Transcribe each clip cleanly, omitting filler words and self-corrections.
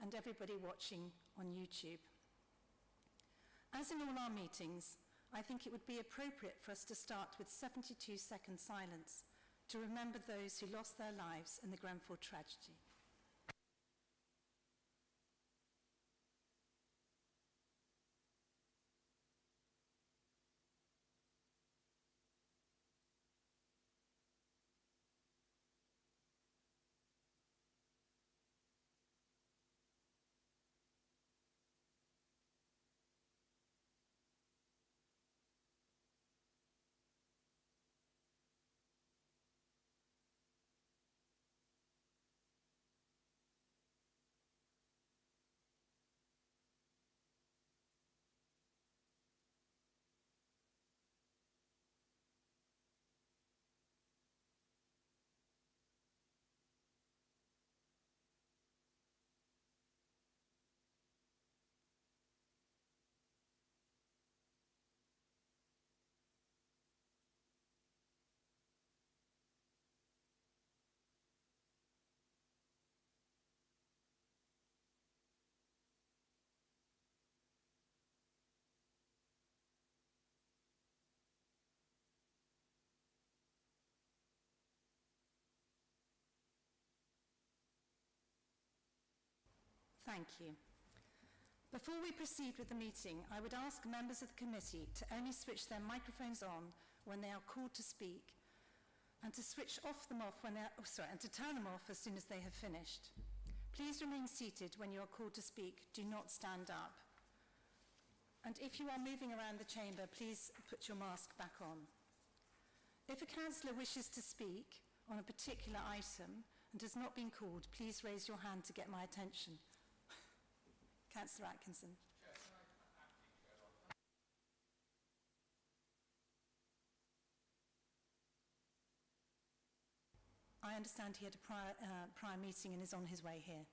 and everybody watching on YouTube. As in all our meetings, I think it would be appropriate for us to start with 72-second silence to remember those who lost their lives in the Grenfell tragedy. Thank you. Before we proceed with the meeting, I would ask members of the committee to only switch their microphones on when they are called to speak, and to switch them off when and to turn them off as soon as they have finished. Please remain seated when you are called to speak. Do not stand up. And if you are moving around the chamber, please put your mask back on. If a councillor wishes to speak on a particular item and has not been called, please raise your hand to get my attention. Councillor Atkinson. I understand he had a prior meeting and is on his way here.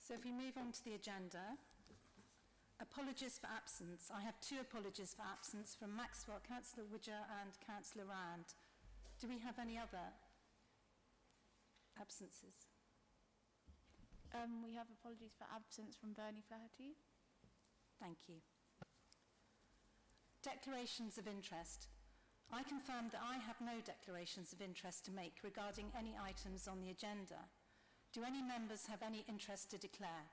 So if we move on to the agenda, apologies for absence. I have two apologies for absence from Maxwell, Councillor Widger and Councillor Rand. Do we have any other absences? We have apologies for absence from Bernie Flaherty. Thank you. Declarations of interest. I confirm that I have no declarations of interest to make regarding any items on the agenda. Do any members have any interest to declare?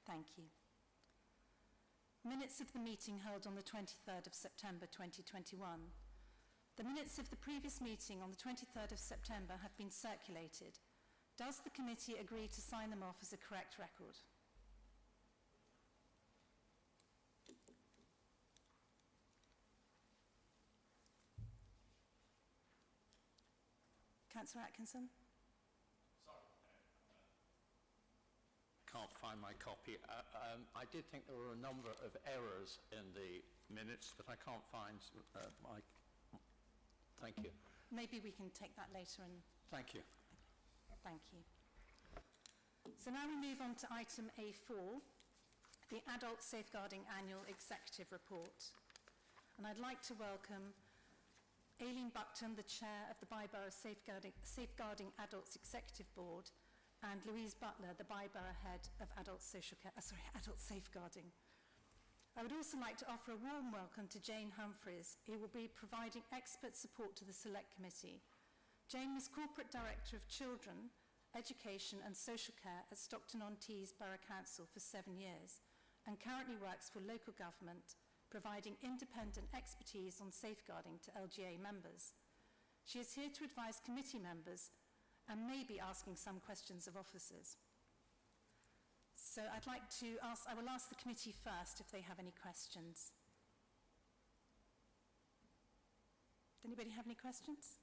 Thank you. Minutes of the meeting held on the 23rd of September 2021. The minutes of the previous meeting on the 23rd of September have been circulated. Does the committee agree to sign them off as a correct record? Councillor Atkinson? Sorry. Can't find my copy. I did think there were a number of errors in the minutes, but I can't find my... Thank you. Maybe we can take that later. And thank you. Thank you. So now we move on to item A4, the Adult Safeguarding Annual Executive Report. And I'd like to welcome Aileen Buckton, the Chair of the Bye-Borough Safeguarding Adults Executive Board, and Louise Butler, the Bye-Borough Head of Adult Safeguarding. I would also like to offer a warm welcome to Jane Humphreys, who will be providing expert support to the Select Committee. Jane was Corporate Director of Children, Education and Social Care at Stockton-on-Tees Borough Council for 7 years, and currently works for local government, providing independent expertise on safeguarding to LGA members. She is here to advise committee members and may be asking some questions of officers. So I will ask the committee first if they have any questions. Does anybody have any questions?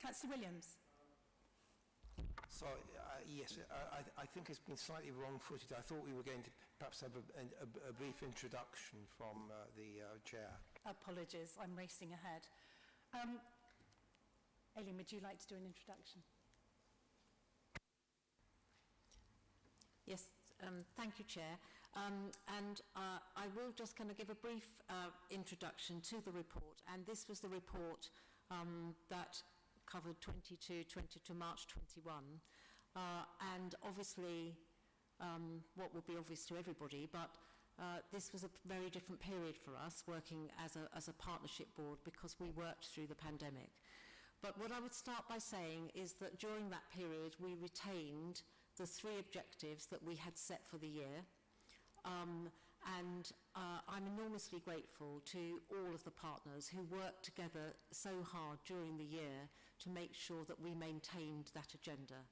Councillor Williams. Sorry, yes, I think it's been slightly wrong-footed. I thought we were going to perhaps have a brief introduction from the chair. Apologies, I'm racing ahead. Aileen, would you like to do an introduction? Yes, Thank you, Chair. I will just kind of give a brief introduction to the report. And this was the report that covered 22 to March 21. And obviously, what will be obvious to everybody, but this was a very different period for us working as a partnership board because we worked through the pandemic. But what I would start by saying is that during that period we retained the 3 objectives that we had set for the year. I'm enormously grateful to all of the partners who worked together so hard during the year to make sure that we maintained that agenda.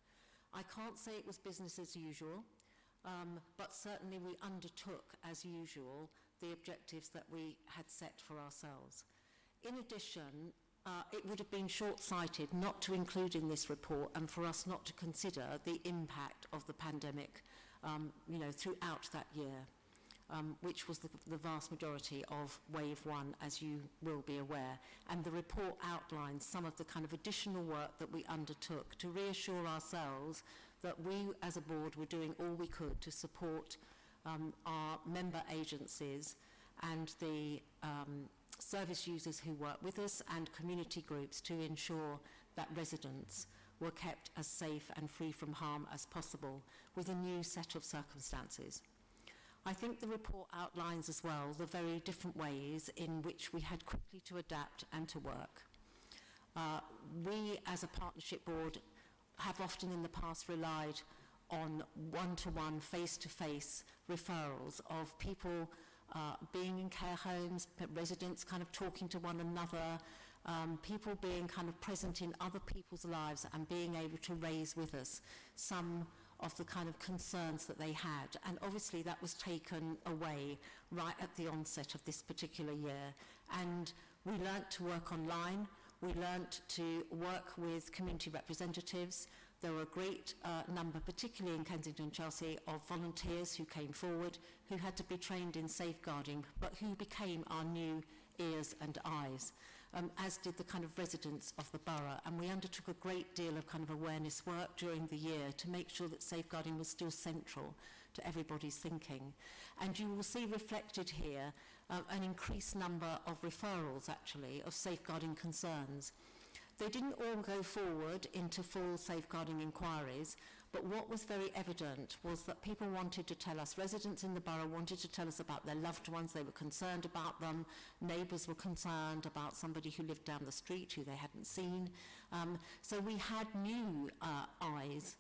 I can't say it was business as usual, but certainly we undertook as usual the objectives that we had set for ourselves. In addition, it would have been short-sighted not to include in this report and for us not to consider the impact of the pandemic throughout that year, which was the vast majority of Wave 1, as you will be aware. And the report outlines some of the kind of additional work that we undertook to reassure ourselves that we as a board were doing all we could to support our member agencies and the service users who work with us and community groups to ensure that residents were kept as safe and free from harm as possible with a new set of circumstances. I think the report outlines as well the very different ways in which we had quickly to adapt and to work. We as a partnership board have often in the past relied on one-to-one, face-to-face referrals of people being in care homes, residents kind of talking to one another, people being kind of present in other people's lives and being able to raise with us some of the kind of concerns that they had. And obviously that was taken away right at the onset of this particular year. And we learnt to work online, we learnt to work with community representatives. There were a great number, particularly in Kensington and Chelsea, of volunteers who came forward, who had to be trained in safeguarding, but who became our new ears and eyes, as did the kind of residents of the borough. And we undertook a great deal of kind of awareness work during the year to make sure that safeguarding was still central to everybody's thinking. And you will see reflected here an increased number of referrals, actually, of safeguarding concerns. They didn't all go forward into full safeguarding inquiries, but what was very evident was that people wanted to tell us, residents in the borough wanted to tell us about their loved ones, they were concerned about them, neighbours were concerned about somebody who lived down the street who they hadn't seen. So we had new eyes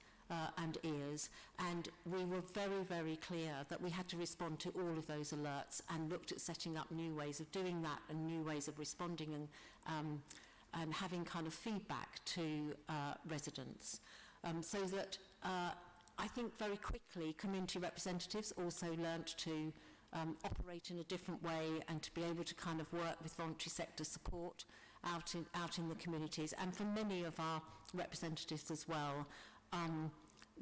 and ears, and we were very, very clear that we had to respond to all of those alerts and looked at setting up new ways of doing that and new ways of responding and having kind of feedback to residents. So that I think very quickly community representatives also learnt to operate in a different way and to be able to kind of work with voluntary sector support out in the communities. And for many of our representatives as well,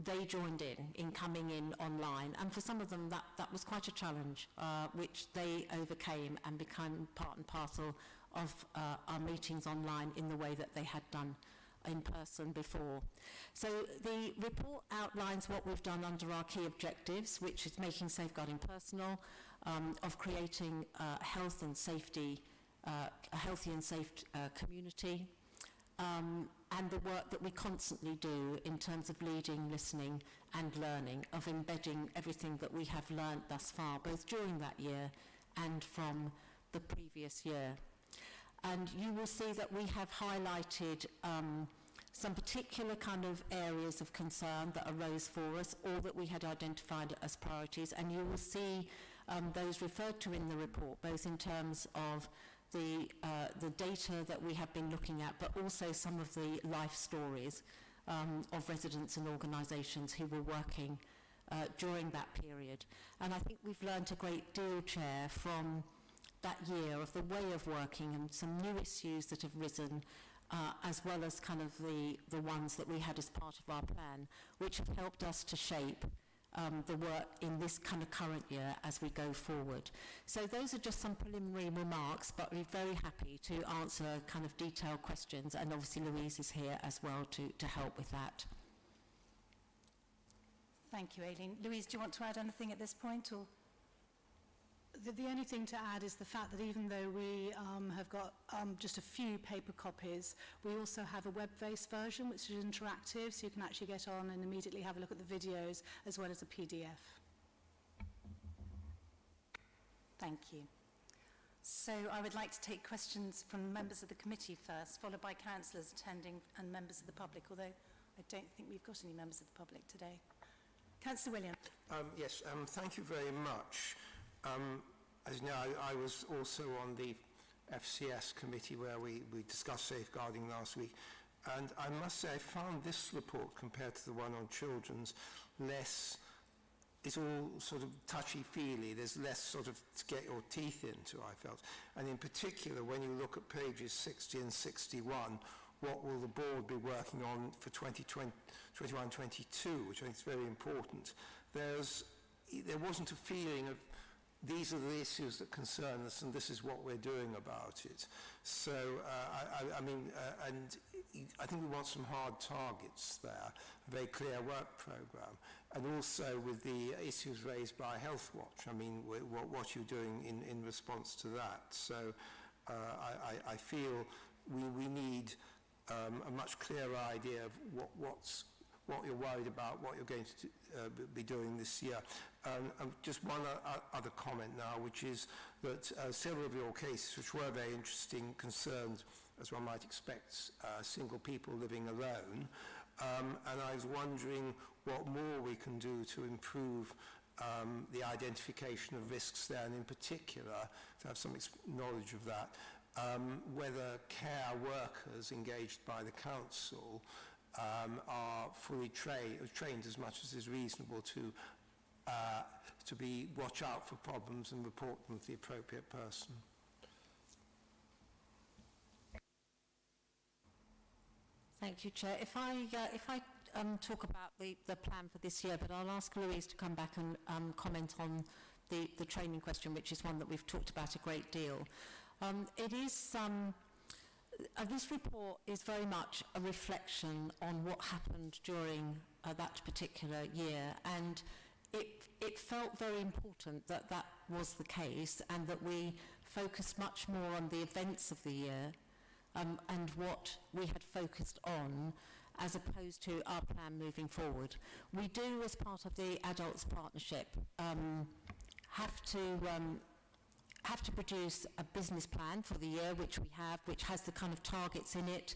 they joined in coming in online. And for some of them that was quite a challenge, which they overcame and became part and parcel of our meetings online in the way that they had done in person before. So the report outlines what we've done under our key objectives, which is making safeguarding personal, of creating a healthy and safe community, and the work that we constantly do in terms of leading, listening and learning, of embedding everything that we have learnt thus far, both during that year and from the previous year. And you will see that we have highlighted some particular kind of areas of concern that arose for us, or that we had identified as priorities, and you will see those referred to in the report, both in terms of the data that we have been looking at, but also some of the life stories of residents and organisations who were working during that period. And I think we've learnt a great deal, Chair, from that year of the way of working and some new issues that have risen, as well as kind of the ones that we had as part of our plan, which have helped us to shape the work in this kind of current year as we go forward. So those are just some preliminary remarks, but we're very happy to answer kind of detailed questions, and obviously Louise is here as well to help with that. Thank you, Aileen. Louise, do you want to add anything at this point? Or? The only thing to add is the fact that even though we have got just a few paper copies, we also have a web-based version which is interactive, so you can actually get on and immediately have a look at the videos as well as a PDF. Thank you. So I would like to take questions from members of the committee first, followed by councillors attending and members of the public, although I don't think we've got any members of the public today. Councillor Williams. Yes, thank you very much. As you know, I was also on the FCS committee where we discussed safeguarding last week, and I must say I found this report compared to the one on children's less, it's all sort of touchy-feely, there's less sort of to get your teeth into, I felt. And in particular, when you look at pages 60 and 61, what will the board be working on for 2021-22, which I think is very important. There wasn't a feeling of these are the issues that concern us and this is what we're doing about it. So, I mean, and I think we want some hard targets there, a very clear work programme, and also with the issues raised by Health Watch. I mean, what you're doing in response to that. So I feel we need a much clearer idea of what you're worried about, what you're going to be doing this year. Just one other comment now, which is that several of your cases, which were very interesting, concerned, as one might expect, single people living alone. And I was wondering what more we can do to improve the identification of risks there, and in particular, to have some knowledge of that, whether care workers engaged by the council are fully trained as much as is reasonable to watch out for problems and report them to the appropriate person. Thank you, Chair. If I talk about the plan for this year, but I'll ask Louise to come back and comment on the training question, which is one that we've talked about a great deal. It is this report is very much a reflection on what happened during that particular year, and it felt very important that that was the case, and that we focused much more on the events of the year and what we had focused on, as opposed to our plan moving forward. We do, as part of the Adults Partnership, have to produce a business plan for the year, which we have, which has the kind of targets in it,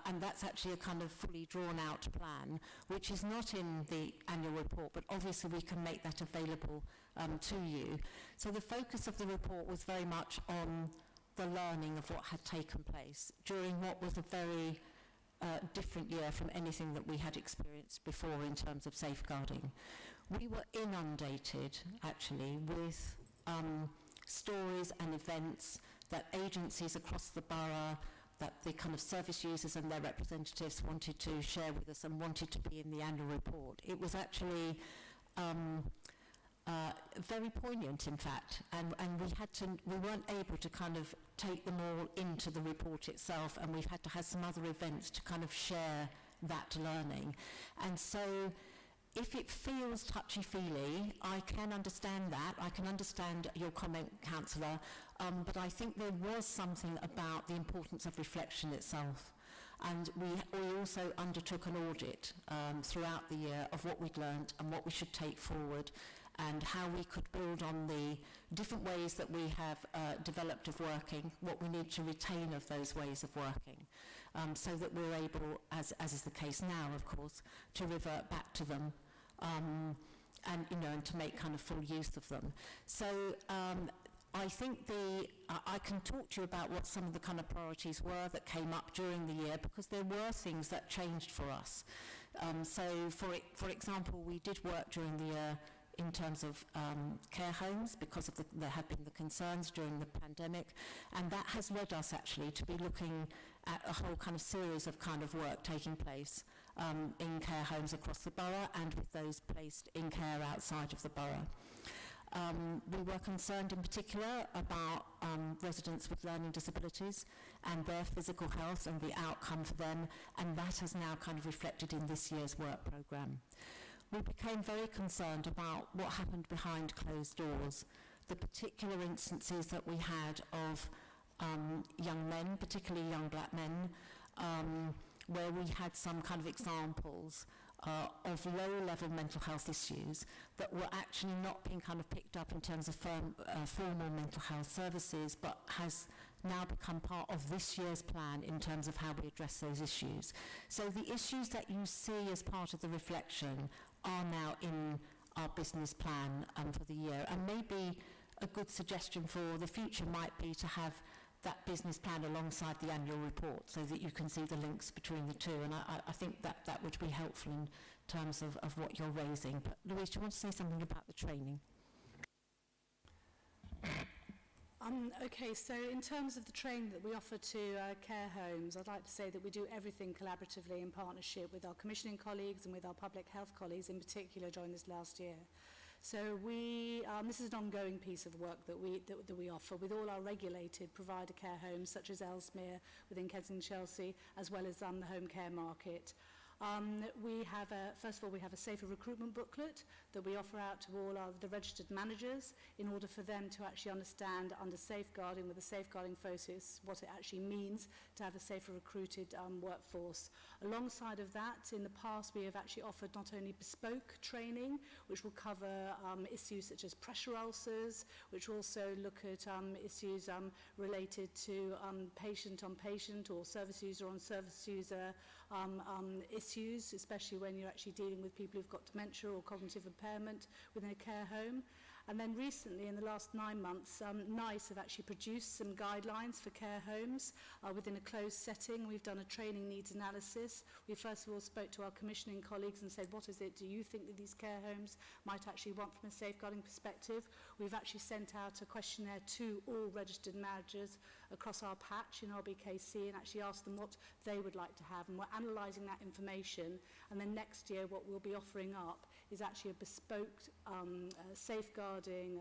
and that's actually a kind of fully drawn out plan, which is not in the annual report, but obviously we can make that available to you. So the focus of the report was very much on the learning of what had taken place during what was a very different year from anything that we had experienced before in terms of safeguarding. We were inundated, actually, with stories and events that agencies across the borough, that the kind of service users and their representatives wanted to share with us and wanted to be in the annual report. It was actually very poignant, in fact, and we weren't able to kind of take them all into the report itself, and we've had to have some other events to kind of share that learning. And so if it feels touchy-feely, I can understand that. I can understand your comment, Councillor, but I think there was something about the importance of reflection itself. And we also undertook an audit throughout the year of what we'd learnt and what we should take forward, and how we could build on the different ways that we have developed of working, what we need to retain of those ways of working, so that we're able, as is the case now, of course, to revert back to them, and to make kind of full use of them. So I think I can talk to you about what some of the kind of priorities were that came up during the year, because there were things that changed for us. So for example, we did work during the year in terms of care homes, because of there have been the concerns during the pandemic, and that has led us actually to be looking at a whole kind of series of kind of work taking place in care homes across the borough and with those placed in care outside of the borough. We were concerned in particular about residents with learning disabilities and their physical health and the outcome for them, and that has now kind of reflected in this year's work programme. we became very concerned about what happened behind closed doors, the particular instances that we had of young men, particularly young black men, where we had some kind of examples of low-level mental health issues that were actually not being kind of picked up in terms of formal mental health services, but has now become part of this year's plan in terms of how we address those issues. So the issues that you see as part of the reflection are now in our business plan for the year, and maybe a good suggestion for the future might be to have that business plan alongside the annual report so that you can see the links between the two, and I think that would be helpful in terms of what you're raising. But Louise, do you want to say something about the training? Okay, so in terms of the training that we offer to care homes, I'd like to say that we do everything collaboratively in partnership with our commissioning colleagues and with our public health colleagues in particular during this last year. So this is an ongoing piece of work that we offer with all our regulated provider care homes such as Ellesmere within Kensington Chelsea, as well as the home care market. First of all, we have a safer recruitment booklet that we offer out to all of the registered managers in order for them to actually understand under safeguarding, with a safeguarding focus, what it actually means to have a safer recruited workforce. Alongside of that, in the past, we have actually offered not only bespoke training, which will cover issues such as pressure ulcers, which also look at issues related to patient-on-patient or service user-on-service user issues, especially when you're actually dealing with people who've got dementia or cognitive impairment within a care home. And then recently, in the last 9 months, NICE have actually produced some guidelines for care homes within a closed setting. We've done a training needs analysis. We first of all spoke to our commissioning colleagues and said, what is it do you think that these care homes might actually want from a safeguarding perspective? We've actually sent out a questionnaire to all registered managers across our patch in RBKC and actually asked them what they would like to have. And we're analysing that information. And then next year, what we'll be offering up is actually a bespoke safeguarding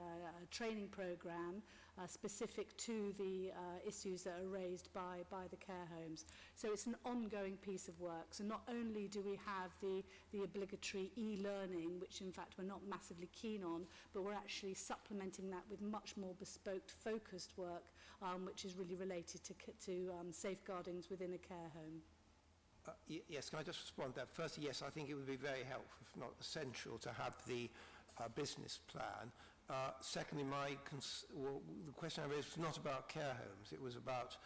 training programme specific to the issues that are raised by the care homes. So it's an ongoing piece of work. So not only do we have the obligatory e-learning, which in fact we're not massively keen on, but we're actually supplementing that with much more bespoke, focused work, which is really related to safeguardings within a care home. Yes, can I just respond to that? Firstly, yes, I think it would be very helpful, if not essential, to have the business plan. Secondly, the question I raised was not about care homes. It was about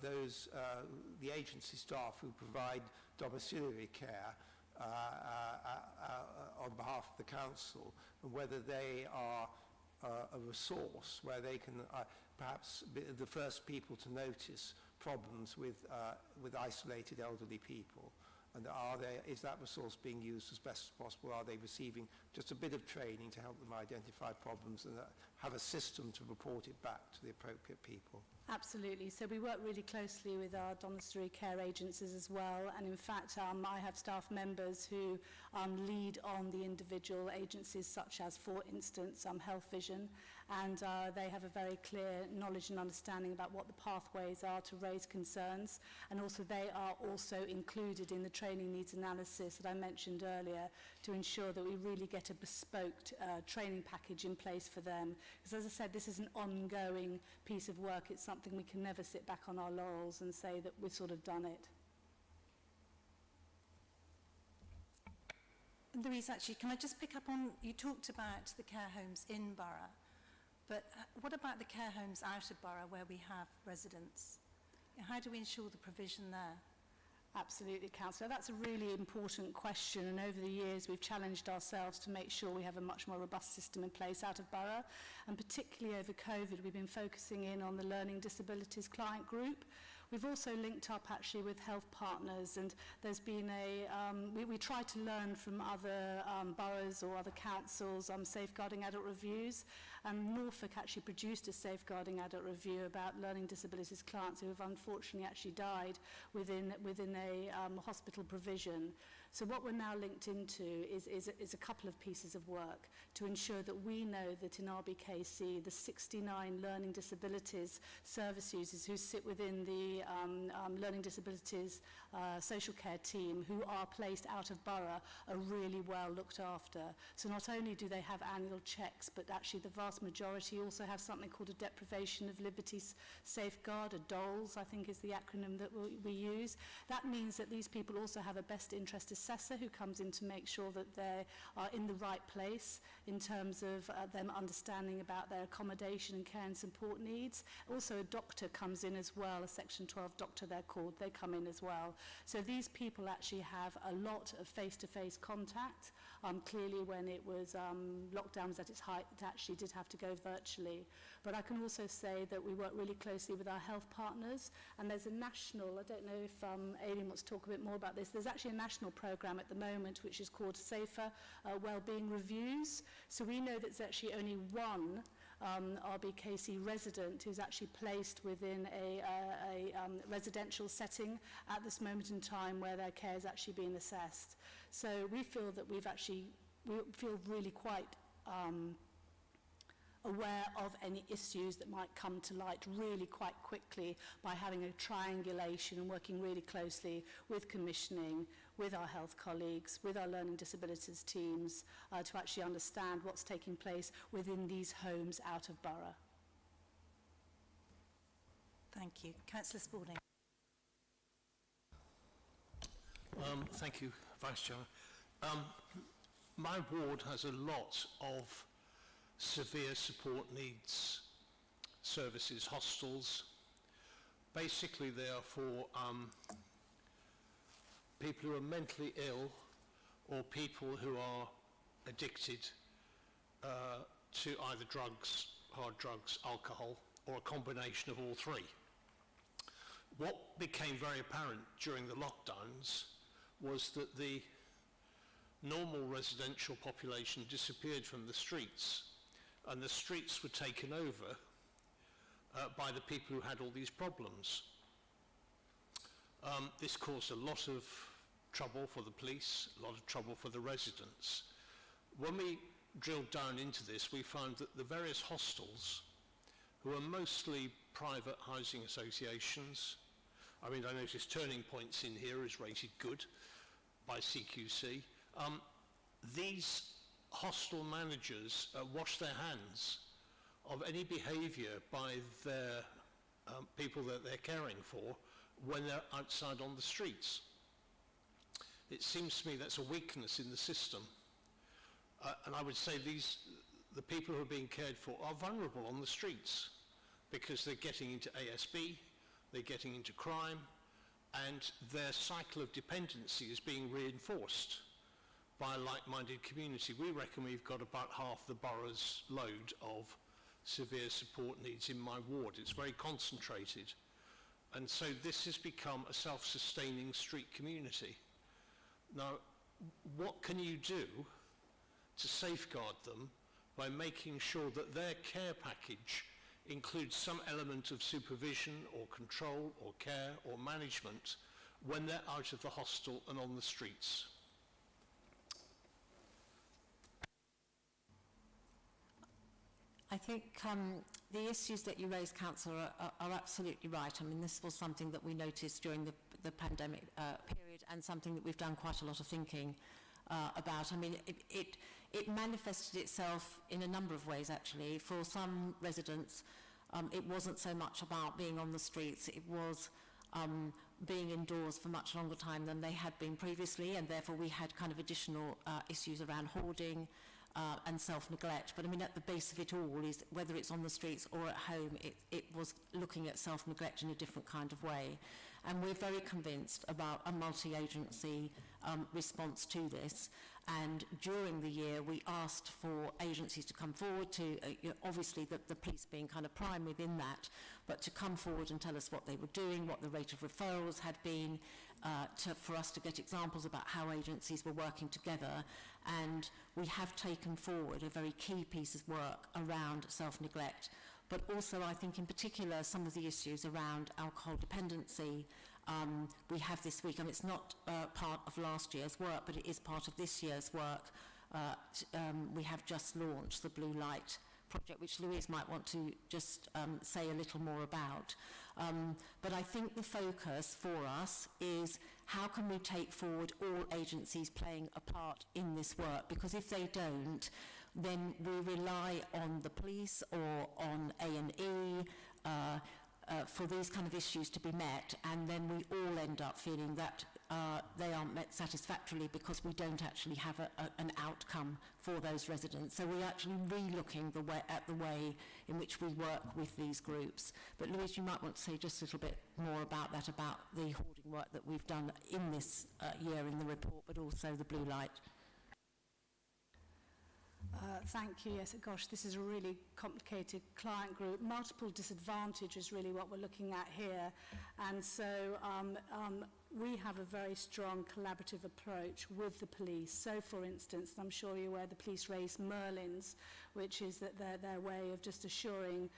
the agency staff who provide domiciliary care on behalf of the council, and whether they are a resource where they can perhaps be the first people to notice problems with isolated elderly people, and is that resource being used as best as possible? Are they receiving just a bit of training to help them identify problems and have a system to report it back to the appropriate people? Absolutely. So we work really closely with our domiciliary care agencies as well, and in fact I have staff members who lead on the individual agencies, such as, for instance, Health Vision, and they have a very clear knowledge and understanding about what the pathways are to raise concerns, and also they are also included in the training needs analysis that I mentioned earlier to ensure that we really get a bespoke training package in place for them. Because as I said, this is an ongoing piece of work. It's something we can never sit back on our laurels and say that we've sort of done it. Louise, actually, can I just pick up on, you talked about the care homes in Borough, but what about the care homes out of Borough where we have residents? How do we ensure the provision there? Absolutely, Councillor. That's a really important question, and over the years we've challenged ourselves to make sure we have a much more robust system in place out of Borough, and particularly over COVID we've been focusing in on the learning disabilities client group. We've also linked up actually with health partners, and there's been we try to learn from other boroughs or other councils safeguarding adult reviews, and Norfolk actually produced a safeguarding adult review about learning disabilities clients who have unfortunately actually died within a hospital provision. So what we're now linked into is a couple of pieces of work to ensure that we know that in RBKC, the 69 learning disabilities service users who sit within the learning disabilities social care team who are placed out of borough are really well looked after. So not only do they have annual checks, but actually the vast majority also have something called a deprivation of liberty safeguard, a DOLS, I think is the acronym that we use. That means that these people also have a best interest assessor who comes in to make sure that they are in the right place in terms of them understanding about their accommodation and care and support needs. Also a doctor comes in as well, a Section 12 doctor they're called, they come in as well. So these people actually have a lot of face-to-face contact. Clearly when it was lockdown was at its height, it actually did have to go virtually. But I can also say that we work really closely with our health partners, and there's a national, I don't know if Aileen wants to talk a bit more about this, there's actually a national programme at the moment which is called Safer Wellbeing Reviews. So we know that there's actually only one RBKC resident who's actually placed within a residential setting at this moment in time where their care is actually being assessed. So we feel that we feel really quite aware of any issues that might come to light really quite quickly by having a triangulation and working really closely with commissioning, with our health colleagues, with our learning disabilities teams to actually understand what's taking place within these homes out of borough. Thank you. Councillor Spalding. Thank you, Vice Chairman. My ward has a lot of severe support needs services, hostels. Basically they are for people who are mentally ill or people who are addicted to either drugs, hard drugs, alcohol, or a combination of all three. What became very apparent during the lockdowns was that the normal residential population disappeared from the streets, and the streets were taken over by the people who had all these problems. This caused a lot of trouble for the police, a lot of trouble for the residents. When we drilled down into this, we found that the various hostels, who are mostly private housing associations, I mean, I noticed Turning Points in here is rated good by CQC. These hostel managers wash their hands of any behaviour by their people that they're caring for when they're outside on the streets. It seems to me that's a weakness in the system. And I would say the people who are being cared for are vulnerable on the streets because they're getting into ASB, they're getting into crime, and their cycle of dependency is being reinforced by a like-minded community. We reckon we've got about half the borough's load of severe support needs in my ward. It's very concentrated. And so this has become a self-sustaining street community. Now, what can you do to safeguard them by making sure that their care package includes some element of supervision or control or care or management when they're out of the hostel and on the streets? I think the issues that you raised, Councillor, are absolutely right. I mean, this was something that we noticed during the pandemic period and something that we've done quite a lot of thinking about. I mean, it manifested itself in a number of ways, actually. For some residents, it wasn't so much about being on the streets, it was being indoors for much longer time than they had been previously, and therefore we had kind of additional issues around hoarding, and self-neglect. But I mean, at the base of it all is whether it's on the streets or at home, it was looking at self-neglect in a different kind of way. And we're very convinced about a multi-agency response to this. And during the year, we asked for agencies to come forward to, obviously the police being kind of prime within that, but to come forward and tell us what they were doing, what the rate of referrals had been, for us to get examples about how agencies were working together. And we have taken forward a very key piece of work around self-neglect, but also I think in particular some of the issues around alcohol dependency we have this week. I mean, it's not part of last year's work, but it is part of this year's work. We have just launched the Blue Light project, which Louise might want to just say a little more about. But I think the focus for us is how can we take forward all agencies playing a part in this work, because if they don't, then we rely on the police or on A&E for these kind of issues to be met, and then we all end up feeling that they aren't met satisfactorily because we don't actually have an outcome for those residents. So we're actually re-looking at the way in which we work with these groups. But Louise, you might want to say just a little bit more about that, about the hoarding work that we've done in this year in the report, but also the Blue Light. Thank you. Yes, gosh, this is a really complicated client group. Multiple disadvantage is really what we're looking at here. And so we have a very strong collaborative approach with the police. So, for instance, I'm sure you're aware the police raise Merlins, which is that their way of just assuring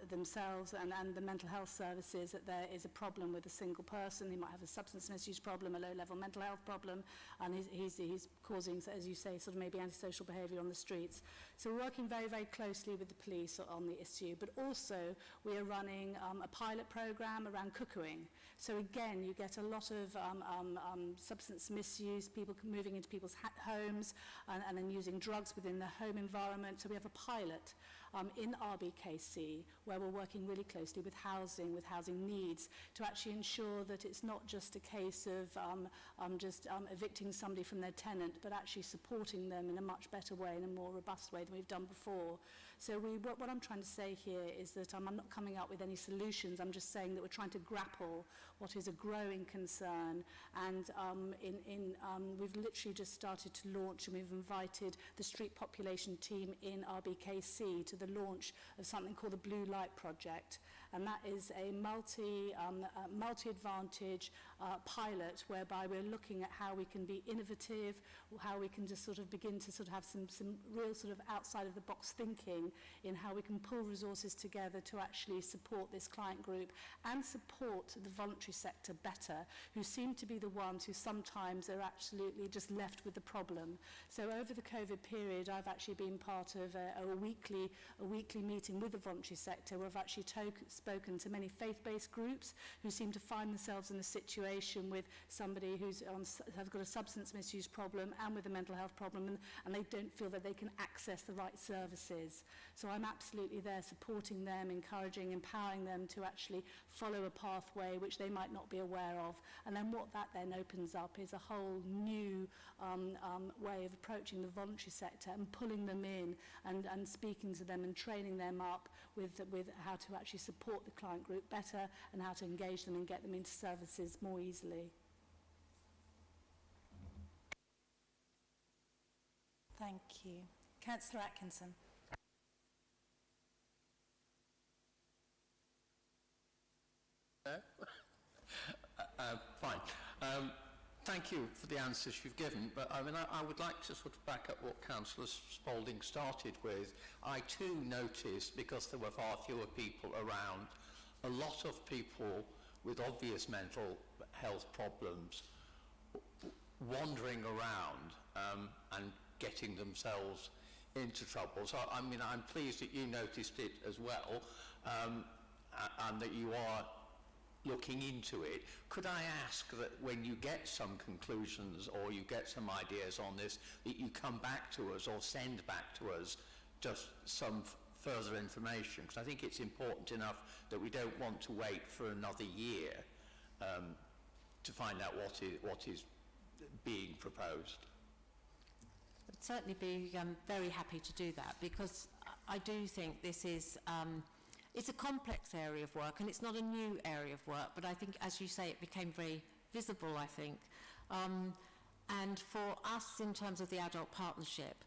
themselves and the mental health services that there is a problem with a single person. He might have a substance misuse problem, a low-level mental health problem, and he's causing, as you say, sort of maybe antisocial behaviour on the streets. So we're working very, very closely with the police on the issue, but also we are running a pilot programme around cuckooing. So again, you get a lot of substance misuse, people moving into people's homes and then using drugs within the home environment. So we have a pilot in RBKC where we're working really closely with housing needs to actually ensure that it's not just a case of just evicting somebody from their tenant, but actually supporting them in a much better way, in a more robust way than we've done before. So what I'm trying to say here is that I'm not coming up with any solutions. I'm just saying that we're trying to grapple what is a growing concern. And we've literally just started to launch, and we've invited the street population team in RBKC to the launch of something called the Blue Light Project. And that is a multi-advantage pilot whereby we're looking at how we can be innovative, how we can just sort of begin to sort of have some real sort of outside of the box thinking in how we can pull resources together to actually support this client group and support the voluntary sector better, who seem to be the ones who sometimes are absolutely just left with the problem. So over the COVID period, I've actually been part of a weekly meeting with the voluntary sector where I've actually spoken to many faith-based groups who seem to find themselves in a situation with somebody who's has got a substance misuse problem and with a mental health problem, and they don't feel that they can access the right services. So I'm absolutely there supporting them, encouraging, empowering them to actually follow a pathway which they might not be aware of. And then what that then opens up is a whole new way of approaching the voluntary sector and pulling them in and speaking to them and training them up with how to actually support the client group better and how to engage them and get them into services more easily. Thank you. Councillor Atkinson. Fine. Thank you for the answers you've given, but I mean, I would like to sort of back up what Councillor Spalding started with. I too noticed, because there were far fewer people around, a lot of people with obvious mental health problems wandering around and getting themselves into trouble. So, I mean, I'm pleased that you noticed it as well, and that you are looking into it. Could I ask that when you get some conclusions or you get some ideas on this, that you come back to us or send back to us just some further information? Because I think it's important enough that we don't want to wait for another year to find out what is being proposed. I'd certainly be very happy to do that, because I do think this is it's a complex area of work, and it's not a new area of work, but I think, as you say, it became very visible, I think. And for us, in terms of the adult partnership,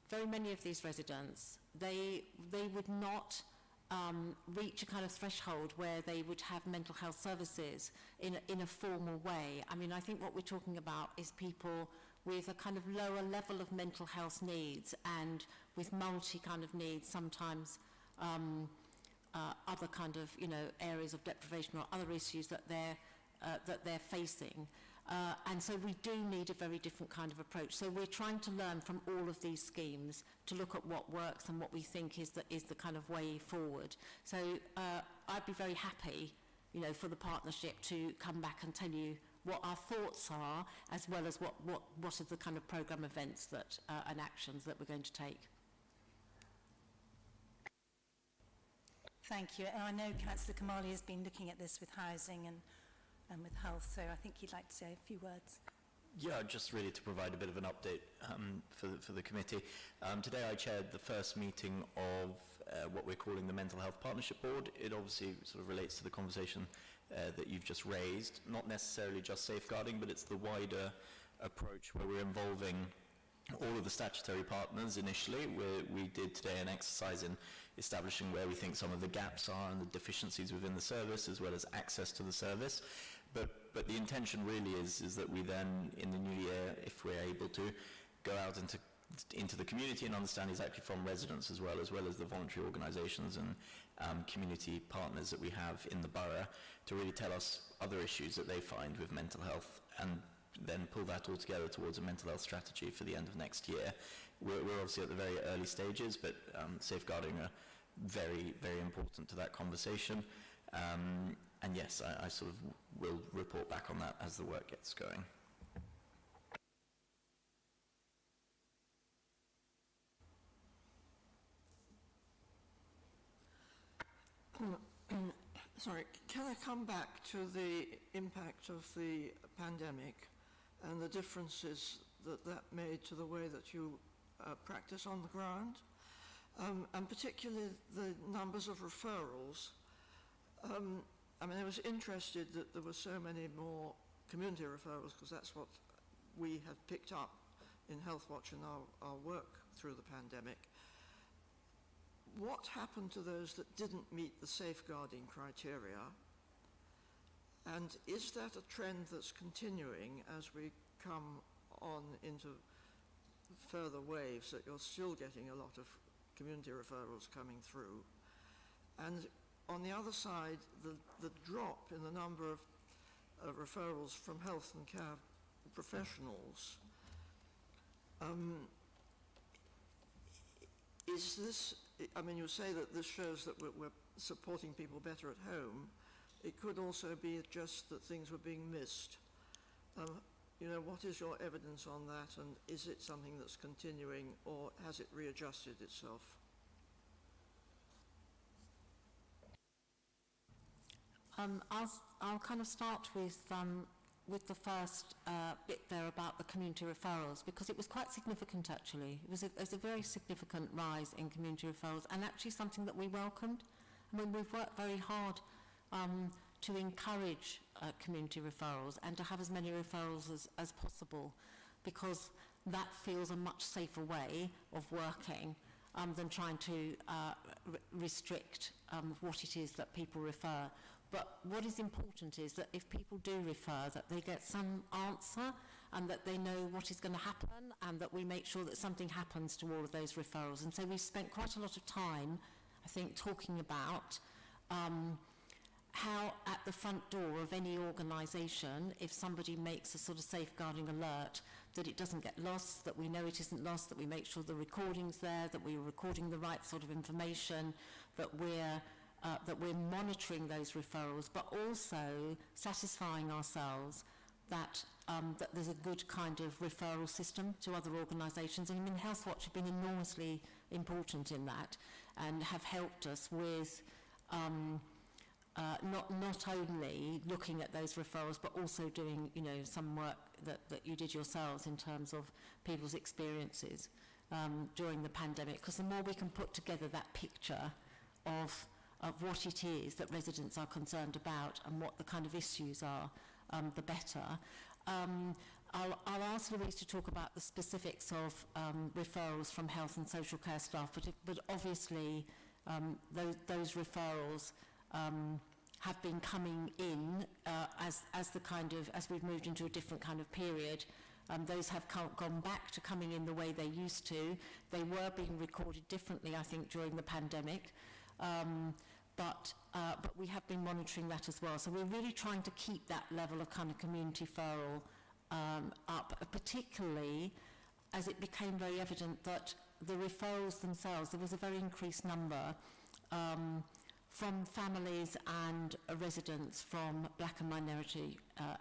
very many of these residents, they would not reach a kind of threshold where they would have mental health services in a formal way. I mean, I think what we're talking about is people with a kind of lower level of mental health needs and with multi kind of needs, sometimes other kind of, areas of deprivation or other issues that they're that they're facing. And so we do need a very different kind of approach. So we're trying to learn from all of these schemes to look at what works and what we think is the kind of way forward. So I'd be very happy, you know, for the partnership to come back and tell you what our thoughts are, as well as what are the kind of programme events that and actions that we're going to take. Thank you. And I know Councillor Kamali has been looking at this with housing and with health, so I think he'd like to say a few words. Yeah, just really to provide a bit of an update for the committee. Today I chaired the first meeting of what we're calling the Mental Health Partnership Board. It obviously sort of relates to the conversation that you've just raised, not necessarily just safeguarding, but it's the wider approach where we're involving all of the statutory partners initially. We did today an exercise in establishing where we think some of the gaps are and the deficiencies within the service, as well as access to the service. But the intention really is that we then, in the new year, if we're able to, go out into the community and understand exactly from residents as well as the voluntary organisations and community partners that we have in the borough, to really tell us other issues that they find with mental health, and then pull that all together towards a mental health strategy for the end of next year. We're obviously at the very early stages, but safeguarding are very, very important to that conversation. And yes, I sort of will report back on that as the work gets going. Sorry, can I come back to the impact of the pandemic and the differences that made to the way that you practice on the ground, and particularly the numbers of referrals. I mean, I was interested that there were so many more community referrals, because that's what we have picked up in Healthwatch in our work through the pandemic. What happened to those that didn't meet the safeguarding criteria? And is that a trend that's continuing as we come on into further waves, that you're still getting a lot of community referrals coming through? And on the other side, the drop in the number of referrals from health and care professionals, is this, I mean, you say that this shows that we're supporting people better at home. It could also be just that things were being missed. You know, what is your evidence on that, and is it something that's continuing, or has it readjusted itself? I'll kind of start with the first bit there about the community referrals, because it was quite significant actually. It was a very significant rise in community referrals, and actually something that we welcomed. I mean, we've worked very hard to encourage community referrals and to have as many referrals as possible, because that feels a much safer way of working than trying to restrict what it is that people refer. But what is important is that if people do refer, that they get some answer, and that they know what is going to happen, and that we make sure that something happens to all of those referrals. And so we've spent quite a lot of time, I think, talking about how at the front door of any organisation, if somebody makes a sort of safeguarding alert, that it doesn't get lost, that we know it isn't lost, that we make sure the recording's there, that we're recording the right sort of information, that we're monitoring those referrals, but also satisfying ourselves that that there's a good kind of referral system to other organisations. And I mean, Healthwatch have been enormously important in that, and have helped us with not only looking at those referrals, but also doing, you know, some work that you did yourselves in terms of people's experiences during the pandemic. Because the more we can put together that picture of what it is that residents are concerned about and what the kind of issues are, the better. I'll ask Louise to talk about the specifics of referrals from health and social care staff, but obviously those referrals have been coming in as we've moved into a different kind of period. Those have gone back to coming in the way they used to. They were being recorded differently, I think, during the pandemic. but we have been monitoring that as well. So we're really trying to keep that level of kind of community referral up, particularly as it became very evident that the referrals themselves, there was a very increased number from families and residents from black and minority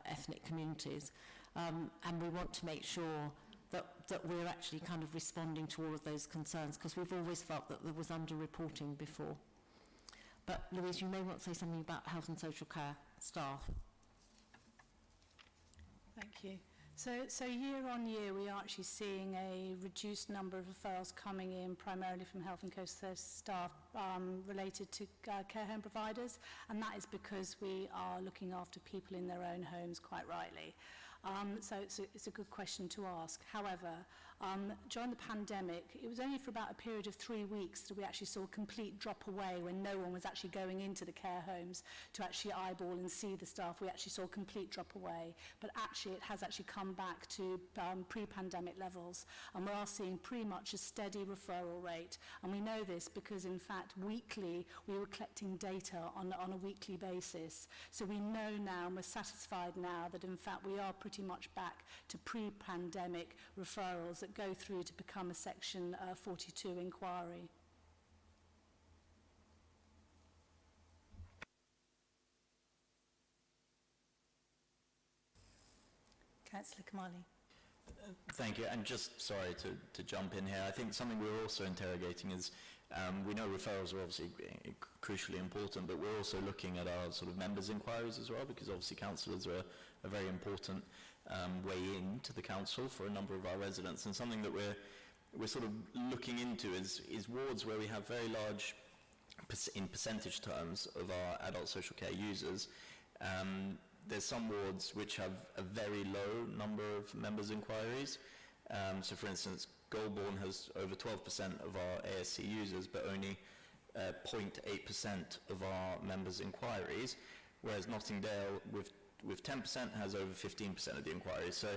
ethnic communities. And we want to make sure that we're actually kind of responding to all of those concerns, because we've always felt that there was under-reporting before. But Louise, you may want to say something about health and social care staff. Thank you. So year on year, we are actually seeing a reduced number of referrals coming in, primarily from health and social care staff related to care home providers, and that is because we are looking after people in their own homes, quite rightly. So it's a good question to ask. However, during the pandemic, it was only for about a period of 3 weeks that we actually saw a complete drop away when no one was actually going into the care homes to actually eyeball and see the staff. We actually saw a complete drop away. But actually, it has actually come back to pre-pandemic levels. And we are seeing pretty much a steady referral rate. And we know this because, in fact, weekly, we were collecting data on a weekly basis. So we know now, and we're satisfied now, that in fact we are pretty much back to pre-pandemic referrals that go through to become a Section 42 inquiry. Councillor Kamali. Thank you. And just, sorry to jump in here, I think something we're also interrogating is, we know referrals are obviously crucially important, but we're also looking at our sort of members' inquiries as well, because obviously councillors are a very important way into the council for a number of our residents, and something that we're sort of looking into is wards where we have very large, in percentage terms, of our adult social care users. There's some wards which have a very low number of members' inquiries. So for instance, Goulburn has over 12% of our ASC users, but only 0.8% of our members' inquiries, whereas Nottingdale with 10% has over 15% of the inquiries. So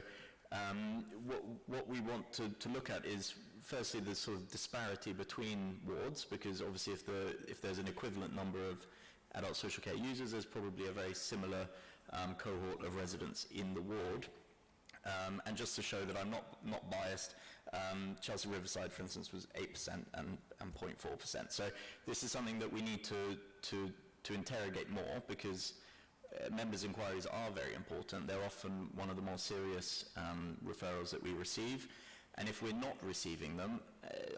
what we want to look at is firstly the sort of disparity between wards, because obviously if there's an equivalent number of adult social care users, there's probably a very similar cohort of residents in the ward. And just to show that I'm not biased, Chelsea Riverside, for instance, was 8% and 0.4%. So this is something that we need to interrogate more, because members' inquiries are very important. They're often one of the more serious referrals that we receive. And if we're not receiving them,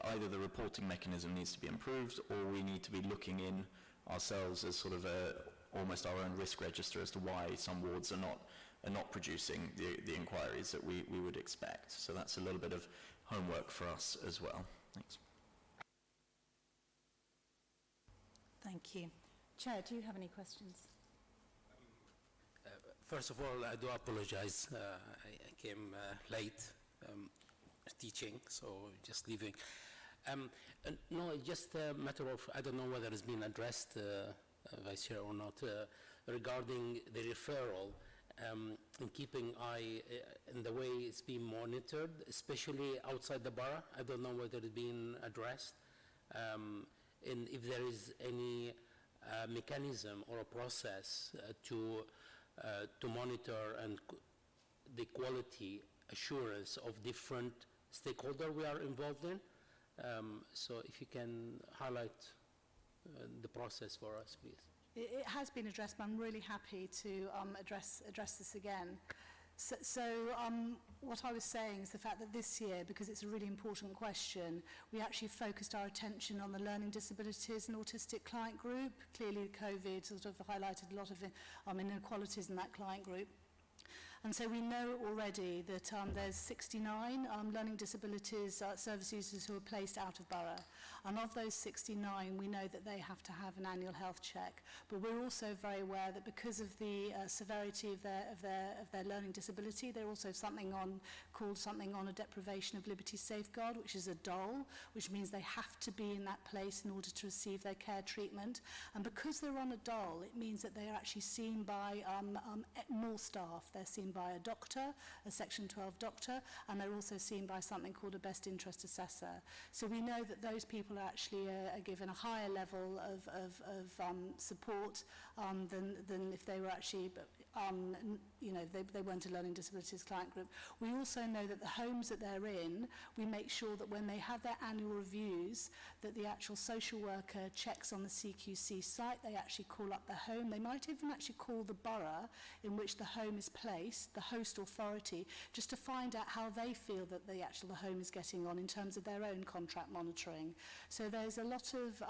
either the reporting mechanism needs to be improved, or we need to be looking in ourselves as sort of almost our own risk register as to why some wards are not producing the inquiries that we would expect. So that's a little bit of homework for us as well. Thanks. Thank you. Chair, do you have any questions? First of all, I do apologize. I came late teaching, so just leaving. No, just a matter of, I don't know whether it's been addressed, Vice Chair, or not, regarding the referral, and keeping eye in the way it's being monitored, especially outside the borough. I don't know whether it's been addressed, and if there is any mechanism or a process to monitor and the quality assurance of different stakeholders we are involved in. So if you can highlight the process for us, please. It has been addressed, but I'm really happy to address this again. So what I was saying is the fact that this year, because it's a really important question, we actually focused our attention on the learning disabilities and autistic client group. Clearly, COVID sort of highlighted a lot of inequalities in that client group. And so we know already that there's 69 learning disabilities service users who are placed out of borough. And of those 69, we know that they have to have an annual health check. But we're also very aware that because of the severity of their learning disability, they're also called something on a deprivation of liberty safeguard, which is a DOL, which means they have to be in that place in order to receive their care treatment. And because they're on a DOL, it means that they are actually seen by more staff. They're seen by a doctor, a Section 12 doctor, and they're also seen by something called a best interest assessor. So we know that those people people actually are given a higher level of support than if they were actually, they weren't a learning disabilities client group. We also know that the homes that they're in, we make sure that when they have their annual reviews, that the actual social worker checks on the CQC site. They actually call up the home. They might even actually call the borough in which the home is placed, the host authority, just to find out how they feel that the home is getting on in terms of their own contract monitoring. So there's a lot of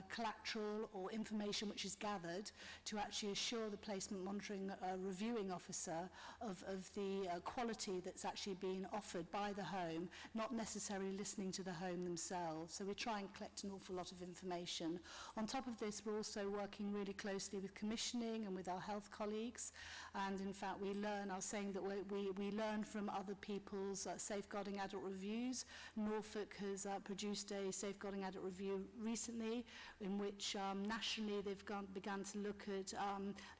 collateral or information which is gathered to actually assure the placement monitoring reviewing officer of the quality that's actually being offered by the home, not necessarily listening to the home themselves. So we try and collect an awful lot of information. On top of this, we're also working really closely with commissioning and with our health colleagues. And in fact, we learn, I was saying that we learn from other people's safeguarding adult reviews. Norfolk has produced a safeguarding adult review recently in which nationally they've begun to look at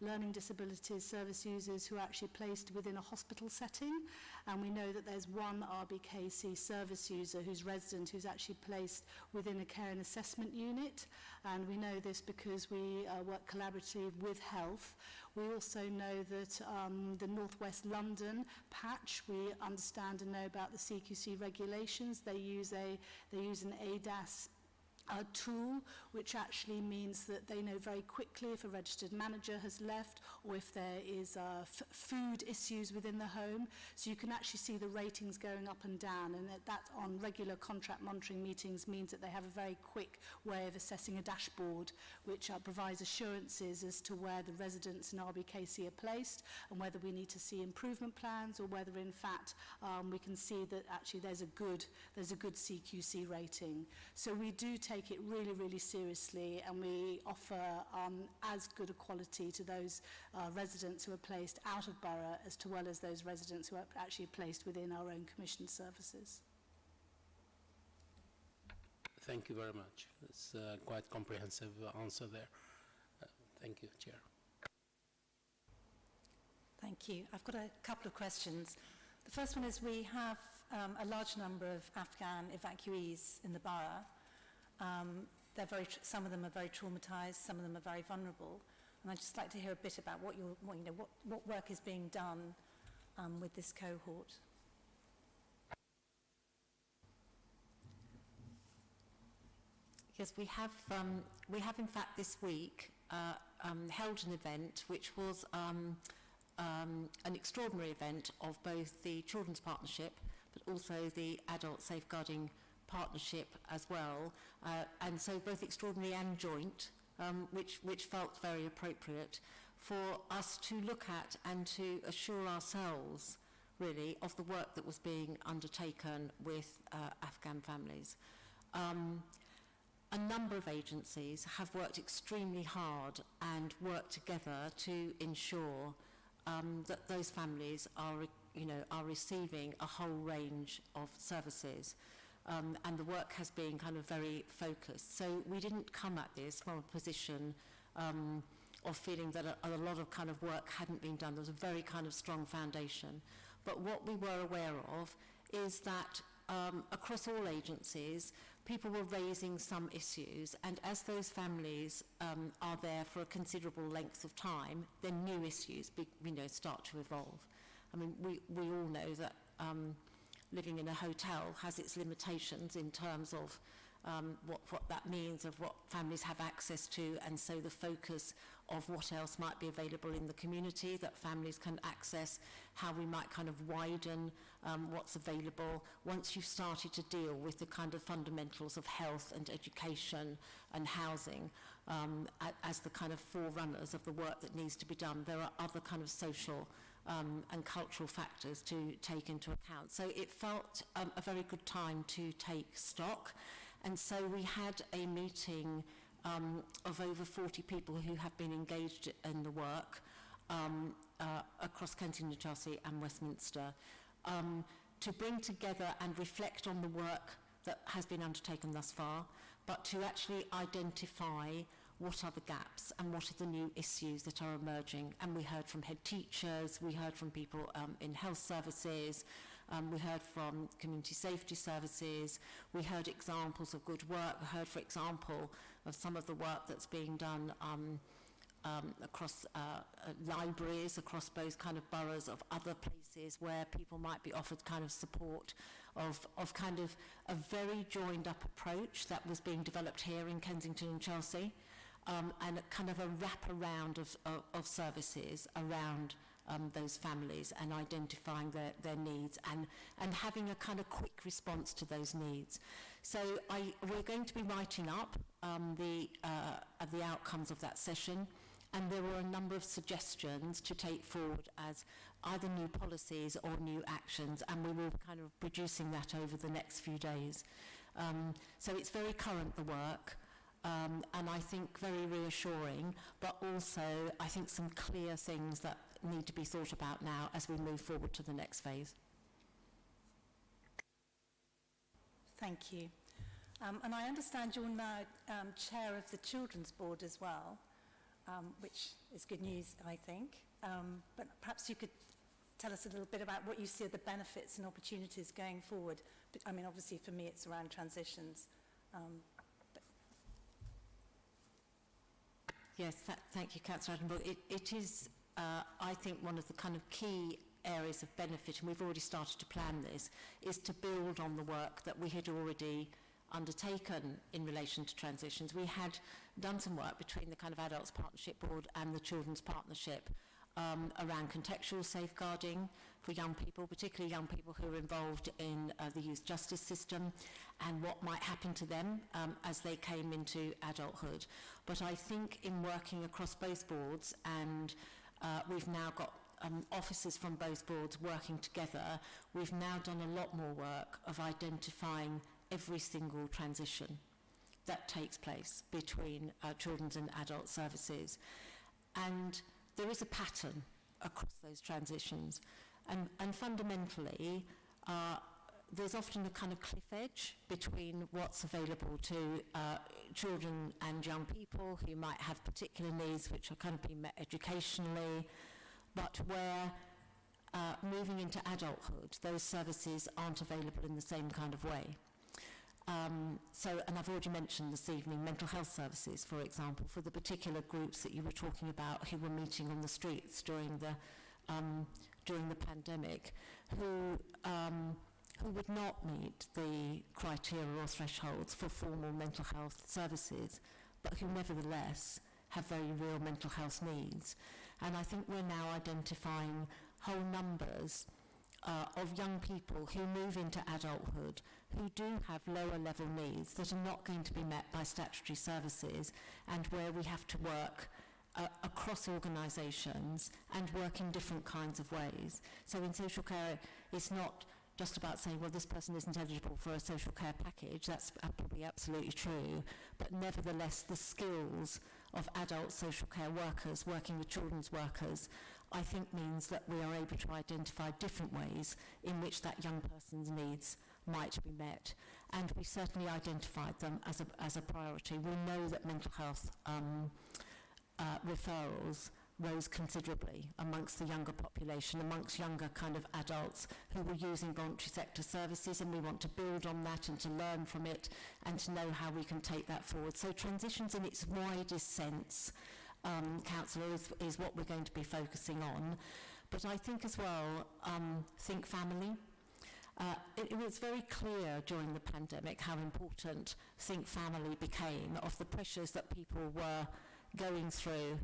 learning disabilities service users who are actually placed within a hospital setting. And we know that there's one RBKC service user who's resident who's actually placed within a care and assessment unit. And we know this because we work collaboratively with health. We also know that the North West London patch, we understand and know about the CQC regulations. They use an ADAS tool, which actually means that they know very quickly if a registered manager has left or if there is food issues within the home. So you can actually see the ratings going up and down, and that on regular contract monitoring meetings means that they have a very quick way of assessing a dashboard which provides assurances as to where the residents in RBKC are placed and whether we need to see improvement plans or whether in fact we can see that actually there's a good CQC rating. So we do take it really, really seriously, and we offer as good a quality to those residents who are placed out of borough as well as those residents who are actually placed within our own commissioned services. Thank you very much. It's a quite comprehensive answer there. Thank you, Chair. Thank you. I've got a couple of questions. The first one is we have a large number of Afghan evacuees in the borough. Some of them are very traumatized, some of them are very vulnerable, and I'd just like to hear a bit about what work is being done with this cohort. Yes, we have in fact this week held an event which was an extraordinary event of both the Children's Partnership but also the Adult Safeguarding Partnership as well, and so both extraordinary and joint, which felt very appropriate for us to look at and to assure ourselves really of the work that was being undertaken with Afghan families. A number of agencies have worked extremely hard and worked together to ensure that those families are receiving a whole range of services. And the work has been kind of very focused. So we didn't come at this from a position of feeling that a lot of kind of work hadn't been done. There was a very kind of strong foundation. But what we were aware of is that across all agencies, people were raising some issues, and as those families are there for a considerable length of time, then new issues start to evolve. I mean, we all know that living in a hotel has its limitations in terms of what that means, of what families have access to, and so the focus of what else might be available in the community that families can access, how we might kind of widen what's available once you've started to deal with the kind of fundamentals of health and education and housing as the kind of forerunners of the work that needs to be done. There are other kind of social and cultural factors to take into account. So it felt a very good time to take stock. And so we had a meeting of over 40 people who have been engaged in the work across Kensington, Chelsea and Westminster to bring together and reflect on the work that has been undertaken thus far, but to actually identify what are the gaps and what are the new issues that are emerging. And we heard from head teachers, we heard from people in health services, We heard from community safety services. We heard examples of good work. We heard, for example, of some of the work that's being done across libraries, across both kind of boroughs, of other places where people might be offered kind of support of kind of a very joined up approach that was being developed here in Kensington and Chelsea, and a kind of a wraparound of services around those families and identifying their needs and having a kind of quick response to those needs. So we're going to be writing up the outcomes of that session, and there were a number of suggestions to take forward as either new policies or new actions, and we will be kind of producing that over the next few days. So it's very current, the work, and I think very reassuring, but also I think some clear things that need to be thought about now as we move forward to the next phase. Thank you. And I understand you're now chair of the Children's Board as well, which is good news, I think. But perhaps you could tell us a little bit about what you see are the benefits and opportunities going forward. But, I mean, obviously for me it's around transitions. Yes, thank you, Councillor Attenborough. It is, I think, one of the kind of key areas of benefit, and we've already started to plan this, is to build on the work that we had already undertaken in relation to transitions. We had done some work between the kind of Adults Partnership Board and the Children's Partnership around contextual safeguarding for young people, particularly young people who are involved in the youth justice system, and what might happen to them as they came into adulthood. But I think in working across both boards, and we've now got officers from both boards working together, we've now done a lot more work of identifying every single transition that takes place between children's and adult services. And there is a pattern across those transitions. And fundamentally, there's often a kind of cliff edge between what's available to children and young people who might have particular needs which are kind of being met educationally, but where moving into adulthood, those services aren't available in the same kind of way. And I've already mentioned this evening mental health services, for example, for the particular groups that you were talking about who were meeting on the streets during the pandemic, who would not meet the criteria or thresholds for formal mental health services, but who nevertheless have very real mental health needs. And I think we're now identifying whole numbers of young people who move into adulthood who do have lower level needs that are not going to be met by statutory services, and where we have to work across organisations and work in different kinds of ways. So in social care, it's not just about saying, well, this person isn't eligible for a social care package. That's probably absolutely true. But nevertheless, the skills of adult social care workers working with children's workers, I think, means that we are able to identify different ways in which that young person's needs might be met. And we certainly identified them as a priority. We know that mental health referrals rose considerably amongst the younger population, amongst younger kind of adults who were using voluntary sector services, and we want to build on that and to learn from it and to know how we can take that forward. So transitions in its widest sense, Councillor, is what we're going to be focusing on. But I think as well, think family. It was very clear during the pandemic how important Think Family became, of the pressures that people were going through,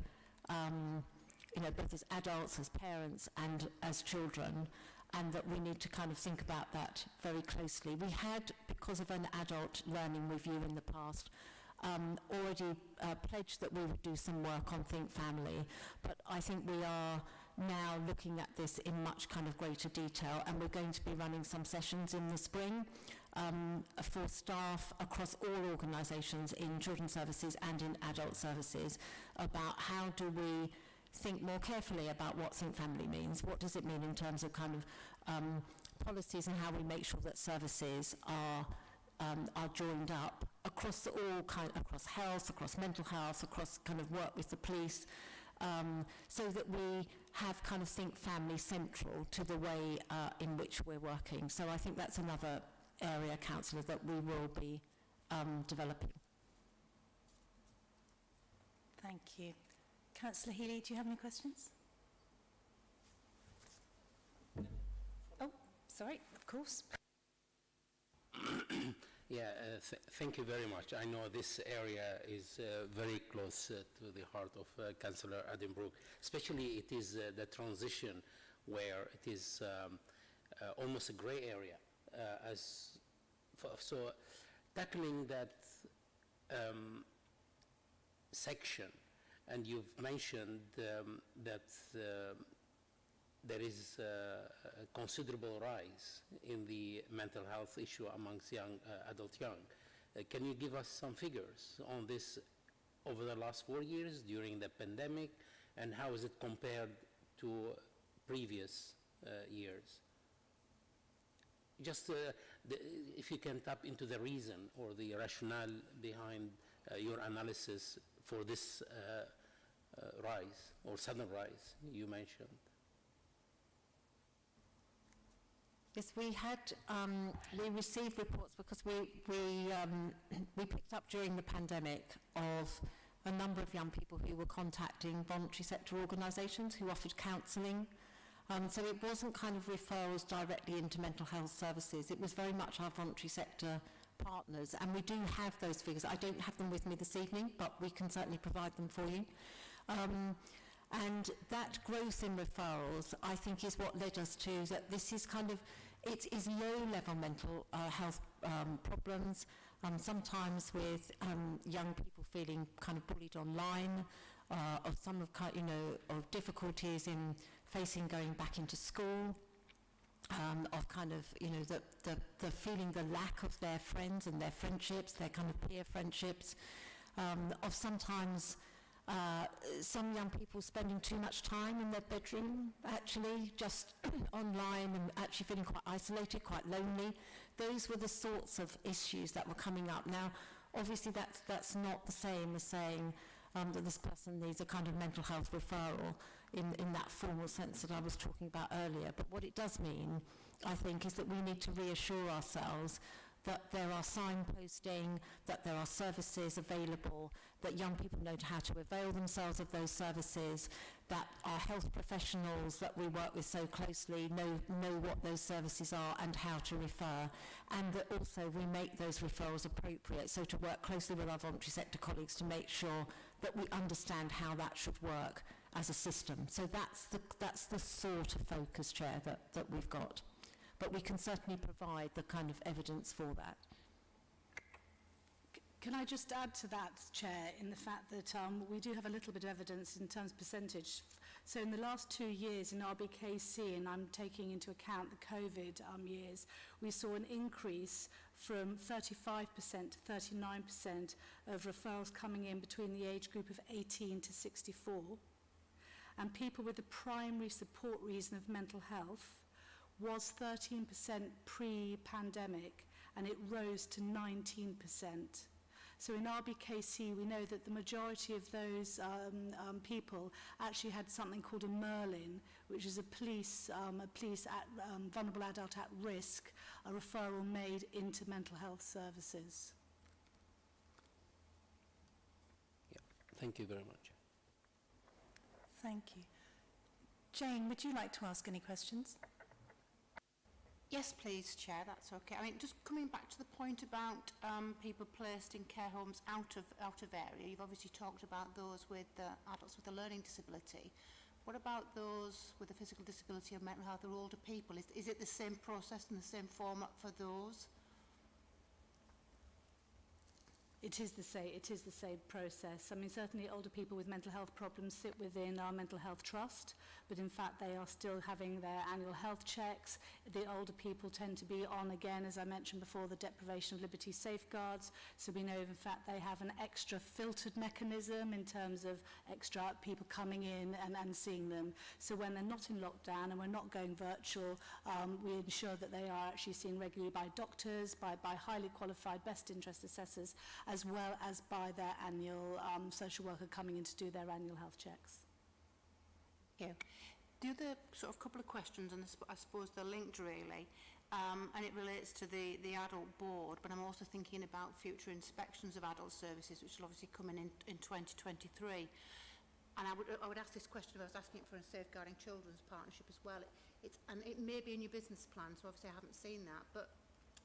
both as adults, as parents, and as children, and that we need to kind of think about that very closely. We had, because of an adult learning review in the past, already pledged that we would do some work on Think Family, but I think we are now looking at this in much kind of greater detail, and we're going to be running some sessions in the spring for staff across all organisations in children's services and in adult services about how do we think more carefully about what Think Family means. What does it mean in terms of kind of policies, and how we make sure that services are joined up across across health, across mental health, across kind of work with the police, so that we have kind of think family central to the way in which we're working. So I think that's another area, Councillor, that we will be developing. Thank you. Councillor Healy, do you have any questions? Oh, sorry, of course. Yeah, thank you very much. I know this area is very close to the heart of Councillor Addenbrooke, especially it is the transition where it is almost a grey area. So tackling that section, and you've mentioned that there is a considerable rise in the mental health issue amongst adult young. Can you give us some figures on this over the last 4 years during the pandemic, and how is it compared to previous years? Just if you can tap into the reason or the rationale behind your analysis for this rise or sudden rise you mentioned. Yes, we had, we received reports because we picked up during the pandemic of a number of young people who were contacting voluntary sector organisations who offered counselling. So it wasn't kind of referrals directly into mental health services. It was very much our voluntary sector partners, and we do have those figures. I don't have them with me this evening, but we can certainly provide them for you. And that growth in referrals, I think, is what led us to that this is kind of, it is low-level mental health problems, sometimes with young people feeling kind of bullied online, of some of, you know, of difficulties in facing going back into school, of kind of, you know, the feeling the lack of their friends and their friendships, their kind of peer friendships, of sometimes some young people spending too much time in their bedroom, actually, just online, and actually feeling quite isolated, quite lonely. Those were the sorts of issues that were coming up. Now, obviously, that's not the same as saying that this person needs a kind of mental health referral in that formal sense that I was talking about earlier. But what it does mean, I think, is that we need to reassure ourselves that there are signposting, that there are services available, that young people know how to avail themselves of those services, that our health professionals that we work with so closely know what those services are and how to refer, and that also we make those referrals appropriate, so to work closely with our voluntary sector colleagues to make sure that we understand how that should work as a system. So that's the sort of focus, Chair, that we've got. But we can certainly provide the kind of evidence for that. Can I just add to that, Chair, in the fact that we do have a little bit of evidence in terms of percentage. So in the last 2 years in RBKC, and I'm taking into account the COVID years, we saw an increase from 35% to 39% of referrals coming in between the age group of 18 to 64. And people with the primary support reason of mental health was 13% pre-pandemic, and it rose to 19%. So in RBKC, we know that the majority of those people actually had something called a MERLIN, which is a police vulnerable adult at risk, a referral made into mental health services. Yeah, thank you very much. Thank you. Jane, would you like to ask any questions? Yes, please, Chair, that's okay. I mean, just coming back to the point about people placed in care homes out of area, you've obviously talked about those with adults with a learning disability. What about those with a physical disability or mental health or older people? Is it the same process and the same format for those? It is the same process. I mean, certainly older people with mental health problems sit within our mental health trust, but in fact they are still having their annual health checks. The older people tend to be on, again, as I mentioned before, the deprivation of liberty safeguards. So we know, in fact, they have an extra filtered mechanism in terms of extra people coming in and seeing them. So when they're not in lockdown and we're not going virtual, we ensure that they are actually seen regularly by doctors, by highly qualified best interest assessors, as well as by their annual social worker coming in to do their annual health checks. you. The other sort of couple of questions, and I suppose they're linked really, and it relates to the adult board, but I'm also thinking about future inspections of adult services, which will obviously come in 2023. And I would ask this question if I was asking it for a Safeguarding Children's partnership as well. And it may be in your business plan, so obviously I haven't seen that, but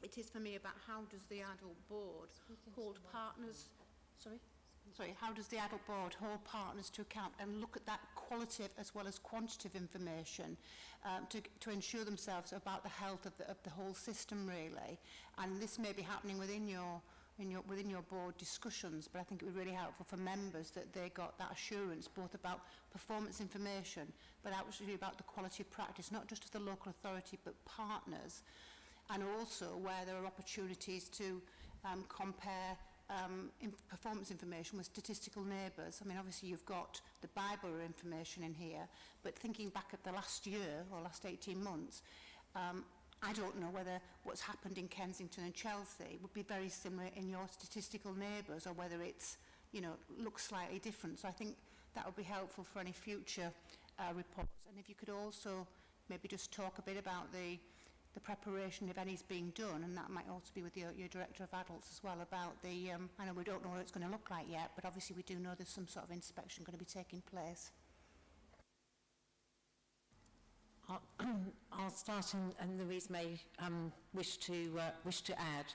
it is for me about how does the adult board hold partners... how does the adult board hold partners to account and look at that qualitative as well as quantitative information to ensure themselves about the health of the whole system, really? And this may be happening within your board discussions, but I think it would be really helpful for members that they got that assurance both about performance information, but actually about the quality of practice, not just of the local authority, but partners, and also where there are opportunities to compare performance information with statistical neighbours. I mean, obviously you've got the Bible information in here, but thinking back at the last year or last 18 months, I don't know whether what's happened in Kensington and Chelsea would be very similar in your statistical neighbours, or whether it's, you know, looks slightly different. So I think that would be helpful for any future reports. And if you could also maybe just talk a bit about the preparation, if any's being done, and that might also be with your Director of Adults as well, about the, I know we don't know what it's going to look like yet, but obviously we do know there's some sort of inspection going to be taking place. I'll start, and Louise may wish to add.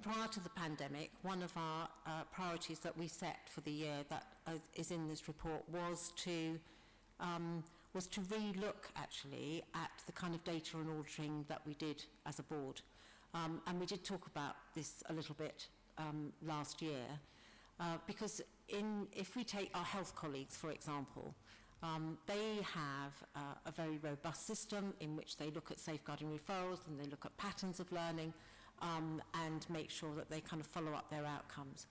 Prior to the pandemic, one of our priorities that we set for the year that is in this report was to re-look actually at the kind of data and auditing that we did as a board. And we did talk about this a little bit last year, because if we take our health colleagues, for example, they have a very robust system in which they look at safeguarding referrals and they look at patterns of learning and make sure that they kind of follow up their outcomes.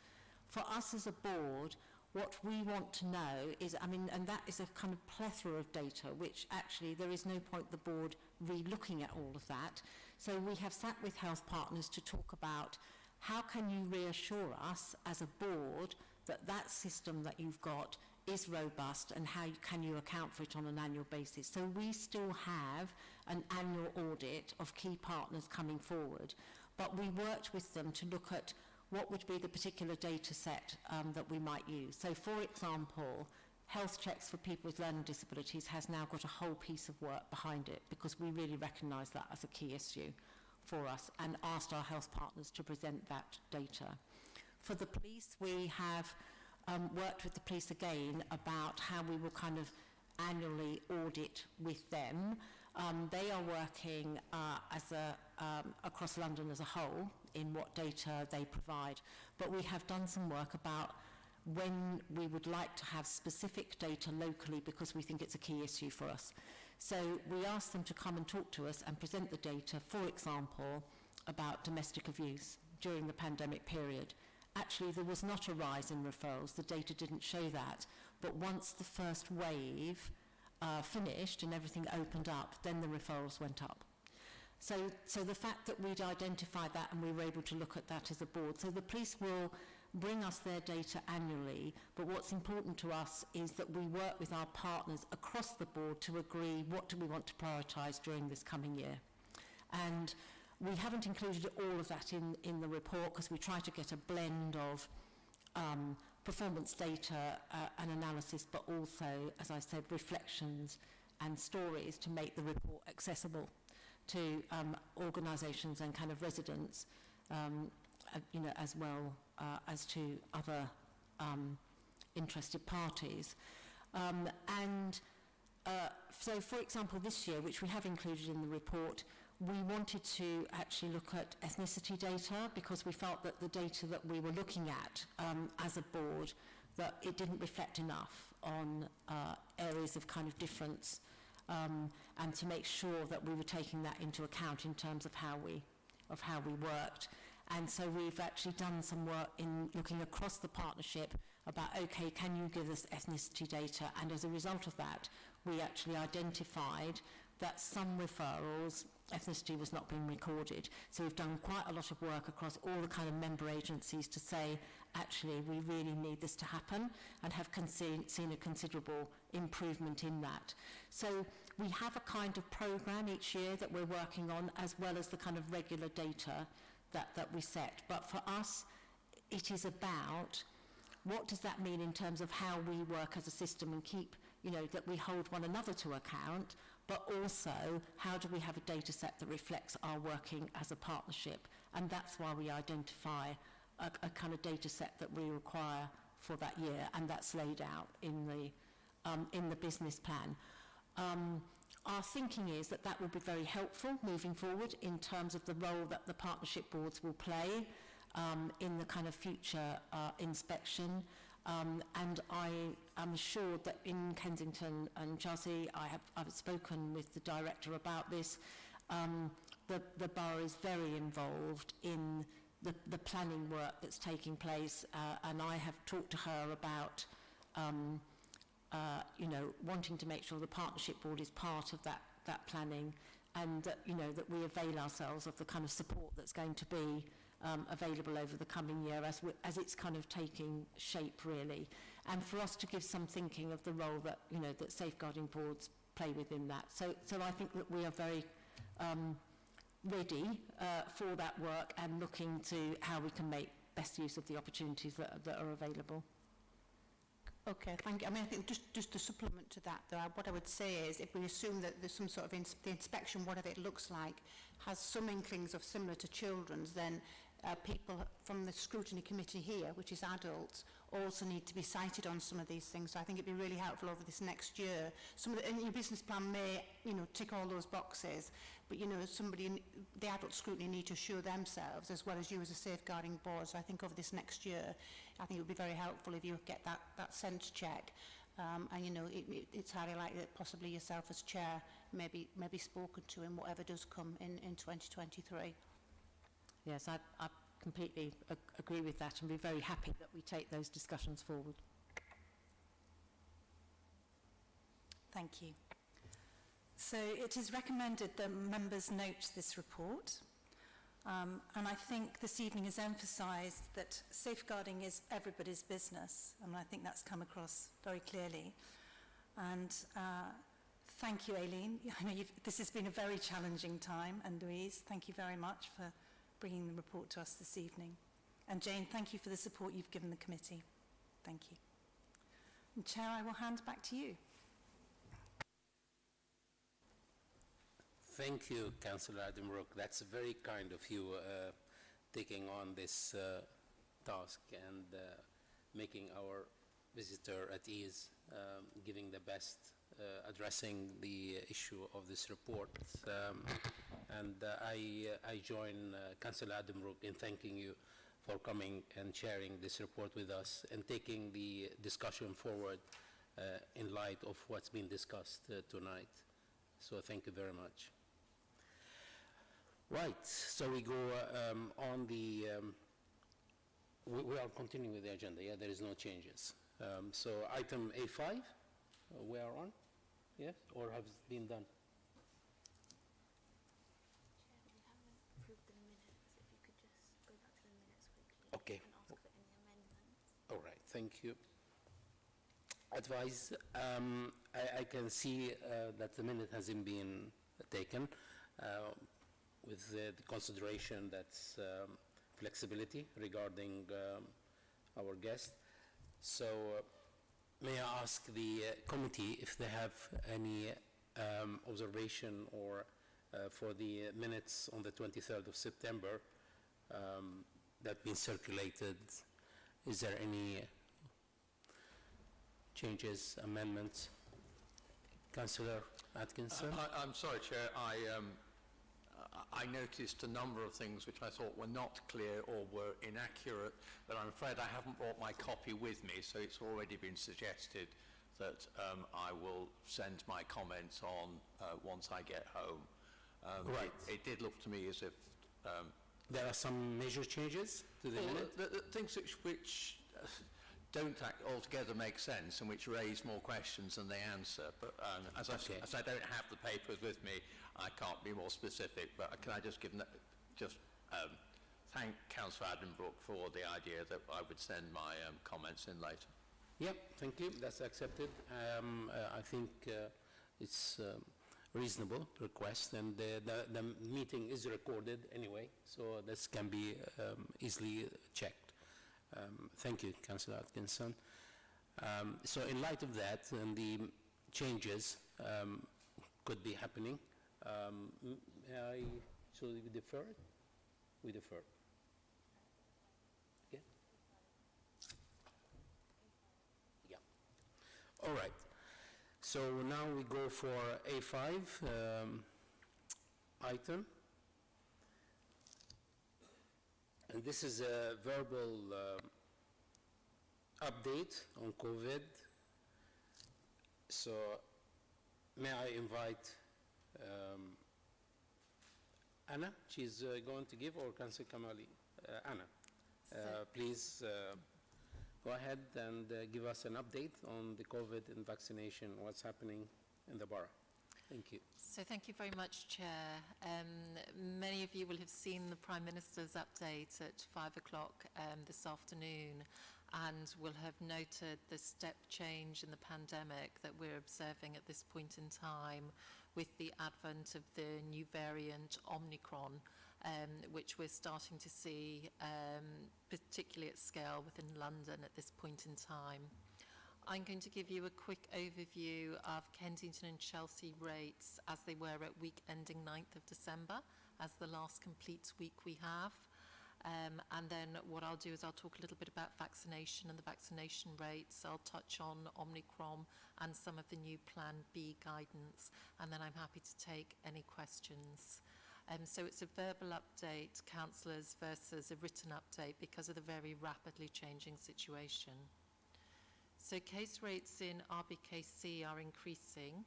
For us as a board, what we want to know is, I mean, and that is a kind of plethora of data, which actually there is no point the board re-looking at all of that. So we have sat with health partners to talk about how can you reassure us as a board that that system that you've got is robust, and how can you account for it on an annual basis. So we still have an annual audit of key partners coming forward, but we worked with them to look at what would be the particular data set that we might use. So for example, health checks for people with learning disabilities has now got a whole piece of work behind it, because we really recognise that as a key issue for us, and asked our health partners to present that data. For the police, we have worked with the police again about how we will kind of annually audit with them. They are working across London as a whole in what data they provide, but we have done some work about when we would like to have specific data locally, because we think it's a key issue for us. So we asked them to come and talk to us and present the data, for example, about domestic abuse during the pandemic period. Actually, there was not a rise in referrals. The data didn't show that. But once the first wave finished and everything opened up, then the referrals went up. So the fact that we'd identified that and we were able to look at that as a board. So the police will bring us their data annually, but what's important to us is that we work with our partners across the board to agree what do we want to prioritise during this coming year. And we haven't included all of that in the report, because we try to get a blend of performance data and analysis, but also, as I said, reflections and stories to make the report accessible to organisations and kind of residents, you know, as well as to other interested parties. So, for example, this year, which we have included in the report, we wanted to actually look at ethnicity data, because we felt that the data that we were looking at as a board, that it didn't reflect enough on areas of kind of difference, and to make sure that we were taking that into account in terms of how we worked. And so we've actually done some work in looking across the partnership about, okay, can you give us ethnicity data? And as a result of that, we actually identified that some referrals ethnicity was not being recorded. So we've done quite a lot of work across all the kind of member agencies to say, actually, we really need this to happen, and have seen a considerable improvement in that. So we have a kind of programme each year that we're working on, as well as the kind of regular data that we set. But for us, it is about what does that mean in terms of how we work as a system and keep, you know, that we hold one another to account, but also how do we have a data set that reflects our working as a partnership. And that's why we identify a kind of data set that we require for that year, and that's laid out in the business plan. Our thinking is that that will be very helpful moving forward in terms of the role that the partnership boards will play in the kind of future inspection. And I am assured that in Kensington and Chelsea, I've spoken with the director about this. The borough is very involved in the planning work that's taking place, and I have talked to her about you know, wanting to make sure the partnership board is part of that planning, and that, you know, that we avail ourselves of the kind of support that's going to be available over the coming year as it's kind of taking shape, really. And for us to give some thinking of the role that, you know, that safeguarding boards play within that. So I think that we are very ready for that work, and looking to how we can make best use of the opportunities that are available. Okay, thank you. I mean, I think just to supplement to that, though, what I would say is, if we assume that there's some sort of the inspection, whatever it looks like, has some inklings of similar to children's, then people from the scrutiny committee here, which is adults, also need to be cited on some of these things. So I think it'd be really helpful over this next year. And your business plan may, you know, tick all those boxes, but, you know, the adult scrutiny need to show themselves as well as you as a safeguarding board. So I think over this next year, I think it would be very helpful if you get that sense check. And, you know, it's highly likely that possibly yourself as chair may be spoken to in whatever does come in 2023. Yes, I completely agree with that, and be very happy that we take those discussions forward. Thank you. So it is recommended that members note this report, and I think this evening has emphasised that safeguarding is everybody's business, and I think that's come across very clearly. And thank you, Aileen. I know this has been a very challenging time, and Louise, thank you very much for bringing the report to us this evening. And Jane, thank you for the support you've given the committee. Thank you. And Chair, I will hand back to you. Thank you, Councillor Addenbrooke. That's very kind of you taking on this task and making our visitor at ease, giving the best, addressing the issue of this report. I join Councillor Addenbrooke in thanking you for coming and sharing this report with us and taking the discussion forward in light of what's been discussed tonight. So thank you very much. Right, so we go on the, we are continuing with the agenda, yeah, there is no changes. So item A5, we are on, yes, or has it been done? Okay. All right, thank you. Advise, I can see that the minute hasn't been taken with the consideration that's flexibility regarding our guest. So may I ask the committee if they have any observation or for the minutes on the 23rd of September that been circulated. Is there any changes, amendments? Councillor Atkinson? I'm sorry, Chair. I noticed a number of things which I thought were not clear or were inaccurate, but I'm afraid I haven't brought my copy with me, so it's already been suggested that I will send my comments on once I get home. Right. It did look to me as if there are some major changes to the minute? The things which don't altogether make sense and which raise more questions than they answer. But as I don't have the papers with me, I can't be more specific. But can I just thank Councillor Addenbrooke for the idea that I would send my comments in later. Yep, thank you. That's accepted. I think it's reasonable request, and the meeting is recorded anyway, so this can be easily checked. Thank you, Councillor Atkinson. So in light of that and the changes could be happening, should we defer it? We defer. Okay? Yeah. All right. So now we go for A5 item. And this is a verbal update on COVID. So may I invite Anna? She's going to give, or Councillor Kamali? Anna, please go ahead and give us an update on the COVID and vaccination, what's happening in the borough. Thank you. So thank you very much, Chair. Many of you will have seen the Prime Minister's update at 5 o'clock this afternoon, and will have noted the step change in the pandemic that we're observing at this point in time with the advent of the new variant Omicron, which we're starting to see, particularly at scale within London at this point in time. I'm going to give you a quick overview of Kensington and Chelsea rates as they were at week ending 9th of December, as the last complete week we have. And then what I'll do is I'll talk a little bit about vaccination and the vaccination rates. I'll touch on Omicron and some of the new Plan B guidance, and then I'm happy to take any questions. So it's a verbal update, councillors, versus a written update because of the very rapidly changing situation. So case rates in RBKC are increasing,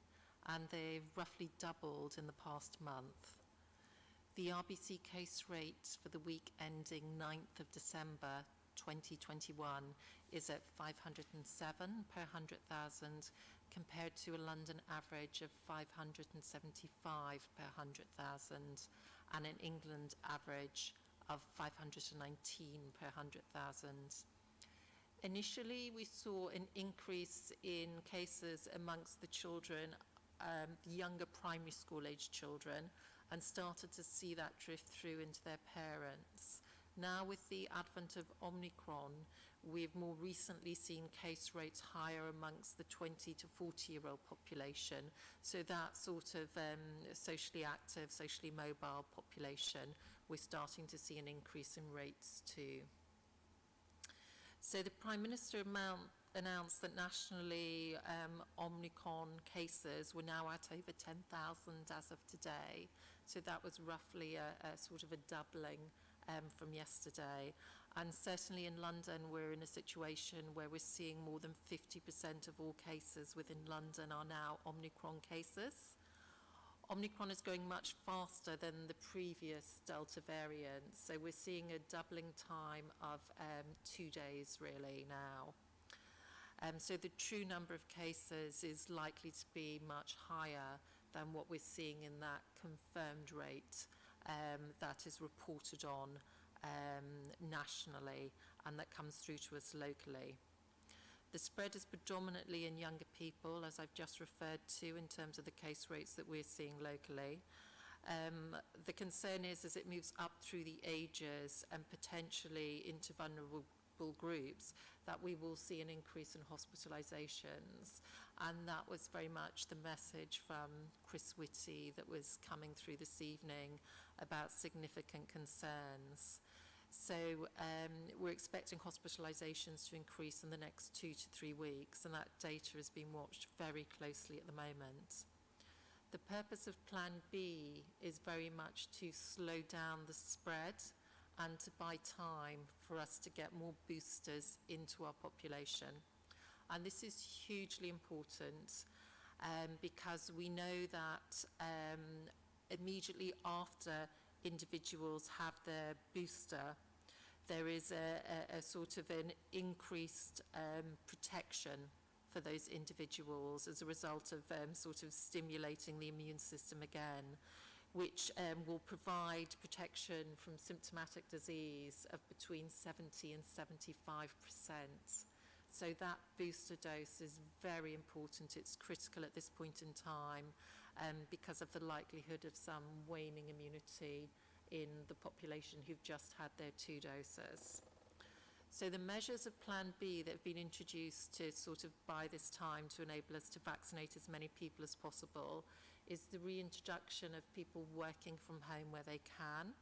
and they've roughly doubled in the past month. The RBC case rate for the week ending 9th of December 2021 is at 507 per 100,000, compared to a London average of 575 per 100,000 and an England average of 519 per 100,000. Initially, we saw an increase in cases amongst the children, the younger primary school age children, and started to see that drift through into their parents. Now, with the advent of Omicron, we've more recently seen case rates higher amongst the 20 to 40-year-old population. So that sort of socially active, socially mobile population, we're starting to see an increase in rates too. So the Prime Minister announced that nationally Omicron cases were now at over 10,000 as of today. So that was roughly a sort of a doubling from yesterday. And certainly in London, we're in a situation where we're seeing more than 50% of all cases within London are now Omicron cases. Omicron is going much faster than the previous Delta variant, so we're seeing a doubling time of 2 days really now. So the true number of cases is likely to be much higher than what we're seeing in that confirmed rate that is reported on nationally and that comes through to us locally. The spread is predominantly in younger people, as I've just referred to, in terms of the case rates that we're seeing locally. The concern is, as it moves up through the ages and potentially into vulnerable groups, that we will see an increase in hospitalisations. And that was very much the message from Chris Whitty that was coming through this evening about significant concerns. So we're expecting hospitalisations to increase in the next 2 to 3 weeks, and that data is being watched very closely at the moment. The purpose of Plan B is very much to slow down the spread and to buy time for us to get more boosters into our population. And this is hugely important because we know that immediately after individuals have their booster, there is a sort of an increased protection for those individuals as a result of sort of stimulating the immune system again, which will provide protection from symptomatic disease of between 70 and 75%. So that booster dose is very important. It's critical at this point in time because of the likelihood of some waning immunity in the population who've just had their 2 doses. So the measures of Plan B that have been introduced to sort of by this time to enable us to vaccinate as many people as possible is the reintroduction of people working from home where they can.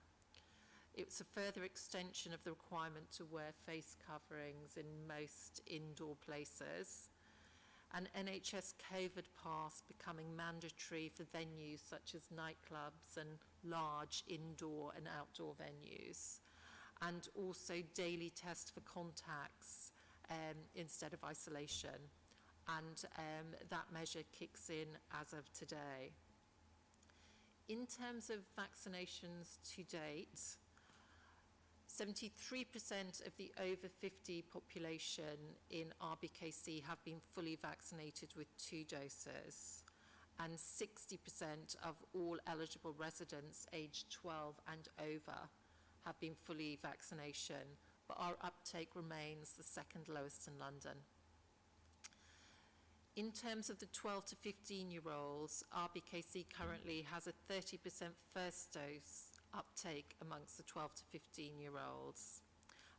It's a further extension of the requirement to wear face coverings in most indoor places. An NHS COVID pass becoming mandatory for venues such as nightclubs and large indoor and outdoor venues. And also daily test for contacts instead of isolation. And that measure kicks in as of today. In terms of vaccinations to date, 73% of the over 50 population in RBKC have been fully vaccinated with 2 doses, and 60% of all eligible residents aged 12 and over have been fully vaccination, but our uptake remains the second lowest in London. In terms of the 12 to 15-year-olds, RBKC currently has a 30% first dose uptake amongst the 12 to 15-year-olds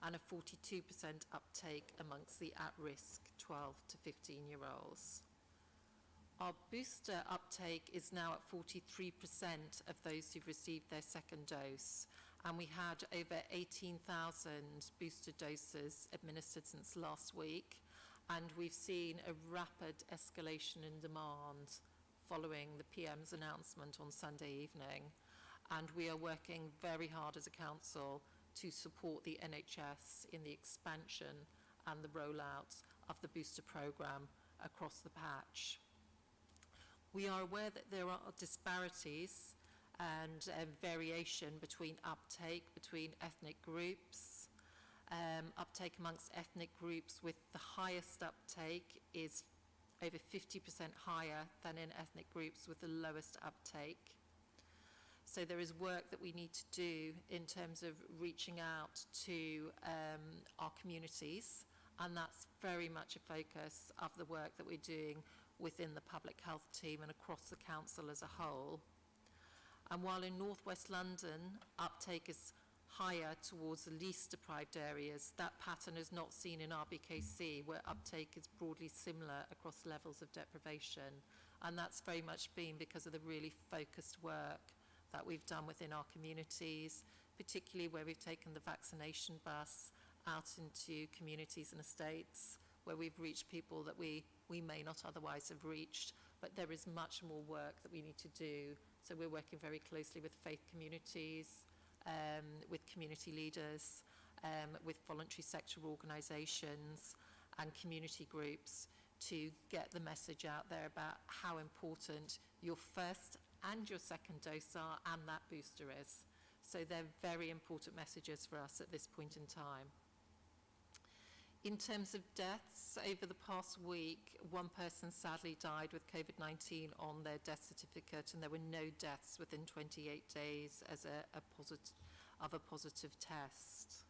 and a 42% uptake amongst the at-risk 12 to 15-year-olds. Our booster uptake is now at 43% of those who've received their second dose, and we had over 18,000 booster doses administered since last week, and we've seen a rapid escalation in demand following the PM's announcement on Sunday evening. And we are working very hard as a council to support the NHS in the expansion and the rollout of the booster programme across the patch. We are aware that there are disparities and variation between uptake between ethnic groups. Uptake amongst ethnic groups with the highest uptake is over 50% higher than in ethnic groups with the lowest uptake. So there is work that we need to do in terms of reaching out to our communities, and that's very much a focus of the work that we're doing within the public health team and across the council as a whole. And while in North West London, uptake is higher towards the least deprived areas, that pattern is not seen in RBKC, where uptake is broadly similar across levels of deprivation. And that's very much been because of the really focused work that we've done within our communities, particularly where we've taken the vaccination bus out into communities and estates, where we've reached people that we may not otherwise have reached, but there is much more work that we need to do. So we're working very closely with faith communities, with community leaders, with voluntary sector organisations and community groups to get the message out there about how important your first and your second dose are and that booster is. So they're very important messages for us at this point in time. In terms of deaths, over the past week, one person sadly died with COVID-19 on their death certificate, and there were no deaths within 28 days as a positive test.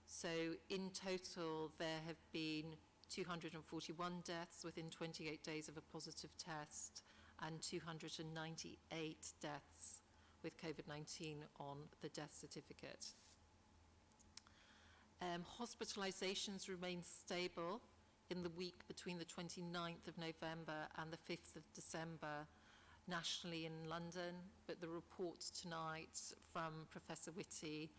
So in total, there have been 241 deaths within 28 days of a positive test, and 298 deaths with COVID-19 on the death certificate. Hospitalizations remain stable in the week between the 29th of November and the 5th of December nationally in London, but the report tonight from Professor Whitty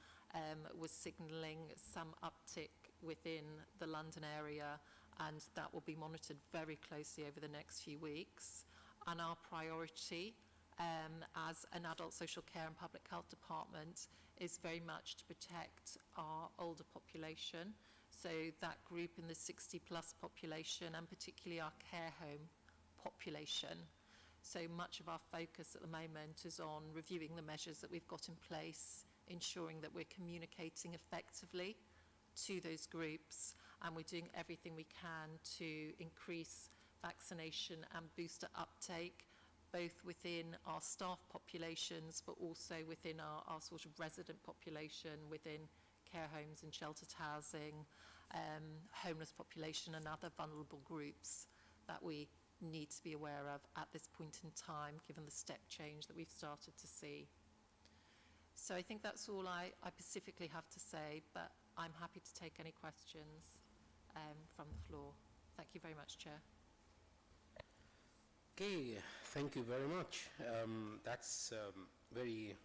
was signalling some uptick within the London area, and that will be monitored very closely over the next few weeks. And our priority as an adult social care and public health department is very much to protect our older population, so that group in the 60 plus population, and particularly our care home population. So much of our focus at the moment is on reviewing the measures that we've got in place ensuring that we're communicating effectively to those groups, and we're doing everything we can to increase vaccination and booster uptake, both within our staff populations, but also within our sort of resident population, within care homes and sheltered housing, homeless population and other vulnerable groups that we need to be aware of at this point in time, given the step change that we've started to see. So I think that's all I specifically have to say, but I'm happy to take any questions from the floor. Thank you very much, Chair. Okay, thank you very much. That's very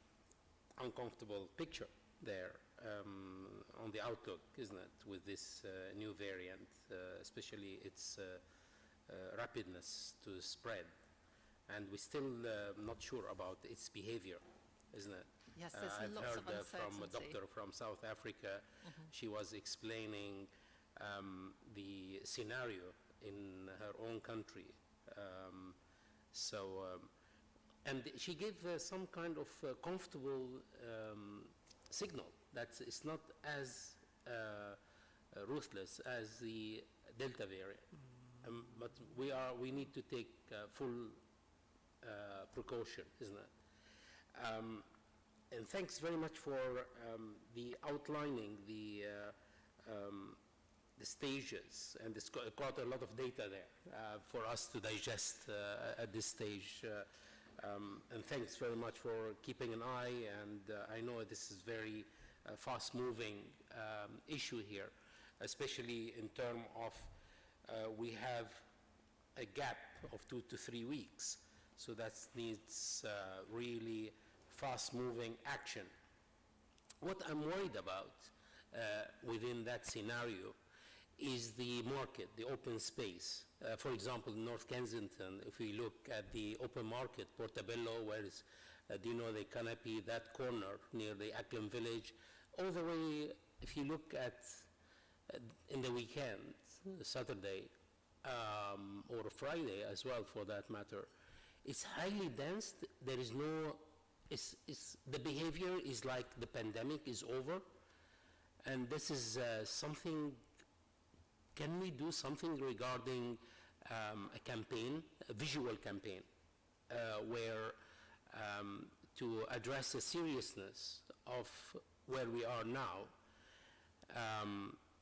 uncomfortable picture there on the outlook, isn't it, with this new variant, especially its rapidness to spread. And we're still not sure about its behavior, isn't it? Yes, there's lots of uncertainty. I've heard from a doctor from South Africa. She was explaining the scenario in her own country. And she gave some kind of comfortable signal that it's not as ruthless as the Delta variant. But we need to take full precaution, isn't it? And thanks very much for the outlining the stages, and there's quite a lot of data there for us to digest at this stage. And thanks very much for keeping an eye, and I know this is very fast-moving issue here, especially in terms of we have a gap of 2 to 3 weeks, so that needs really fast-moving action. What I'm worried about within that scenario is the market, the open space. For example, in North Kensington, if we look at the open market, Portobello, where is, do you know the canopy, that corner near the Acklam Village, all the way, if you look at in the weekend, Saturday, or Friday as well for that matter, it's highly dense. There is no, the behavior is like the pandemic is over, and this is something. Can we do something regarding a campaign, a visual campaign, where to address the seriousness of where we are now?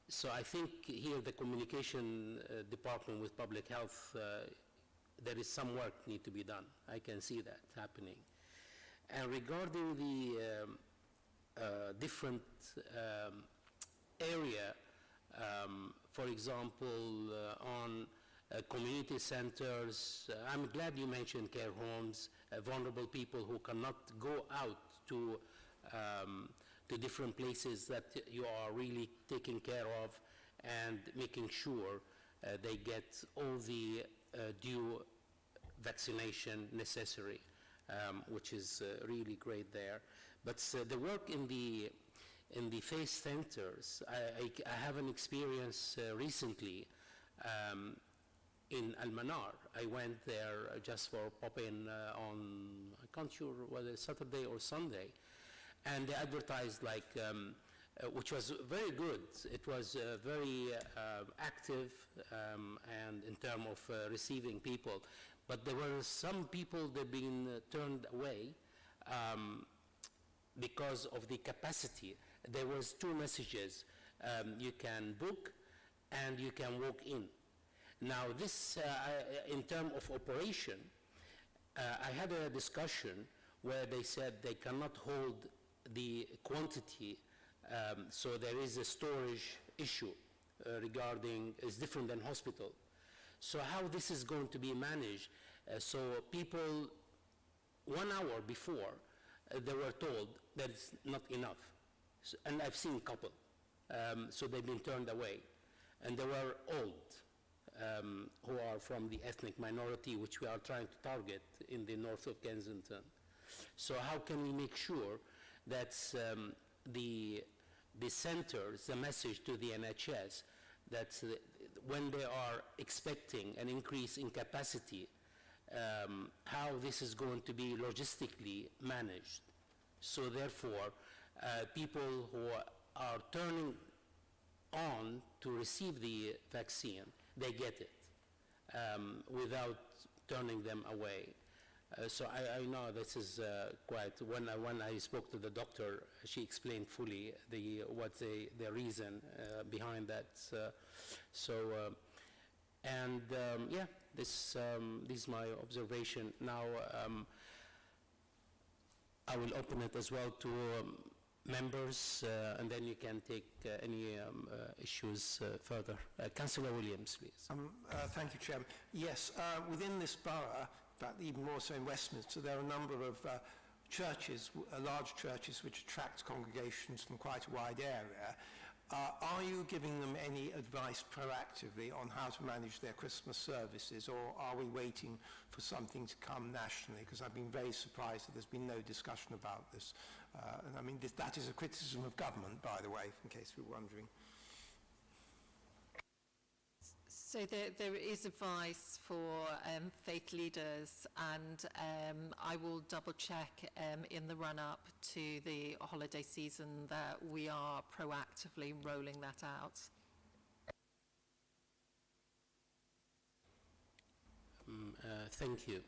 So I think here the communication department with public health, there is some work need to be done. I can see that happening. And regarding the different area, for example, on community centers, I'm glad you mentioned care homes, vulnerable people who cannot go out to different places that you are really taking care of and making sure they get all the due vaccination necessary, which is really great there. But the work in the phase centers, I have an experience recently in Al-Manar. I went there just for pop-in on, I can't sure whether it's Saturday or Sunday, and they advertised like, which was very good. It was very active and in terms of receiving people, but there were some people that been turned away because of the capacity. There was 2 messages. You can book and you can walk in. Now this, in terms of operation, I had a discussion where they said they cannot hold the quantity, so there is a storage issue regarding, it's different than hospital. So how this is going to be managed? So people, 1 hour before, they were told that it's not enough. So, and I've seen a couple, so they've been turned away. And they were old, who are from the ethnic minority, which we are trying to target in the north of Kensington. So how can we make sure that the centers, the message to the NHS, that when they are expecting an increase in capacity, how this is going to be logistically managed. So therefore, people who are turning on to receive the vaccine, they get it without turning them away. So I know this is quite, when I spoke to the doctor, she explained fully the reason behind that. Yeah, this is my observation. Now, I will open it as well to members, and then you can take any issues further. Councillor Williams, please. Thank you, Chairman. Yes, within this borough, in fact, even more so in Westminster, there are a number of churches, large churches, which attract congregations from quite a wide area. Are you giving them any advice proactively on how to manage their Christmas services, or are we waiting for something to come nationally? Because I've been very surprised that there's been no discussion about this. And I mean, that is a criticism of government, by the way, in case we were wondering. So there is advice for faith leaders, and I will double check in the run-up to the holiday season that we are proactively rolling that out. Thank you.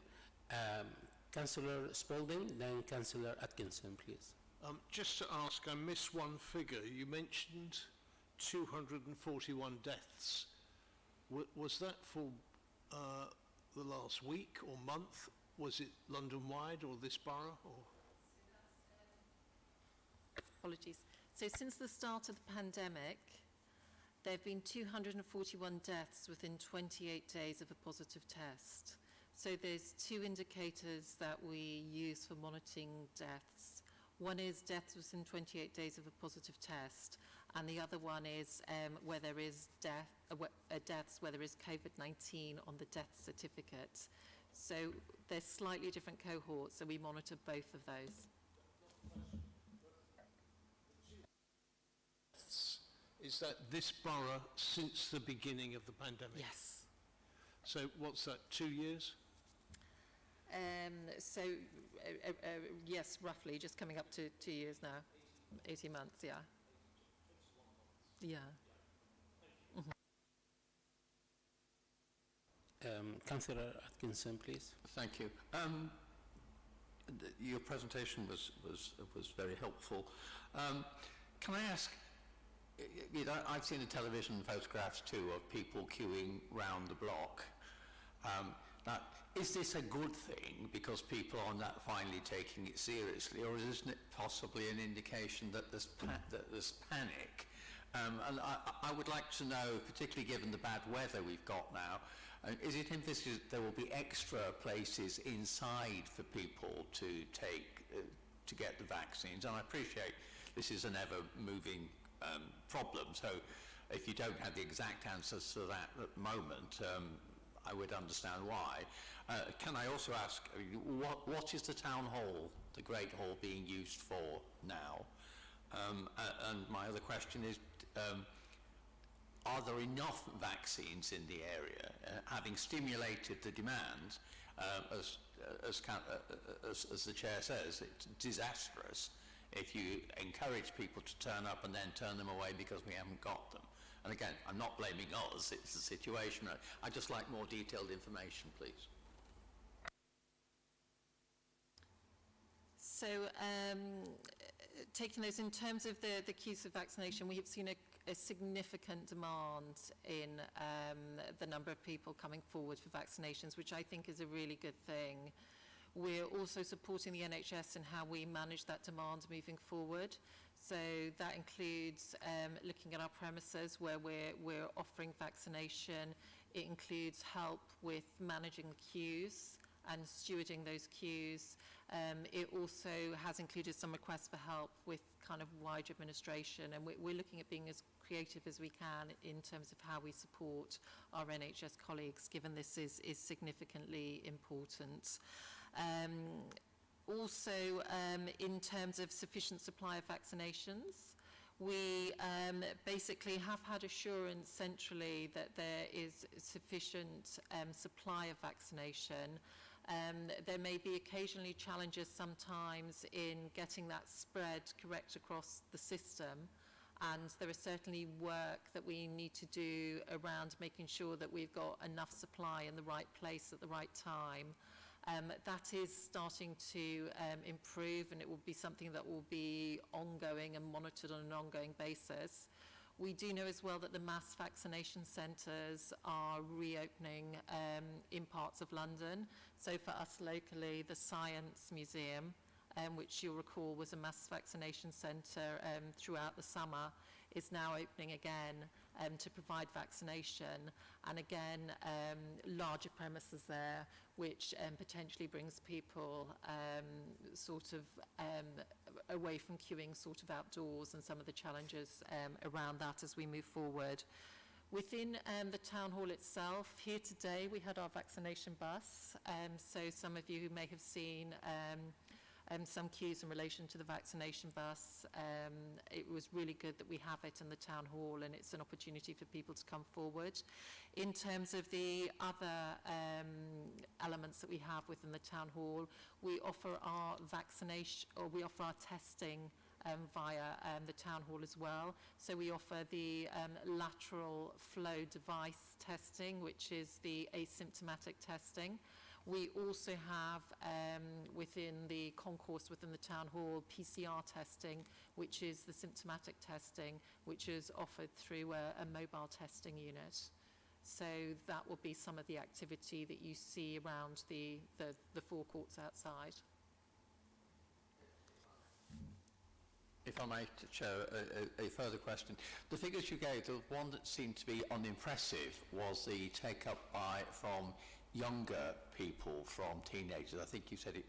Councillor Spalding, then Councillor Atkinson, please. Just to ask, I missed one figure. You mentioned 241 deaths. Was that for the last week or month? Was it London-wide or this borough? Or? Apologies. So since the start of the pandemic, there have been 241 deaths within 28 days of a positive test. So there's two indicators that we use for monitoring deaths. One is deaths within 28 days of a positive test, and the other one is where there is deaths where there is COVID-19 on the death certificate. So they're slightly different cohorts, so we monitor both of those. Is that this borough since the beginning of the pandemic? Yes. So what's that, 2 years? Yes, roughly, just coming up to 2 years now, 18 months, yeah. Yeah. Councillor Atkinson, please. Thank you. Your presentation was very helpful. Can I ask, I've seen the television photographs too of people queuing round the block. Now, is this a good thing because people are not finally taking it seriously, or is it possibly an indication that there's panic? And I would like to know, particularly given the bad weather we've got now, is it envisaged that there will be extra places inside for people to take to get the vaccines? And I appreciate this is an ever-moving problem, so if you don't have the exact answers to that at the moment, I would understand why. Can I also ask, what is the town hall, the Great Hall, being used for now? And my other question is, are there enough vaccines in the area, having stimulated the demand, as the chair says, it's disastrous if you encourage people to turn up and then turn them away because we haven't got them. And again, I'm not blaming us, it's the situation. I'd just like more detailed information, please. So, taking those in terms of the queues of vaccination, we have seen a significant demand in the number of people coming forward for vaccinations, which I think is a really good thing. We're also supporting the NHS in how we manage that demand moving forward. So that includes looking at our premises where we're offering vaccination. It includes help with managing the queues and stewarding those queues. It also has included some requests for help with kind of wider administration, and we're looking at being as creative as we can in terms of how we support our NHS colleagues, given this is significantly important. Also, in terms of sufficient supply of vaccinations, we basically have had assurance centrally that there is sufficient supply of vaccination. There may be occasionally challenges sometimes in getting that spread correct across the system, and there is certainly work that we need to do around making sure that we've got enough supply in the right place at the right time. That is starting to improve, and it will be something that will be ongoing and monitored on an ongoing basis. We do know as well that the mass vaccination centres are reopening in parts of London. So for us locally, the Science Museum, which you'll recall was a mass vaccination centre throughout the summer, is now opening again to provide vaccination. And again, larger premises there, which potentially brings people sort of away from queuing sort of outdoors, and some of the challenges around that as we move forward. Within the town hall itself, here today we had our vaccination bus. So some of you may have seen some queues in relation to the vaccination bus. It was really good that we have it in the town hall, and it's an opportunity for people to come forward. In terms of the other elements that we have within the town hall, we offer our vaccination, or we offer our testing via the town hall as well. So we offer the lateral flow device testing, which is the asymptomatic testing. We also have within the concourse within the town hall PCR testing, which is the symptomatic testing, which is offered through a mobile testing unit. So that will be some of the activity that you see around the forecourts outside. If I may, Chair, a further question. The figures you gave, the one that seemed to be unimpressive was the take-up from younger people, from teenagers. I think you said it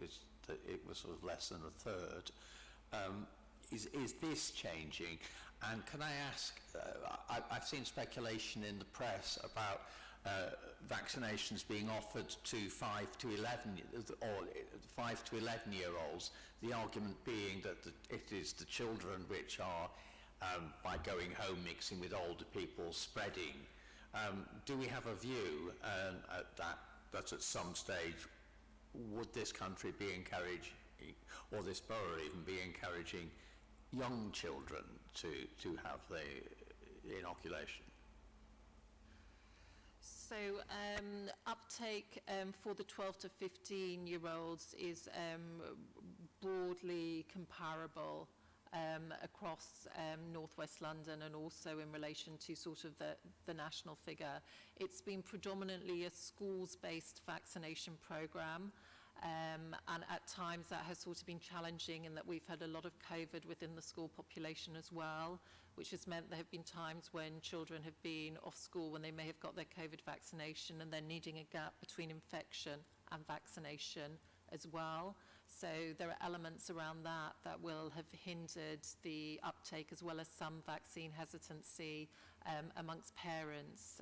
was sort of less than a third. Is this changing? And can I ask, I've seen speculation in the press about vaccinations being offered to 5 to 11-year-olds, the argument being that it is the children which are, by going home, mixing with older people, spreading. Do we have a view that at some stage would this country be encouraging, or this borough even be encouraging young children to have the inoculation? So uptake for the 12 to 15-year-olds is broadly comparable across northwest London, and also in relation to sort of the national figure. It's been predominantly a schools-based vaccination programme, and at times that has sort of been challenging in that we've had a lot of COVID within the school population as well, which has meant there have been times when children have been off school when they may have got their COVID vaccination, and then needing a gap between infection and vaccination as well. So there are elements around that will have hindered the uptake, as well as some vaccine hesitancy amongst parents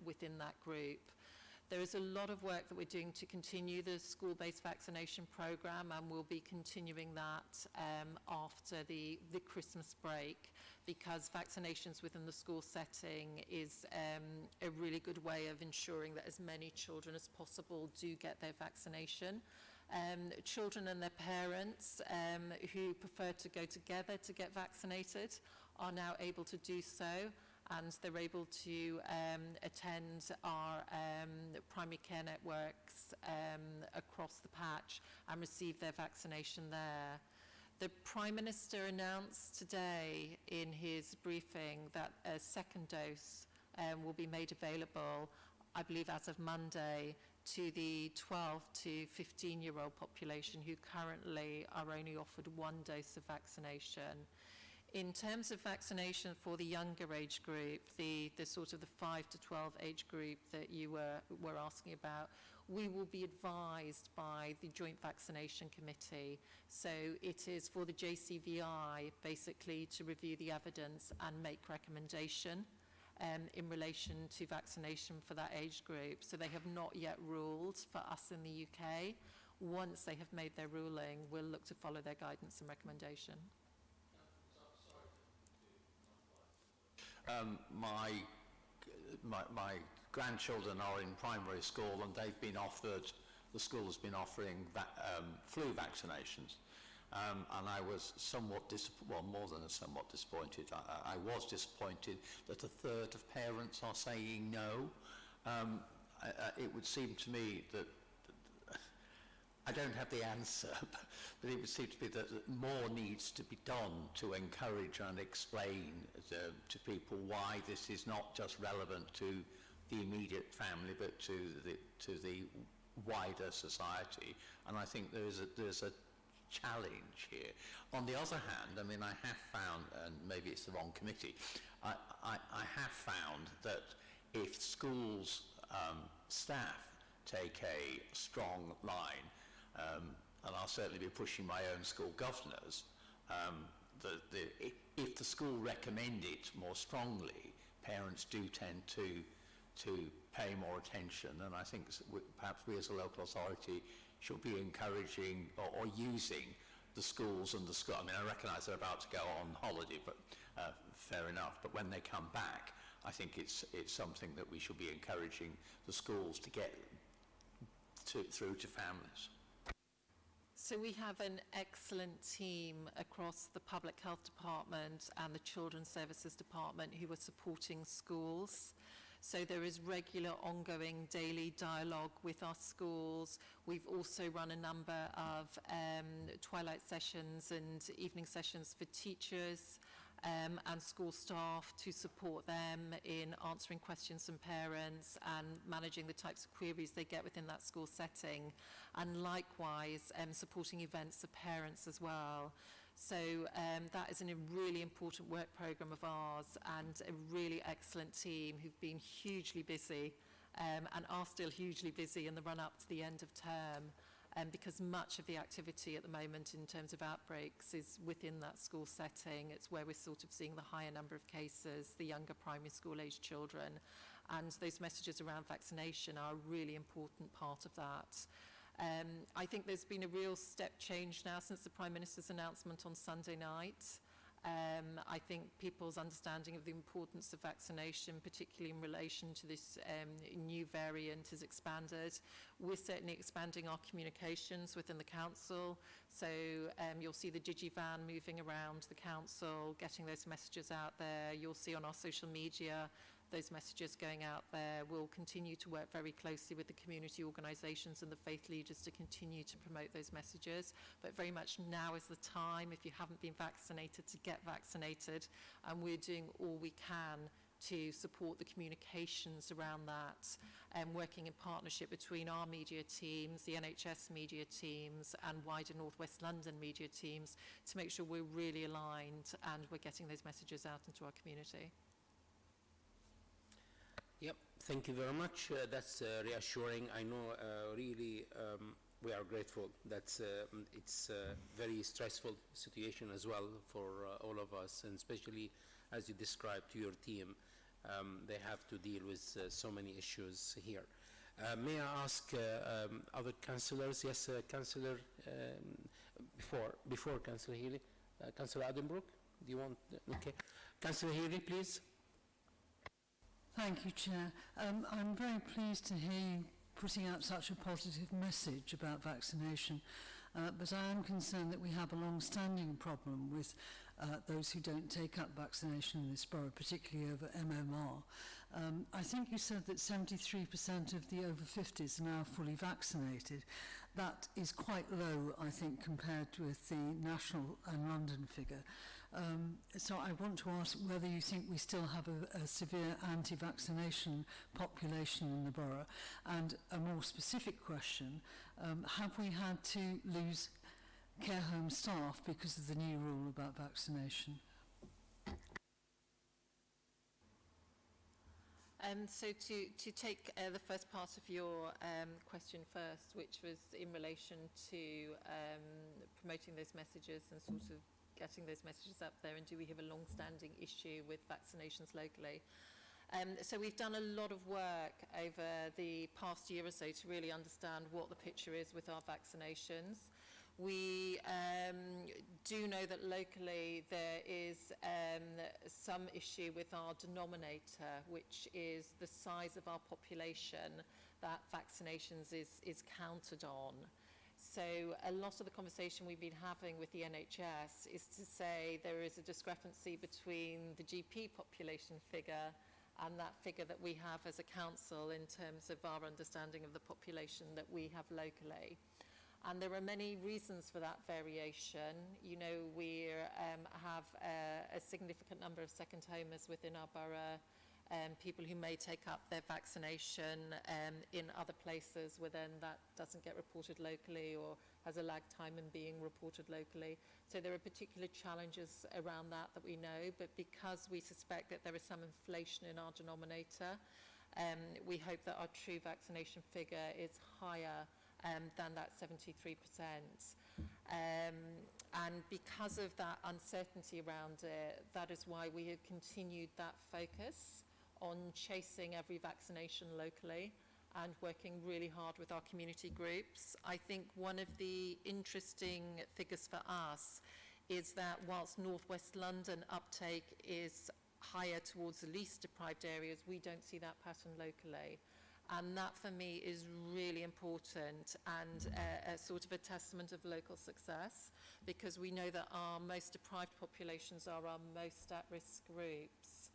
within that group. There is a lot of work that we're doing to continue the school-based vaccination programme, and we'll be continuing that after the Christmas break, because vaccinations within the school setting is a really good way of ensuring that as many children as possible do get their vaccination. Children and their parents who prefer to go together to get vaccinated are now able to do so, and they're able to attend our primary care networks across the patch and receive their vaccination there. The Prime Minister announced today in his briefing that a second dose will be made available, I believe as of Monday, to the 12 to 15-year-old population who currently are only offered one dose of vaccination. In terms of vaccination for the younger age group, the sort of the 5 to 12 age group that you were asking about, we will be advised by the Joint Vaccination Committee. So it is for the JCVI basically to review the evidence and make recommendation in relation to vaccination for that age group. So they have not yet ruled for us in the UK. Once they have made their ruling, we'll look to follow their guidance and recommendation. My grandchildren are in primary school, and they've been offered the school has been offering flu vaccinations. And I was somewhat more than somewhat disappointed. I was disappointed that a third of parents are saying no. It would seem to me that I don't have the answer, but it would seem to me that more needs to be done to encourage and explain to people why this is not just relevant to the immediate family, but to the wider society. And I think there's a challenge here. On the other hand, I mean, I have found, and maybe it's the wrong committee, I have found that if schools staff take a strong line, and I'll certainly be pushing my own school governors, if the school recommend it more strongly, parents do tend to pay more attention, and I think perhaps we as a local authority should be encouraging or using the schools and the school. I mean, I recognise they're about to go on holiday, but fair enough. But when they come back, I think it's something that we should be encouraging the schools to get through to families. So we have an excellent team across the Public Health Department and the Children's Services Department who are supporting schools. So there is regular ongoing daily dialogue with our schools. We've also run a number of twilight sessions and evening sessions for teachers and school staff to support them in answering questions from parents and managing the types of queries they get within that school setting, and likewise supporting events for parents as well. So that is a really important work programme of ours, and a really excellent team who've been hugely busy and are still hugely busy in the run-up to the end of term. Because much of the activity at the moment in terms of outbreaks is within that school setting. It's where we're sort of seeing the higher number of cases, the younger primary school age children, and those messages around vaccination are a really important part of that. I think there's been a real step change now since the Prime Minister's announcement on Sunday night. I think people's understanding of the importance of vaccination, particularly in relation to this new variant, has expanded. We're certainly expanding our communications within the council. So you'll see the DigiVan moving around the council, getting those messages out there. You'll see on our social media those messages going out there. We'll continue to work very closely with the community organisations and the faith leaders to continue to promote those messages. But very much now is the time, if you haven't been vaccinated, to get vaccinated. And we're doing all we can to support the communications around that, and working in partnership between our media teams, the NHS media teams, and wider North West London media teams to make sure we're really aligned and we're getting those messages out into our community. Yep, thank you very much. That's reassuring. I know really we are grateful that it's a very stressful situation as well for all of us, and especially as you described to your team, they have to deal with so many issues here. May I ask other councillors? Yes, Councillor, before Councillor Healy, Councillor Addenbrook, do you want? Okay, Councillor Healy, please. Thank you, Chair. I'm very pleased to hear you putting out such a positive message about vaccination, but I am concerned that we have a long-standing problem with those who don't take up vaccination in this borough, particularly over MMR. I think you said that 73% of the over 50s are now fully vaccinated. That is quite low, I think, compared with the national and London figure. So I want to ask whether you think we still have a severe anti-vaccination population in the borough, and a more specific question, have we had to lose care home staff because of the new rule about vaccination? So to take the first part of your question first, which was in relation to promoting those messages and sort of getting those messages up there, and do we have a long-standing issue with vaccinations locally? So we've done a lot of work over the past year or so to really understand what the picture is with our vaccinations. We do know that locally there is some issue with our denominator, which is the size of our population that vaccinations is counted on. So a lot of the conversation we've been having with the NHS is to say there is a discrepancy between the GP population figure and that figure that we have as a council in terms of our understanding of the population that we have locally. And there are many reasons for that variation. You know, we have a significant number of second homers within our borough, people who may take up their vaccination in other places where then that doesn't get reported locally or has a lag time in being reported locally. So there are particular challenges around that we know, but because we suspect that there is some inflation in our denominator, we hope that our true vaccination figure is higher than that 73%. And because of that uncertainty around it, that is why we have continued that focus on chasing every vaccination locally and working really hard with our community groups. I think one of the interesting figures for us is that whilst North West London uptake is higher towards the least deprived areas, we don't see that pattern locally. And that for me is really important and a sort of a testament of local success, because we know that our most deprived populations are our most at-risk groups.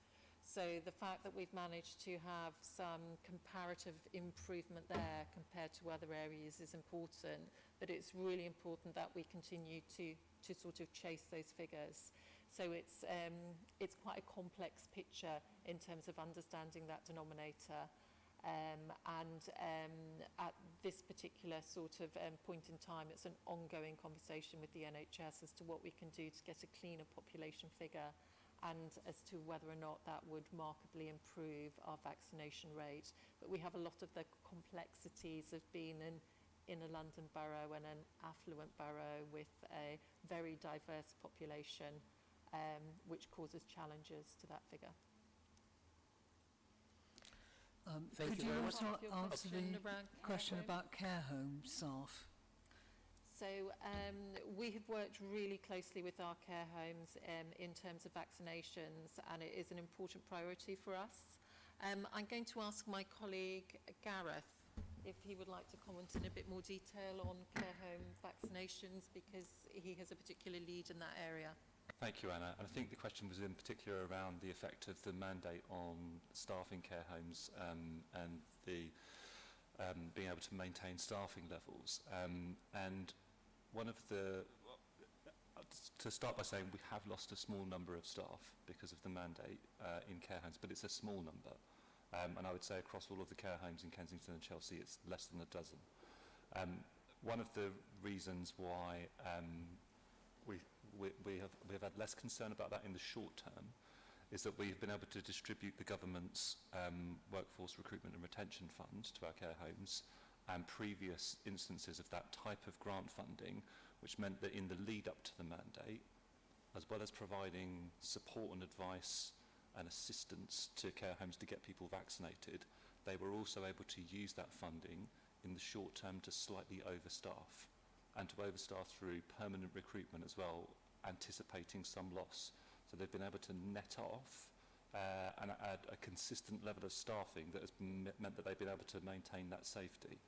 So the fact that we've managed to have some comparative improvement there compared to other areas is important, but it's really important that we continue to sort of chase those figures. So it's quite a complex picture in terms of understanding that denominator. At this particular sort of point in time, it's an ongoing conversation with the NHS as to what we can do to get a cleaner population figure and as to whether or not that would markedly improve our vaccination rate. But we have a lot of the complexities of being in a London borough and an affluent borough with a very diverse population, which causes challenges to that figure. Could you also Your answer question the around question care about care home staff? So we have worked really closely with our care homes in terms of vaccinations, and it is an important priority for us. I'm going to ask my colleague Gareth if he would like to comment in a bit more detail on care home vaccinations, because he has a particular lead in that area. Thank you, Anna. And I think the question was in particular around the effect of the mandate on staff in care homes and the being able to maintain staffing levels. And one of the, to start by saying we have lost a small number of staff because of the mandate in care homes, but it's a small number. And I would say across all of the care homes in Kensington and Chelsea, it's less than a dozen. One of the reasons why we have had less concern about that in the short term is that we've been able to distribute the government's workforce recruitment and retention fund to our care homes and previous instances of that type of grant funding, which meant that in the lead up to the mandate, as well as providing support and advice and assistance to care homes to get people vaccinated, they were also able to use that funding in the short term to slightly overstaff, and to overstaff through permanent recruitment as well, anticipating some loss. So they've been able to net off and add a consistent level of staffing that has meant that they've been able to maintain that safety.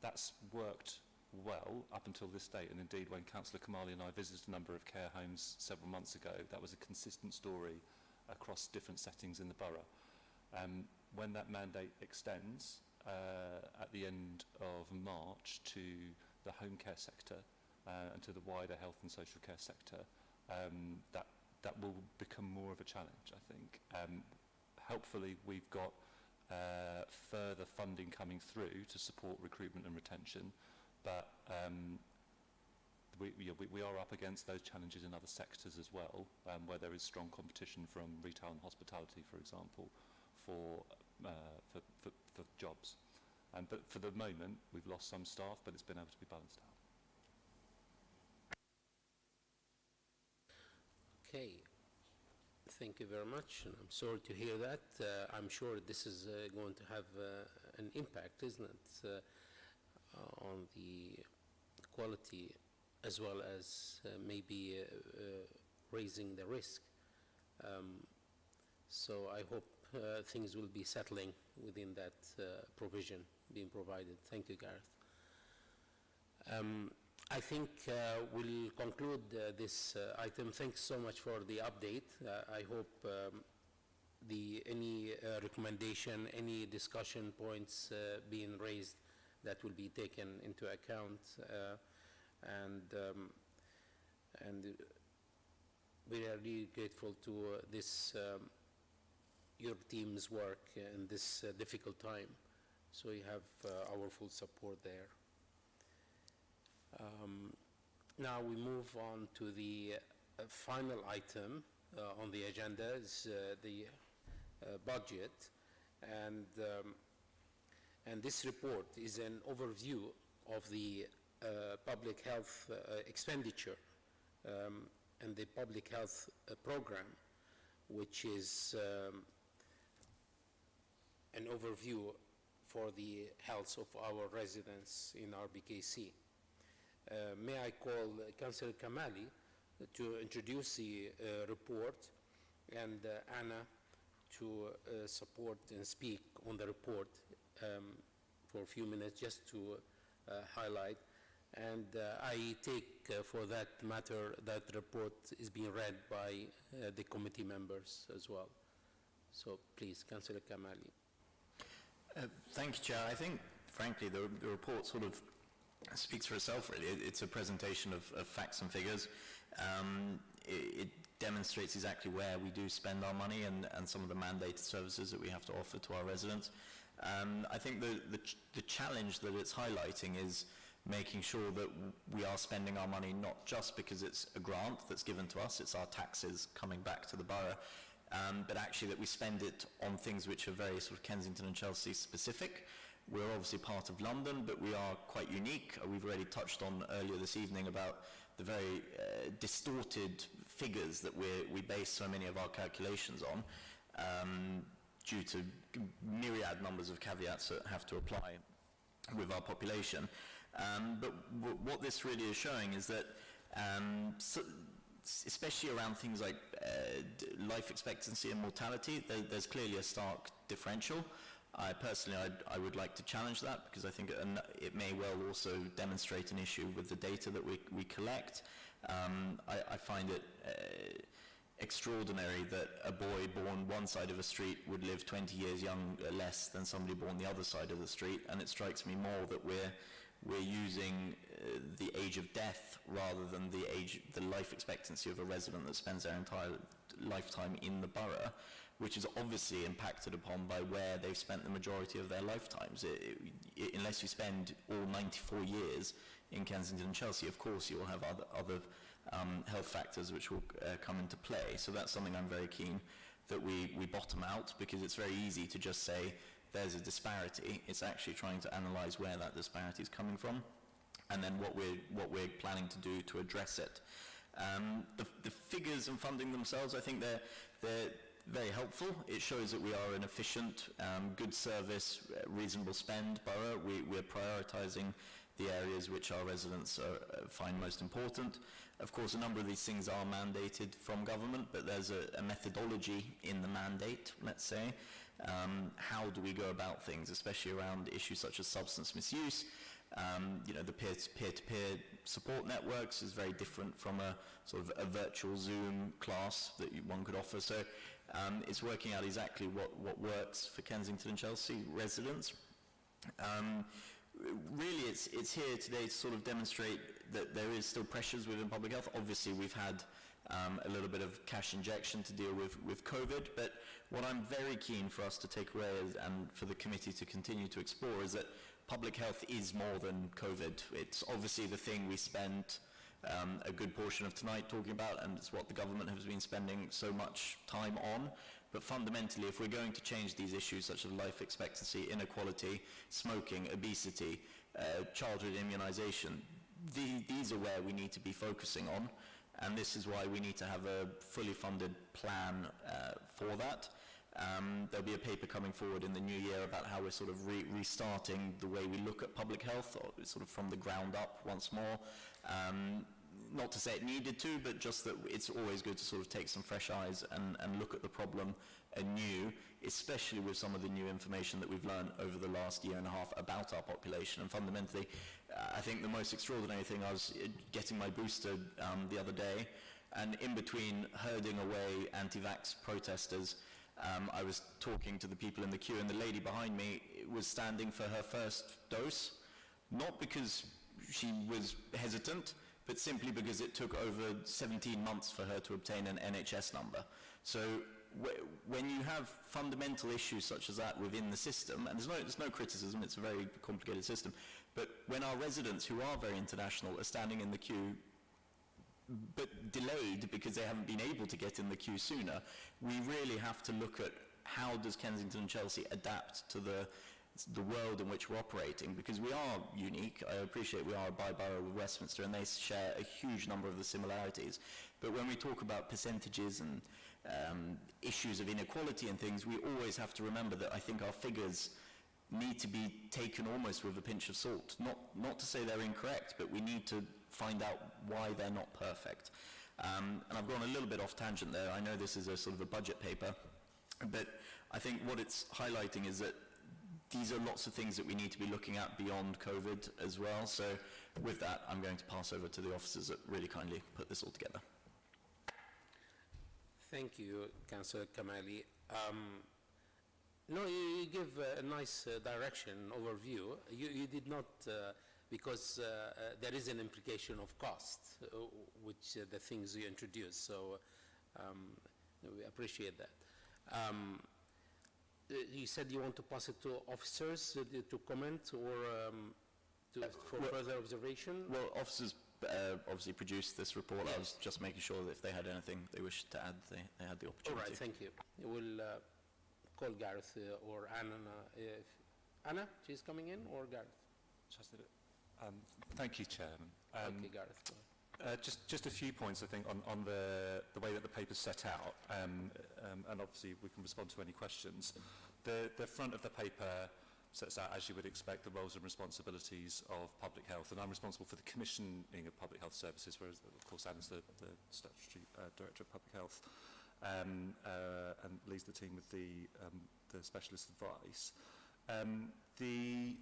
That's worked well up until this date, and indeed when Councillor Kamali and I visited a number of care homes several months ago, that was a consistent story across different settings in the borough. When that mandate extends at the end of March to the home care sector and to the wider health and social care sector, that will become more of a challenge, I think. Helpfully, we've got further funding coming through to support recruitment and retention, but we are up against those challenges in other sectors as well, where there is strong competition from retail and hospitality, for example, for jobs. But for the moment, we've lost some staff, but it's been able to be balanced out. Okay, thank you very much, and I'm sorry to hear that. I'm sure this is going to have an impact, isn't it, on the quality as well as maybe raising the risk. So I hope things will be settling within that provision being provided. Thank you, Gareth. I think we'll conclude this item. Thanks so much for the update. I hope any recommendation, any discussion points being raised, that will be taken into account, and we are really grateful to this your team's work in this difficult time. So you have our full support there. Now we move on to the final item on the agenda, is the budget, and this report is an overview of the public health expenditure and the public health program, which is an overview for the health of our residents in RBKC. May I call Councillor Kamali to introduce the report, and Anna to support and speak on the report for a few minutes, just to highlight. And I take for that matter that report is being read by the committee members as well. So please, Councillor Kamali. Thank you, Chair. I think, frankly, the report sort of speaks for itself, really. It's a presentation of facts and figures. It demonstrates exactly where we do spend our money and some of the mandated services that we have to offer to our residents. I think the challenge that it's highlighting is making sure that we are spending our money not just because it's a grant that's given to us, it's our taxes coming back to the borough, but actually that we spend it on things which are very sort of Kensington and Chelsea specific. We're obviously part of London, but we are quite unique. We've already touched on earlier this evening about the very distorted figures that we base so many of our calculations on, due to myriad numbers of caveats that have to apply with our population. But what this really is showing is that, especially around things like life expectancy and mortality, there's clearly a stark differential. Personally, I would like to challenge that, because I think it may well also demonstrate an issue with the data that we collect. I find it extraordinary that a boy born one side of a street would live 20 years less than somebody born the other side of the street, and it strikes me more that we're using the age of death rather than the life expectancy of a resident that spends their entire lifetime in the borough, which is obviously impacted upon by where they've spent the majority of their lifetimes. Unless you spend all 94 years in Kensington and Chelsea, of course you will have other health factors which will come into play. So that's something I'm very keen that we bottom out, because it's very easy to just say there's a disparity. It's actually trying to analyse where that disparity is coming from, and then what we're planning to do to address it. The figures and funding themselves, I think they're very helpful. It shows that we are an efficient, good service, reasonable spend borough. We're prioritising the areas which our residents find most important. Of course, a number of these things are mandated from government, but there's a methodology in the mandate, let's say. How do we go about things, especially around issues such as substance misuse? The peer-to-peer support networks is very different from a sort of a virtual Zoom class that one could offer. So it's working out exactly what works for Kensington and Chelsea residents. Really, it's here today to sort of demonstrate that there is still pressures within public health. Obviously, we've had a little bit of cash injection to deal with COVID, but what I'm very keen for us to take away and for the committee to continue to explore is that public health is more than COVID. It's obviously the thing we spent a good portion of tonight talking about, and it's what the government has been spending so much time on. But fundamentally, if we're going to change these issues such as life expectancy, inequality, smoking, obesity, childhood immunisation, these are where we need to be focusing on, and this is why we need to have a fully funded plan for that. There'll be a paper coming forward in the new year about how we're sort of restarting the way we look at public health, or sort of from the ground up once more. Not to say it needed to, but just that it's always good to sort of take some fresh eyes and look at the problem anew, especially with some of the new information that we've learned over the last year and a half about our population. And fundamentally, I think the most extraordinary thing, I was getting my booster the other day, and in between herding away anti-vax protesters, I was talking to the people in the queue, and the lady behind me was standing for her first dose, not because she was hesitant, but simply because it took over 17 months for her to obtain an NHS number. So when you have fundamental issues such as that within the system, and there's no criticism, it's a very complicated system, but when our residents who are very international are standing in the queue but delayed because they haven't been able to get in the queue sooner, we really have to look at how does Kensington and Chelsea adapt to the world in which we're operating, because we are unique. I appreciate we are a by-borough with Westminster and they share a huge number of the similarities, but when we talk about percentages and issues of inequality and things, we always have to remember that I think our figures need to be taken almost with a pinch of salt. Not to say they're incorrect, but we need to find out why they're not perfect. And I've gone a little bit off tangent there. I know this is a sort of a budget paper, but I think what it's highlighting is that these are lots of things that we need to be looking at beyond COVID as well. So with that, I'm going to pass over to the officers that really kindly put this all together. Thank you, Councillor Kamali. No, you give a nice direction, overview. You did not, because there is an implication of cost, which the things you introduced, so we appreciate that. You said you want to pass it to officers to comment or for further observation? Well, officers obviously produced this report. Yes. I was just making sure that if they had anything they wished to add, they had the opportunity. All right, thank you. We'll call Gareth or Anna. Anna, she's coming in, or Gareth? Thank you, Chairman. Okay, Gareth, go ahead. Just a few points, I think, on the way that the paper's set out, and obviously we can respond to any questions. The front of the paper sets out, as you would expect, the roles and responsibilities of public health, and I'm responsible for the commissioning of public health services, whereas, of course, Anna's the statutory director of public health, and leads the team with the specialist advice. The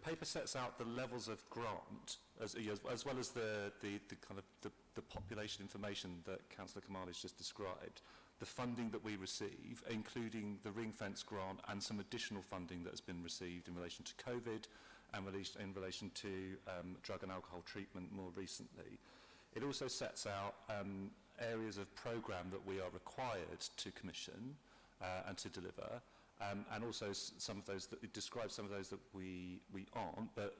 paper sets out the levels of grant, as well as the kind of the population information that Councillor Kamali's just described, the funding that we receive, including the ring-fence grant and some additional funding that has been received in relation to COVID and in relation to drug and alcohol treatment more recently. It also sets out areas of programme that we are required to commission and to deliver, and also some of those that it describes some of those that we aren't, but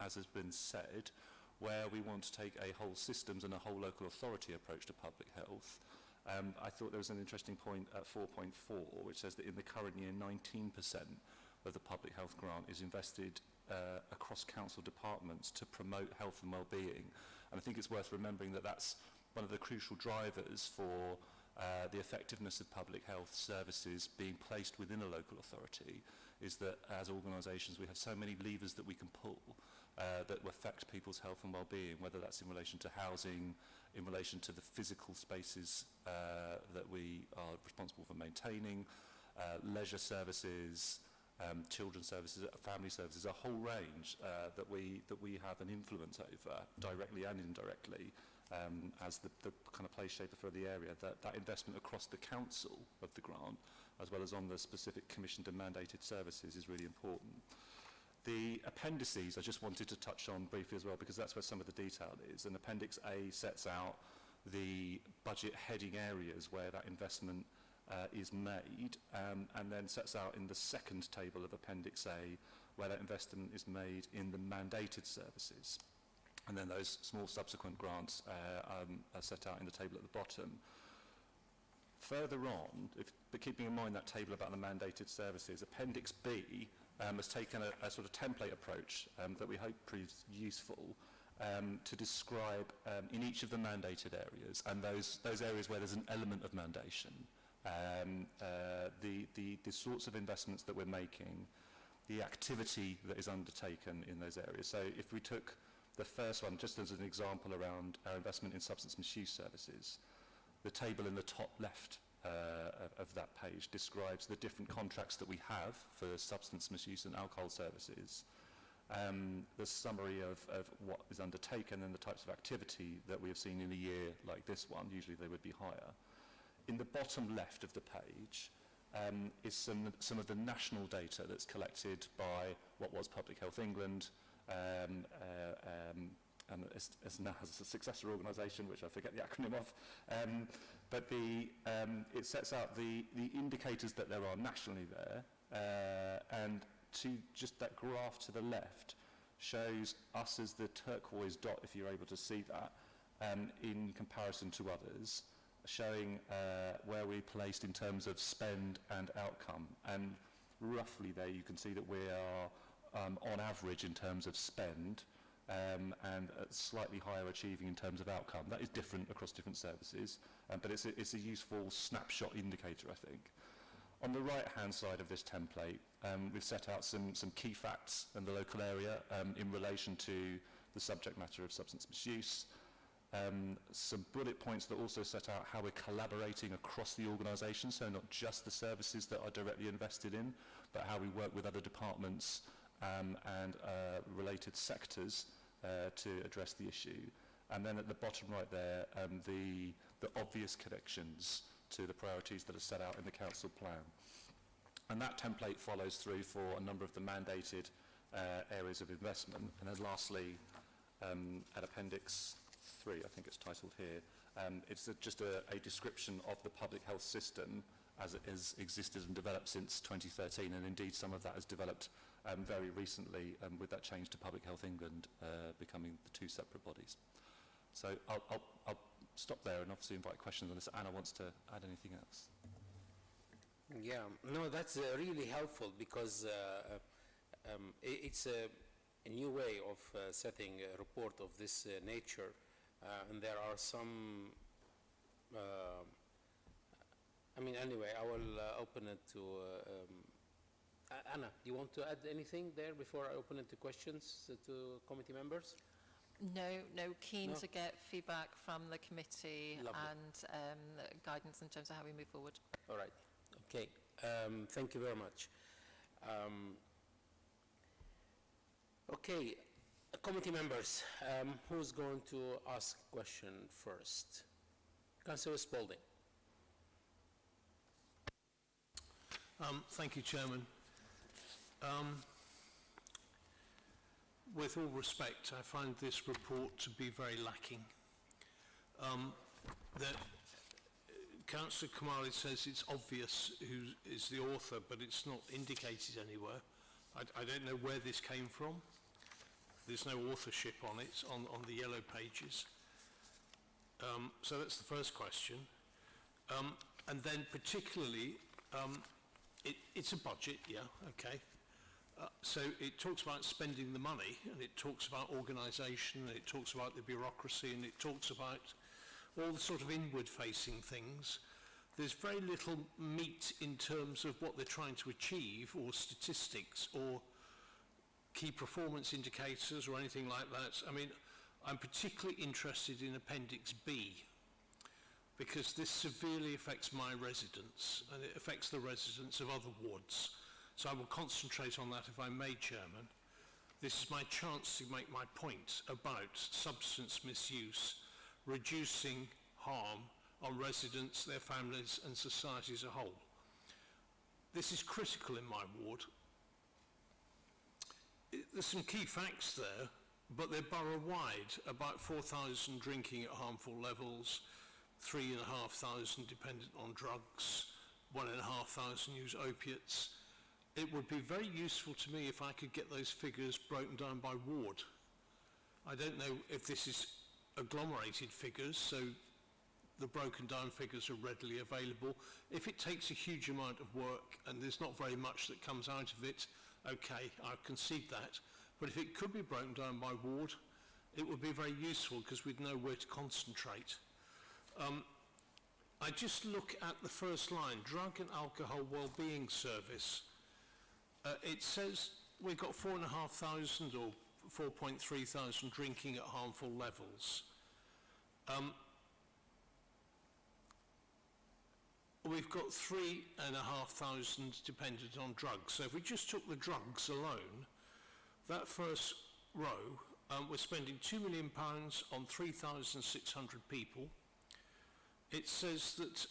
as has been said, where we want to take a whole systems and a whole local authority approach to public health. I thought there was an interesting point at 4.4, which says that in the current year, 19% of the public health grant is invested across council departments to promote health and well-being. And I think it's worth remembering that that's one of the crucial drivers for the effectiveness of public health services being placed within a local authority, is that as organisations we have so many levers that we can pull that affect people's health and well-being, whether that's in relation to housing, in relation to the physical spaces that we are responsible for maintaining, leisure services, children's services, family services, a whole range that we have an influence over, directly and indirectly, as the kind of place shaper for the area. That investment across the council of the grant, as well as on the specific commissioned and mandated services, is really important. The appendices I just wanted to touch on briefly as well, because that's where some of the detail is. And Appendix A sets out the budget heading areas where that investment is made, and then sets out in the second table of Appendix A where that investment is made in the mandated services. And then those small subsequent grants are set out in the table at the bottom. Further on, but keeping in mind that table about the mandated services, Appendix B has taken a sort of template approach that we hope proves useful to describe in each of the mandated areas, and those areas where there's an element of mandation, the sorts of investments that we're making, the activity that is undertaken in those areas. So if we took the first one, just as an example around our investment in substance misuse services, the table in the top left of that page describes the different contracts that we have for substance misuse and alcohol services, the summary of what is undertaken and the types of activity that we have seen in a year like this one. Usually they would be higher. In the bottom left of the page is some of the national data that's collected by what was Public Health England, and as now has a successor organisation, which I forget the acronym of. But it sets out the indicators that there are nationally there, and to just that graph to the left shows us as the turquoise dot, if you're able to see that, in comparison to others, showing where we're placed in terms of spend and outcome. And roughly there you can see that we are on average in terms of spend, and slightly higher achieving in terms of outcome. That is different across different services, but it's a useful snapshot indicator, I think. On the right-hand side of this template, we've set out some key facts in the local area in relation to the subject matter of substance misuse, some bullet points that also set out how we're collaborating across the organisation, so not just the services that are directly invested in, but how we work with other departments and related sectors to address the issue. And then at the bottom right there, the obvious connections to the priorities that are set out in the council plan. And that template follows through for a number of the mandated areas of investment. And then lastly, at Appendix 3, I think it's titled here, it's just a description of the public health system as it has existed and developed since 2013, and indeed some of that has developed very recently with that change to Public Health England becoming the two separate bodies. So I'll stop there and obviously invite questions unless Anna wants to add anything else. Yeah, no, that's really helpful because it's a new way of setting a report of this nature, and there are some I mean, anyway, I will open it to Anna, do you want to add anything there before I open it to questions to committee members? No, keen No? to get feedback from the committee. Lovely. And guidance in terms of how we move forward. All right, okay, thank you very much. Okay, committee members, who's going to ask question first? Councillor Spalding. Thank you, Chairman. With all respect, I find this report to be very lacking. That Councillor Kamali says it's obvious who is the author, but it's not indicated anywhere. I don't know where this came from. There's no authorship on it, on the yellow pages. So that's the first question. And then particularly, it's a budget, yeah, okay. So it talks about spending the money, and it talks about organisation, and it talks about the bureaucracy, and it talks about all the sort of inward-facing things. There's very little meat in terms of what they're trying to achieve, or statistics, or key performance indicators, or anything like that. I mean, I'm particularly interested in Appendix B, because this severely affects my residents, and it affects the residents of other wards. So I will concentrate on that if I may, Chairman. This is my chance to make my point about substance misuse, reducing harm on residents, their families and society as a whole. This is critical in my ward. There's some key facts there, but they're borough-wide, about 4,000 drinking at harmful levels, 3,500 dependent on drugs, 1,500 use opiates. It would be very useful to me if I could get those figures broken down by ward. I don't know if this is agglomerated figures, so the broken down figures are readily available. If it takes a huge amount of work and there's not very much that comes out of it, okay, I'll concede that. But if it could be broken down by ward, it would be very useful because we'd know where to concentrate. I just look at the first line, Drug and Alcohol Wellbeing Service. It says we've got 4,500 or 4,300 drinking at harmful levels. We've got 3,500 dependent on drugs. So if we just took the drugs alone, that first row, we're spending £2 million on 3,600 people. It says that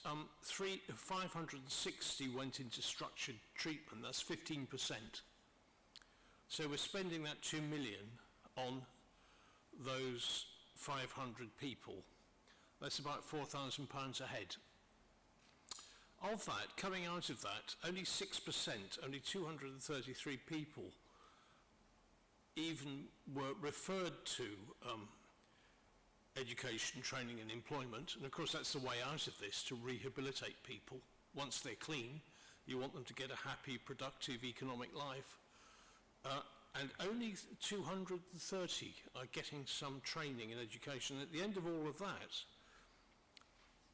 560 went into structured treatment. That's 15%. So we're spending that 2 million on those 500 people. That's about £4,000 a head. Of that, coming out of that, only 6%, only 233 people even were referred to education, training and employment. And of course that's the way out of this, to rehabilitate people. Once they're clean, you want them to get a happy, productive economic life. And only 230 are getting some training and education. At the end of all of that,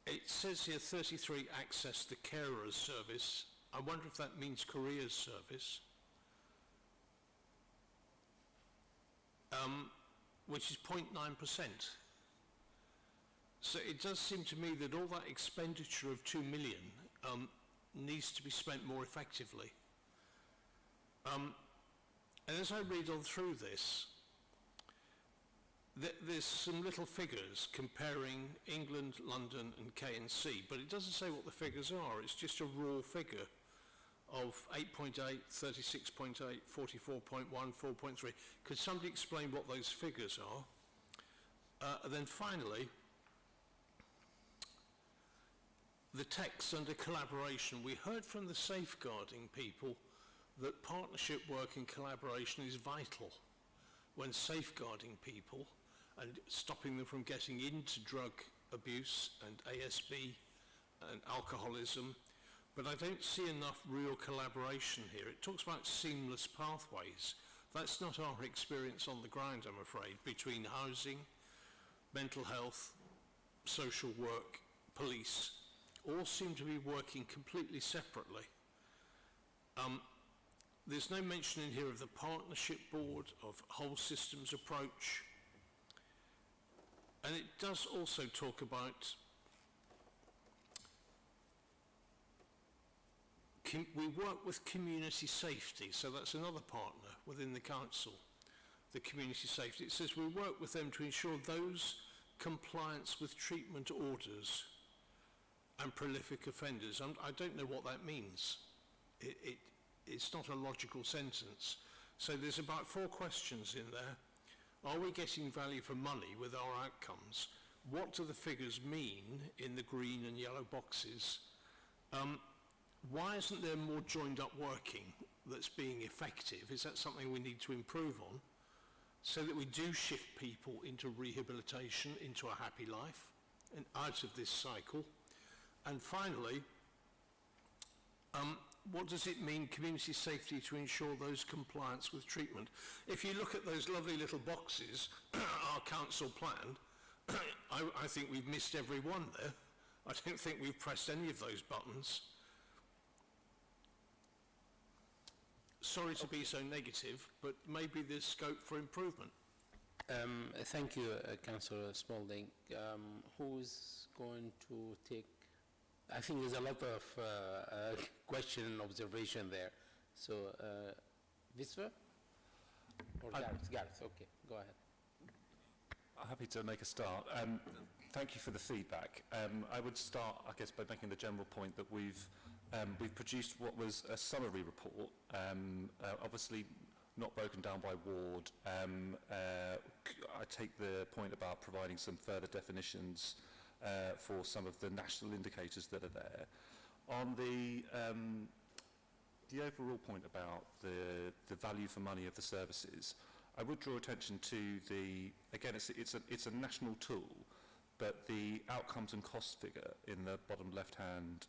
it says here 33 access the carers service. I wonder if that means careers service, which is 0.9%. So it does seem to me that all that expenditure of 2 million needs to be spent more effectively. And as I read on through this, there's some little figures comparing England, London and KNC, but it doesn't say what the figures are. It's just a raw figure of 8.8, 36.8, 44.1, 4.3. Could somebody explain what those figures are? And then finally, the text under collaboration. We heard from the safeguarding people that partnership work and collaboration is vital when safeguarding people and stopping them from getting into drug abuse and ASB and alcoholism. But I don't see enough real collaboration here. It talks about seamless pathways. That's not our experience on the ground, I'm afraid, between housing, mental health, social work, police, all seem to be working completely separately. There's no mention in here of the partnership board, of whole systems approach. And it does also talk about we work with community safety, so that's another partner within the council, the community safety. It says we work with them to ensure those compliance with treatment orders and prolific offenders. I don't know what that means. It's not a logical sentence. So there's about 4 questions in there. Are we getting value for money with our outcomes? What do the figures mean in the green and yellow boxes? Why isn't there more joined up working that's being effective? Is that something we need to improve on so that we do shift people into rehabilitation, into a happy life and out of this cycle? And finally, what does it mean, community safety, to ensure those compliance with treatment? If you look at those lovely little boxes, our council plan, I think we've missed every one there. I don't think we've pressed any of those buttons. Sorry to be so negative, but maybe there's scope for improvement. Thank you, Councillor Spalding. Who's going to take? I think there's a lot of question and observation there. So, Visva? Or Gareth? Gareth, okay, go ahead. I'm happy to make a start. Thank you for the feedback. I would start, I guess, by making the general point that we've produced what was a summary report, obviously not broken down by ward. I take the point about providing some further definitions for some of the national indicators that are there. On the overall point about the value for money of the services, I would draw attention to again, it's a national tool, but the outcomes and cost figure in the bottom left-hand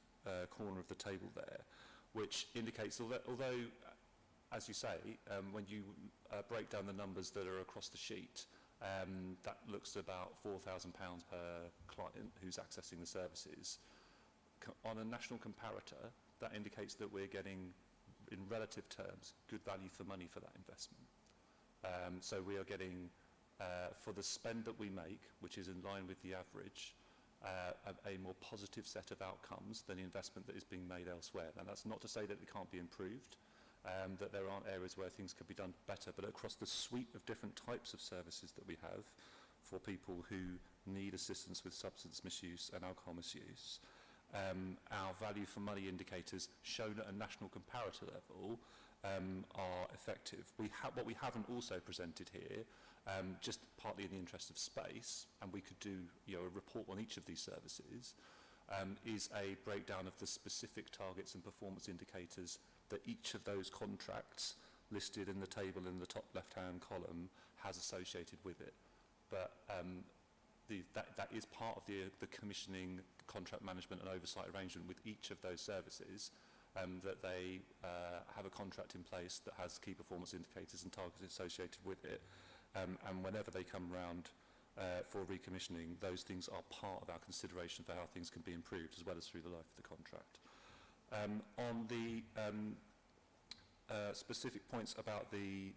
corner of the table there, which indicates, although as you say, when you break down the numbers that are across the sheet, that looks about £4,000 per client who's accessing the services. on a national comparator, that indicates that we're getting, in relative terms, good value for money for that investment. So we are getting, for the spend that we make, which is in line with the average, a more positive set of outcomes than the investment that is being made elsewhere. And that's not to say that it can't be improved, that there aren't areas where things could be done better, but across the suite of different types of services that we have for people who need assistance with substance misuse and alcohol misuse, our value for money indicators shown at a national comparator level are effective. What we haven't also presented here, just partly in the interest of space, and we could do a report on each of these services, is a breakdown of the specific targets and performance indicators that each of those contracts listed in the table in the top left-hand column has associated with it. But that is part of the commissioning, contract management and oversight arrangement with each of those services, that they have a contract in place that has key performance indicators and targets associated with it. And whenever they come round for recommissioning, those things are part of our consideration for how things can be improved, as well as through the life of the contract. On the specific points about the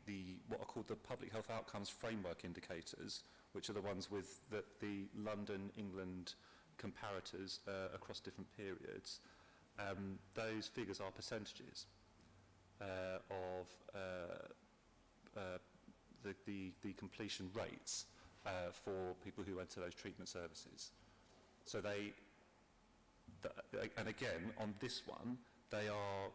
what are called the public health outcomes framework indicators, which are the ones with the London, England comparators across different periods, those figures are percentages of the completion rates for people who enter those treatment services. So and again, on this one, they are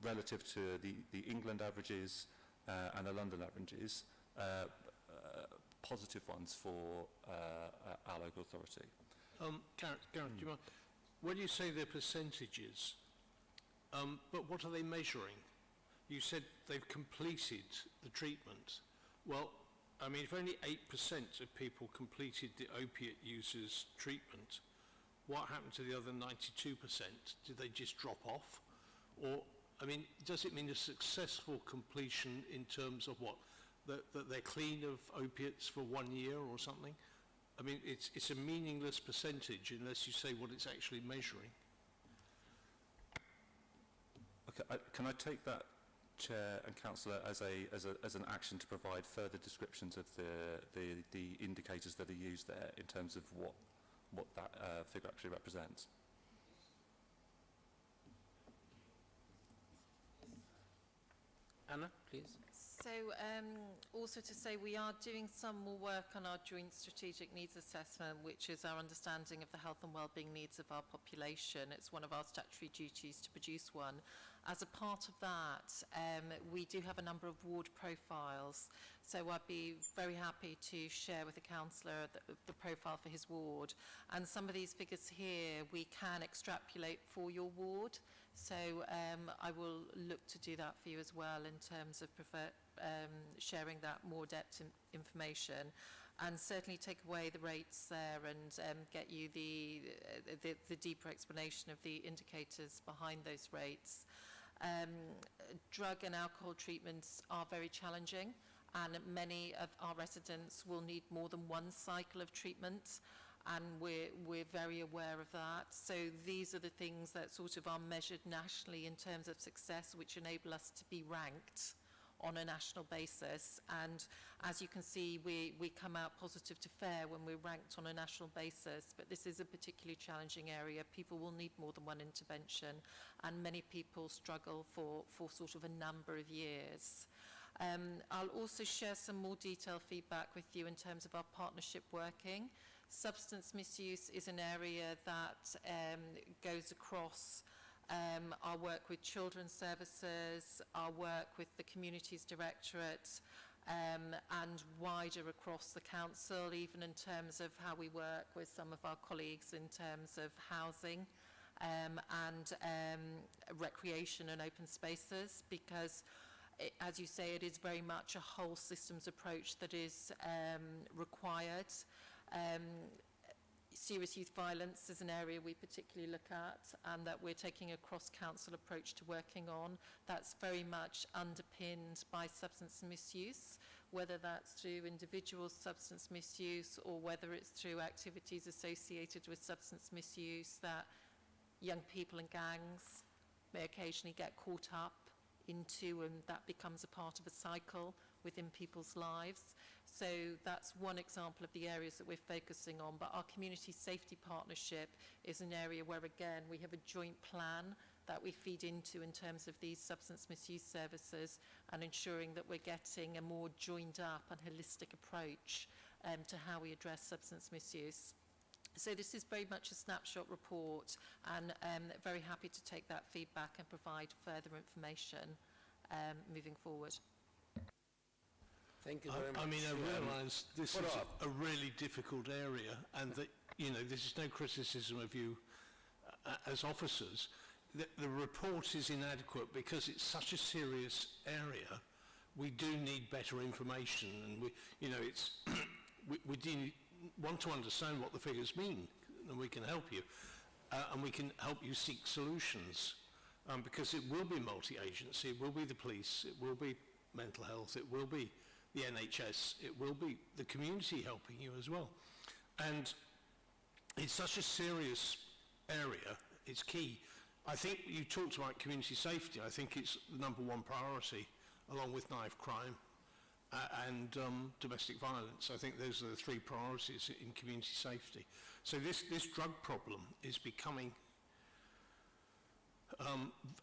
relative to the England averages and the London averages, positive ones for our local authority. Gareth, do you mind? When you say they're percentages, but what are they measuring? You said they've completed the treatment. Well, I mean, if only 8% of people completed the opiate users treatment, what happened to the other 92%? Did they just drop off? Or, I mean, does it mean a successful completion in terms of what? That they're clean of opiates for 1 year or something? I mean, it's a meaningless percentage unless you say what it's actually measuring. Okay, can I take that, Chair and Councillor, as an action to provide further descriptions of the indicators that are used there in terms of what that figure actually represents? Anna, please. So also to say we are doing some more work on our joint strategic needs assessment, which is our understanding of the health and wellbeing needs of our population. It's one of our statutory duties to produce one. As a part of that, we do have a number of ward profiles. So I'd be very happy to share with the councillor the profile for his ward. And some of these figures here we can extrapolate for your ward. So I will look to do that for you as well in terms of sharing that more depth information, and certainly take away the rates there and get you the deeper explanation of the indicators behind those rates. Drug and alcohol treatments are very challenging, and many of our residents will need more than one cycle of treatment, and we're very aware of that. So these are the things that sort of are measured nationally in terms of success, which enable us to be ranked on a national basis. And as you can see, we come out positive to FARE when we're ranked on a national basis, but this is a particularly challenging area. People will need more than one intervention, and many people struggle for sort of a number of years. I'll also share some more detailed feedback with you in terms of our partnership working. Substance misuse is an area that goes across our work with children's services, our work with the Communities Directorate, and wider across the council, even in terms of how we work with some of our colleagues in terms of housing and recreation and open spaces, because as you say, it is very much a whole systems approach that is required. Serious youth violence is an area we particularly look at, and that we're taking a cross-council approach to working on. That's very much underpinned by substance misuse, whether that's through individual substance misuse or whether it's through activities associated with substance misuse that young people and gangs may occasionally get caught up into, and that becomes a part of a cycle within people's lives. So that's one example of the areas that we're focusing on. But our community safety partnership is an area where, again, we have a joint plan that we feed into in terms of these substance misuse services and ensuring that we're getting a more joined up and holistic approach to how we address substance misuse. So this is very much a snapshot report, and very happy to take that feedback and provide further information moving forward. Thank you very much. I mean, I realise this is a really difficult area, and that, you know, this is no criticism of you as officers. The report is inadequate because it's such a serious area. We do need better information, and we, you know, it's we do want to understand what the figures mean, and we can help you, and we can help you seek solutions, because it will be multi-agency, it will be the police, it will be mental health, it will be the NHS, it will be the community helping you as well. And it's such a serious area, it's key. I think you talked about community safety. I think it's the number one priority, along with knife crime and domestic violence. I think those are the three priorities in community safety. So this drug problem is becoming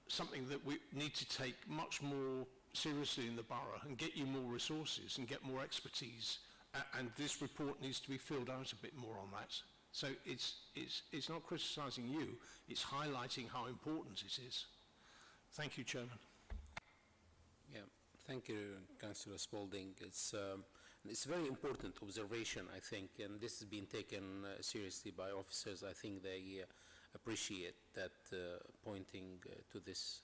something that we need to take much more seriously in the borough and get you more resources and get more expertise. And this report needs to be filled out a bit more on that. So it's not criticising you, it's highlighting how important it is. Thank you, Chairman. Yeah, thank you, Councillor Spalding. It's a very important observation, I think, and this has been taken seriously by officers. I think they appreciate that pointing to this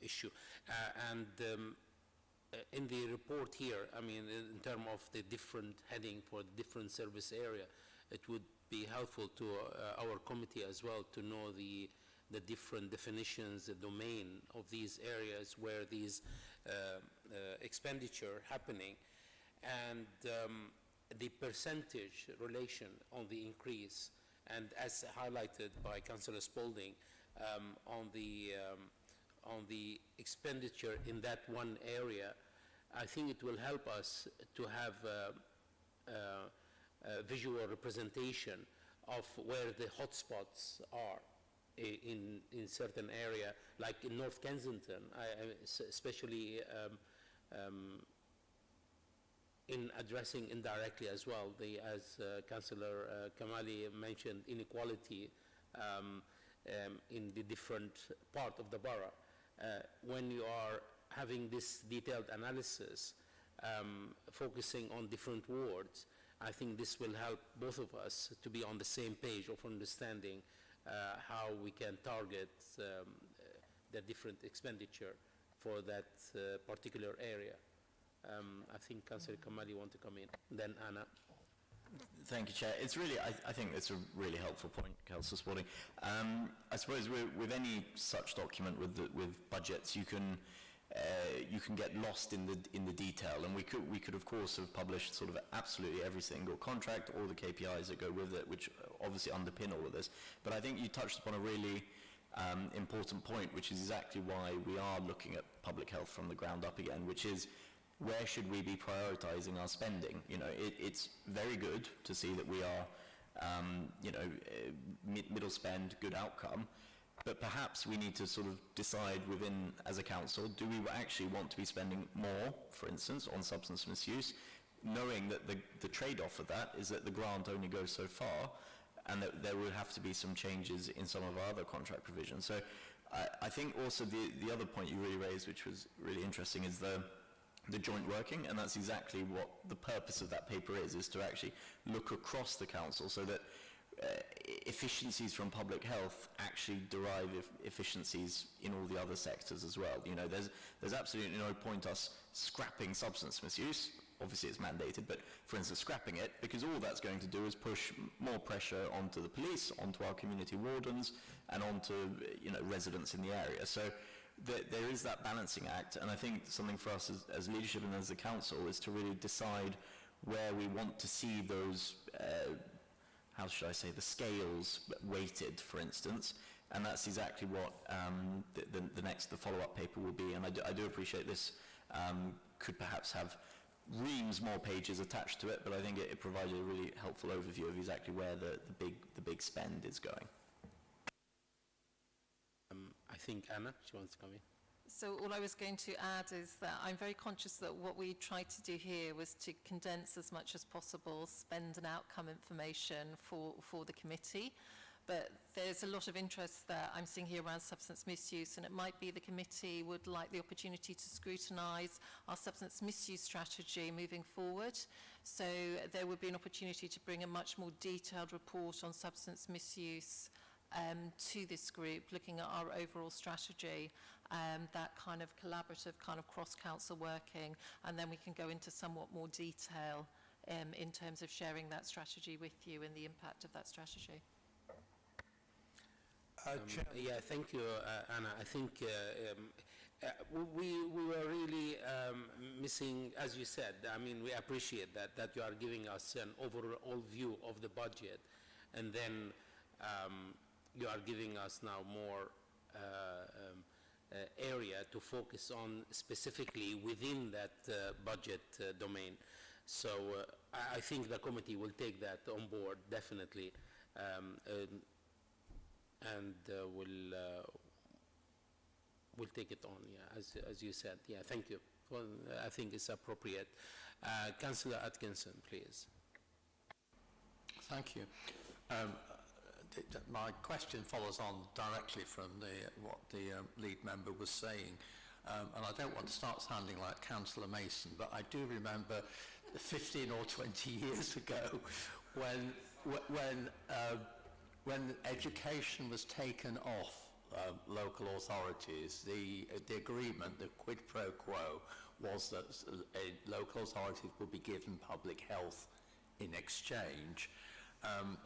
issue. In the report here, I mean, in terms of the different heading for the different service area, it would be helpful to our committee as well to know the different definitions, the domain of these areas where these expenditure happening, and the percentage relation on the increase, and as highlighted by Councillor Spalding, on the expenditure in that one area. I think it will help us to have visual representation of where the hotspots are in certain area, like in North Kensington, especially in addressing indirectly as well, as Councillor Kamali mentioned, inequality in the different part of the borough. When you are having this detailed analysis, focusing on different wards, I think this will help both of us to be on the same page of understanding how we can target the different expenditure for that particular area. I think Councillor Kamali want to come in, then Anna. Thank you, Chair. It's really, I think it's a really helpful point, Councillor Spalding. I suppose with any such document with budgets, you can get lost in the detail, and we could of course have published sort of absolutely every single contract, all the KPIs that go with it, which obviously underpin all of this. But I think you touched upon a really important point, which is exactly why we are looking at public health from the ground up again, which is where should we be prioritising our spending? You know, it's very good to see that we are, middle spend, good outcome, but perhaps we need to sort of decide within, as a council, do we actually want to be spending more, for instance, on substance misuse, knowing that the trade-off of that is that the grant only goes so far, and that there will have to be some changes in some of our other contract provisions. So I think also the other point you really raised, which was really interesting, is the joint working, and that's exactly what the purpose of that paper is to actually look across the council so that efficiencies from public health actually derive efficiencies in all the other sectors as well. You know, there's absolutely no point us scrapping substance misuse. Obviously it's mandated, but for instance scrapping it, because all that's going to do is push more pressure onto the police, onto our community wardens, and onto residents in the area. So there is that balancing act, and I think something for us as leadership and as the council is to really decide where we want to see those, how should I say, the scales weighted, for instance, and that's exactly what the follow-up paper will be. And I do appreciate this could perhaps have reams more pages attached to it, but I think it provided a really helpful overview of exactly where the big spend is going. I think Anna, she wants to come in. So all I was going to add is that I'm very conscious that what we tried to do here was to condense as much as possible spend and outcome information for the committee. But there's a lot of interest that I'm seeing here around substance misuse, and it might be the committee would like the opportunity to scrutinise our substance misuse strategy moving forward. So there would be an opportunity to bring a much more detailed report on substance misuse to this group, looking at our overall strategy, that kind of collaborative, kind of cross-council working, and then we can go into somewhat more detail in terms of sharing that strategy with you and the impact of that strategy. Yeah, thank you, Anna. I think we were really missing, as you said. I mean, we appreciate that you are giving us an overall view of the budget, and then you are giving us now more area to focus on specifically within that budget domain. So I think the committee will take that on board, definitely, and we'll take it on, yeah, as you said. Yeah, thank you. Well, I think it's appropriate. Councillor Atkinson, please. Thank you. My question follows on directly from what the lead member was saying, and I don't want to start sounding like Councillor Mason, but I do remember 15 or 20 years ago when education was taken off local authorities. The agreement, the quid pro quo, was that local authorities would be given public health in exchange.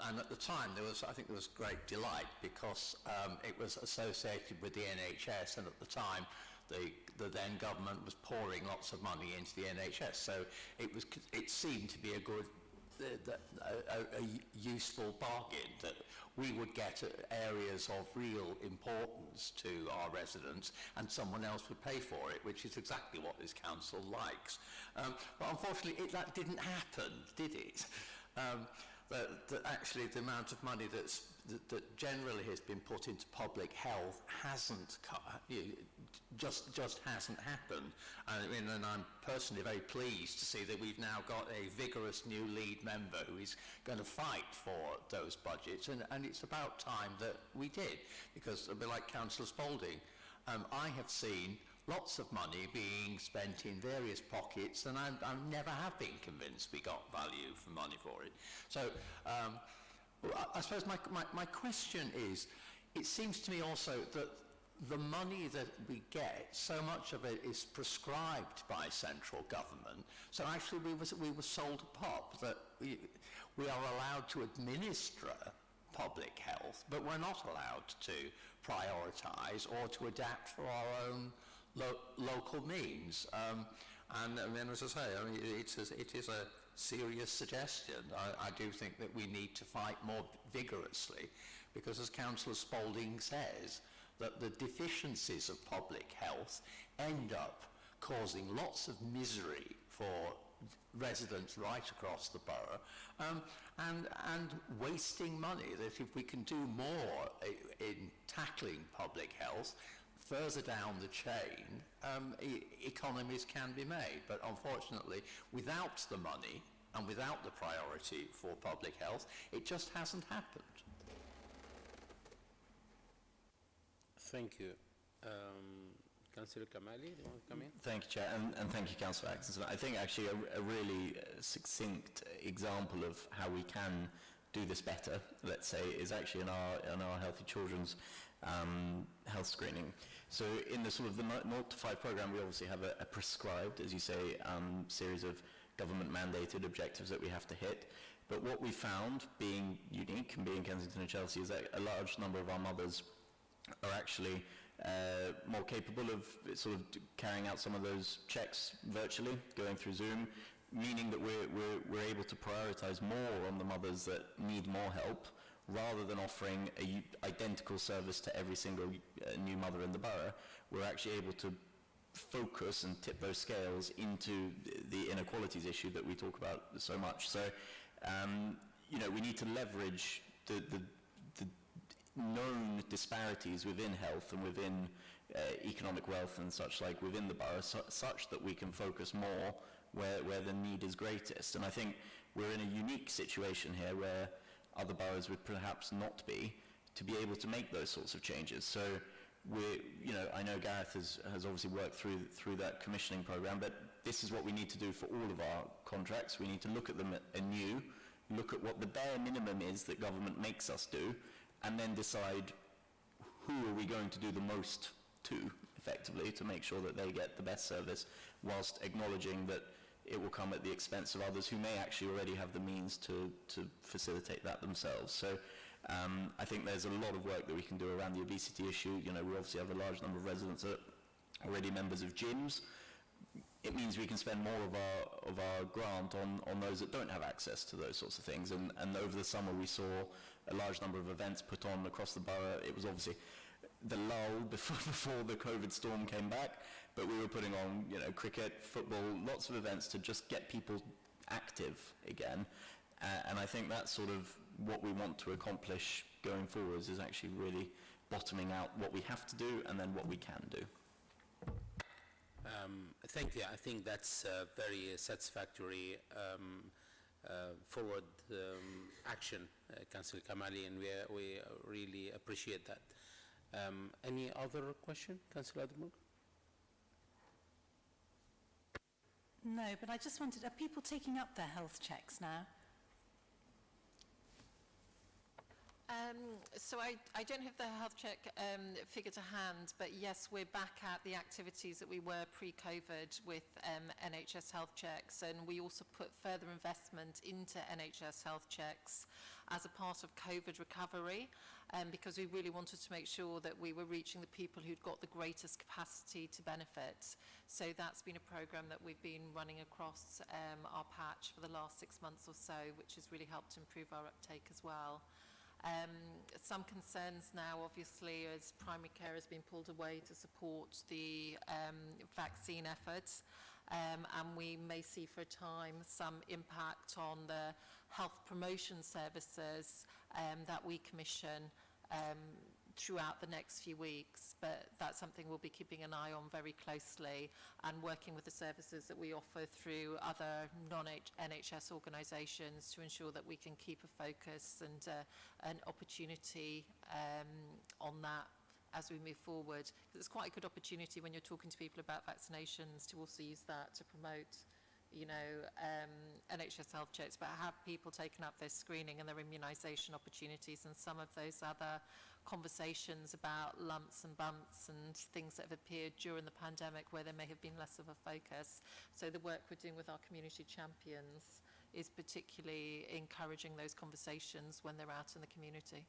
And at the time, I think there was great delight because it was associated with the NHS, and at the time, the then government was pouring lots of money into the NHS. So it seemed to be a good, a useful bargain that we would get areas of real importance to our residents, and someone else would pay for it, which is exactly what this council likes. But unfortunately, that didn't happen, did it? That actually the amount of money that generally has been put into public health hasn't just hasn't happened. And I'm personally very pleased to see that we've now got a vigorous new lead member who is going to fight for those budgets, and it's about time that we did, because a bit like Councillor Spalding, I have seen lots of money being spent in various pockets, and I never have been convinced we got value for money for it. So I suppose my question is, it seems to me also that the money that we get, so much of it is prescribed by central government. So actually we were sold a pop that we are allowed to administer public health, but we're not allowed to prioritise or to adapt for our own local means. And then, as I say, I mean, it is a serious suggestion. I do think that we need to fight more vigorously, because as Councillor Spalding says, that the deficiencies of public health end up causing lots of misery for residents right across the borough, and wasting money. That if we can do more in tackling public health, further down the chain, economies can be made. But unfortunately, without the money and without the priority for public health, it just hasn't happened. Thank you. Councillor Kamali, do you want to come in? Thank you, Chair, and thank you, Councillor Atkinson. I think actually a really succinct example of how we can do this better, let's say, is actually in our Healthy Children's health screening. So in the sort of the 0 to 5 program, we obviously have a prescribed, as you say, series of government mandated objectives that we have to hit. But what we found, being unique and being Kensington and Chelsea, is that a large number of our mothers are actually more capable of sort of carrying out some of those checks virtually, going through Zoom, meaning that we're able to prioritize more on the mothers that need more help, rather than offering a identical service to every single new mother in the borough. We're actually able to focus and tip those scales into the inequalities issue that we talk about so much. So, you know, we need to leverage the known disparities within health and within economic wealth and such like within the borough, such that we can focus more where the need is greatest. And I think we're in a unique situation here where other boroughs would perhaps not be, to be able to make those sorts of changes. So you know, I know Gareth has obviously worked through that commissioning program, but this is what we need to do for all of our contracts. We need to look at them anew, look at what the bare minimum is that government makes us do, and then decide who are we going to do the most to, effectively, to make sure that they get the best service, whilst acknowledging that it will come at the expense of others who may actually already have the means to facilitate that themselves. So I think there's a lot of work that we can do around the obesity issue. You know, we obviously have a large number of residents that are already members of gyms. It means we can spend more of our grant on those that don't have access to those sorts of things. And over the summer we saw a large number of events put on across the borough. It was obviously the lull before the COVID storm came back, but we were putting on, you know, cricket, football, lots of events to just get people active again. And I think that's sort of what we want to accomplish going forwards, is actually really bottoming out what we have to do and then what we can do. Thank you. I think that's very satisfactory forward action, Councillor Kamali, and we really appreciate that. Any other question, Councillor Adelberg? No, but I just wanted, are people taking up their health checks now? So I don't have the health check figure to hand, but yes, we're back at the activities that we were pre-COVID with NHS health checks, and we also put further investment into NHS health checks as a part of COVID recovery, because we really wanted to make sure that we were reaching the people who'd got the greatest capacity to benefit. So that's been a program that we've been running across our patch for the last 6 months or so, which has really helped improve our uptake as well. Some concerns now, obviously, as primary care has been pulled away to support the vaccine efforts, and we may see for a time some impact on the health promotion services that we commission throughout the next few weeks, but that's something we'll be keeping an eye on very closely, and working with the services that we offer through other non-NHS organisations to ensure that we can keep a focus and an opportunity on that as we move forward. It's quite a good opportunity when you're talking to people about vaccinations to also use that to promote, you know, NHS health checks, but have people taken up their screening and their immunisation opportunities, and some of those other conversations about lumps and bumps and things that have appeared during the pandemic where there may have been less of a focus. So the work we're doing with our community champions is particularly encouraging those conversations when they're out in the community.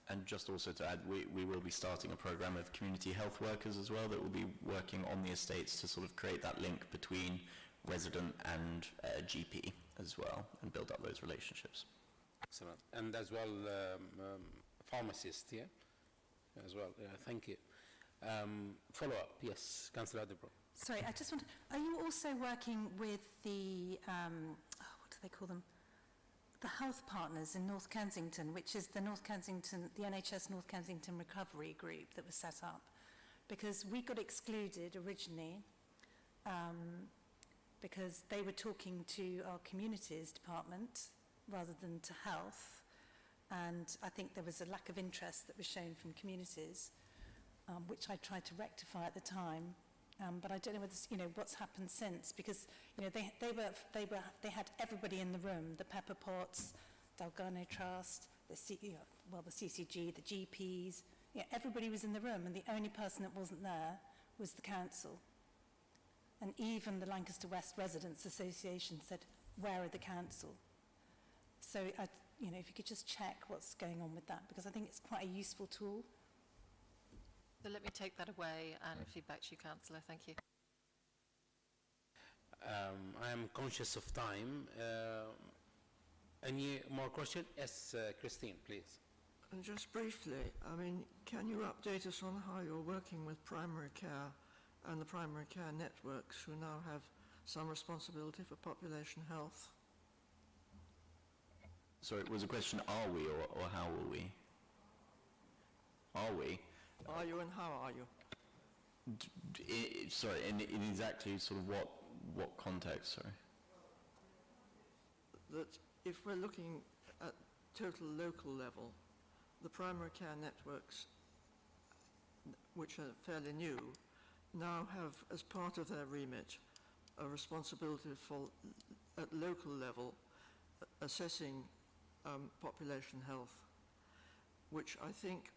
And just also to add, we will be starting a programme of community health workers as well that will be working on the estates to sort of create that link between resident and GP as well, and build up those relationships. Excellent. And as well, pharmacist, yeah? As well, thank you. Follow-up, yes, Councillor Adelberg. Sorry, I just wanted, are you also working with the, what do they call them? The health partners in North Kensington, which is the NHS North Kensington Recovery Group that was set up? Because we got excluded originally because they were talking to our communities department rather than to health. And I think there was a lack of interest that was shown from communities, which I tried to rectify at the time. But I don't know whether, you know, what's happened since, because, you know, they had everybody in the room: the Pepper Potts, Dalgano Trust, the CCG, the GPs. Yeah, everybody was in the room, and the only person that wasn't there was the council. And even the Lancaster West Residents Association said, "Where are the council?" So, you know, if you could just check what's going on with that, because I think it's quite a useful tool. So let me take that away and feedback to you, Councillor. Thank you. I am conscious of time. Any more questions? Yes, Christine, please. And just briefly, I mean, can you update us on how you're working with primary care and the primary care networks who now have some responsibility for population health? Sorry, it was a question, are we or how will we? Are we? Are you and how are you? Sorry, in exactly sort of what context, sorry? That if we're looking at total local level, the primary care networks, which are fairly new, now have, as part of their remit, a responsibility for, at local level, assessing population health, which I think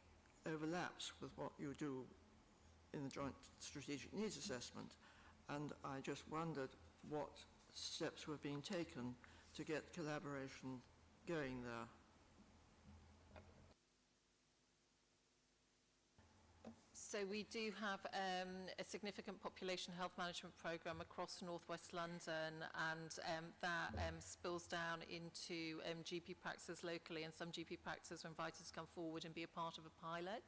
overlaps with what you do in the Joint Strategic Needs Assessment, and I just wondered what steps were being taken to get collaboration going there. So we do have a significant population health management programme across northwest London, and that spills down into GP practices locally, and some GP practices are invited to come forward and be a part of a pilot.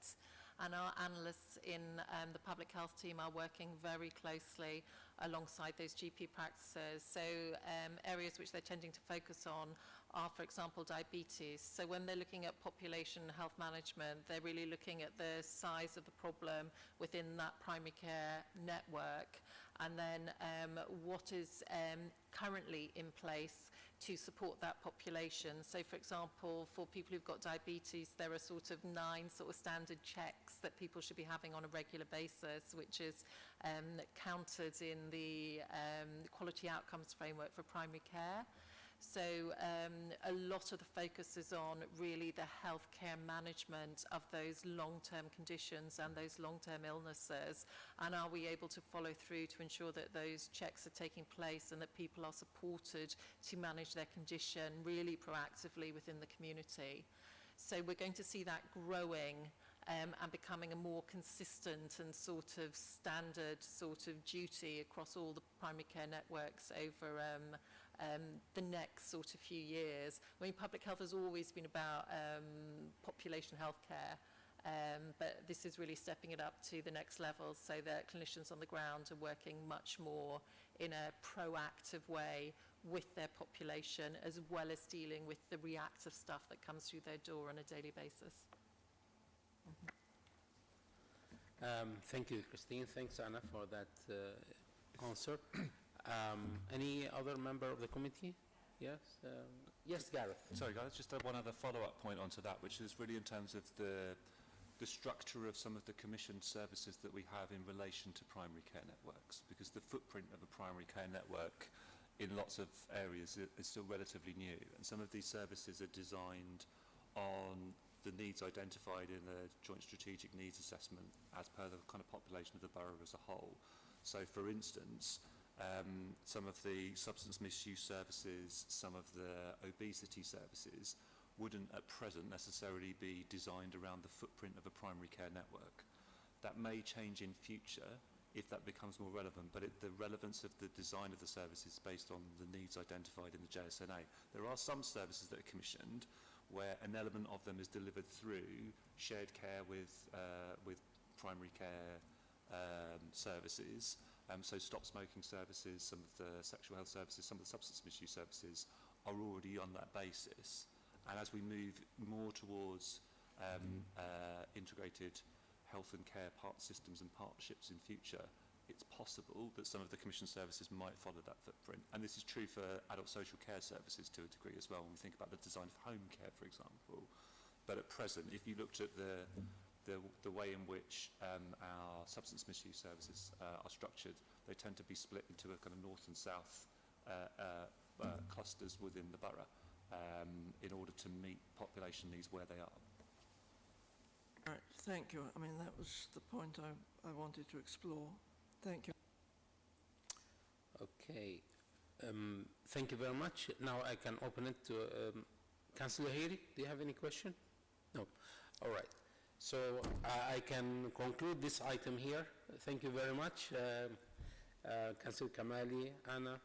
And our analysts in the public health team are working very closely alongside those GP practices. So areas which they're tending to focus on are, for example, diabetes. So when they're looking at population health management, they're really looking at the size of the problem within that primary care network, and then what is currently in place to support that population. So, for example, for people who've got diabetes, there are sort of 9 sort of standard checks that people should be having on a regular basis, which is counted in the quality outcomes framework for primary care. So a lot of the focus is on really the healthcare management of those long-term conditions and those long-term illnesses, and are we able to follow through to ensure that those checks are taking place and that people are supported to manage their condition really proactively within the community. So we're going to see that growing and becoming a more consistent and sort of standard sort of duty across all the primary care networks over the next sort of few years. I mean, public health has always been about population health care, but this is really stepping it up to the next level, so that clinicians on the ground are working much more in a proactive way with their population, as well as dealing with the reactive stuff that comes through their door on a daily basis. Thank you, Christine. Thanks, Anna, for that answer. Any other member of the committee? Yes? Yes, Gareth. Sorry, guys, just one other follow-up point onto that, which is really in terms of the structure of some of the commissioned services that we have in relation to primary care networks, because the footprint of a primary care network in lots of areas is still relatively new, and some of these services are designed on the needs identified in the Joint Strategic Needs Assessment as per the kind of population of the borough as a whole. So, for instance, some of the substance misuse services, some of the obesity services wouldn't at present necessarily be designed around the footprint of a primary care network. That may change in future if that becomes more relevant, but the relevance of the design of the services is based on the needs identified in the JSNA. There are some services that are commissioned where an element of them is delivered through shared care with primary care services. So stop smoking services, some of the sexual health services, some of the substance misuse services are already on that basis. And as we move more towards integrated health and care systems and partnerships in future, it's possible that some of the commission services might follow that footprint. And this is true for adult social care services to a degree as well, when we think about the design of home care, for example. But at present, if you looked at the way in which our substance misuse services are structured, they tend to be split into a kind of north and south clusters within the borough in order to meet population needs where they are. All right, thank you. I mean, that was the point I wanted to explore. Thank you. Okay. Thank you very much. Now I can open it to Councillor Healy. Do you have any question? No. All right. So I can conclude this item here. Thank you very much, Councillor Kamali, Anna,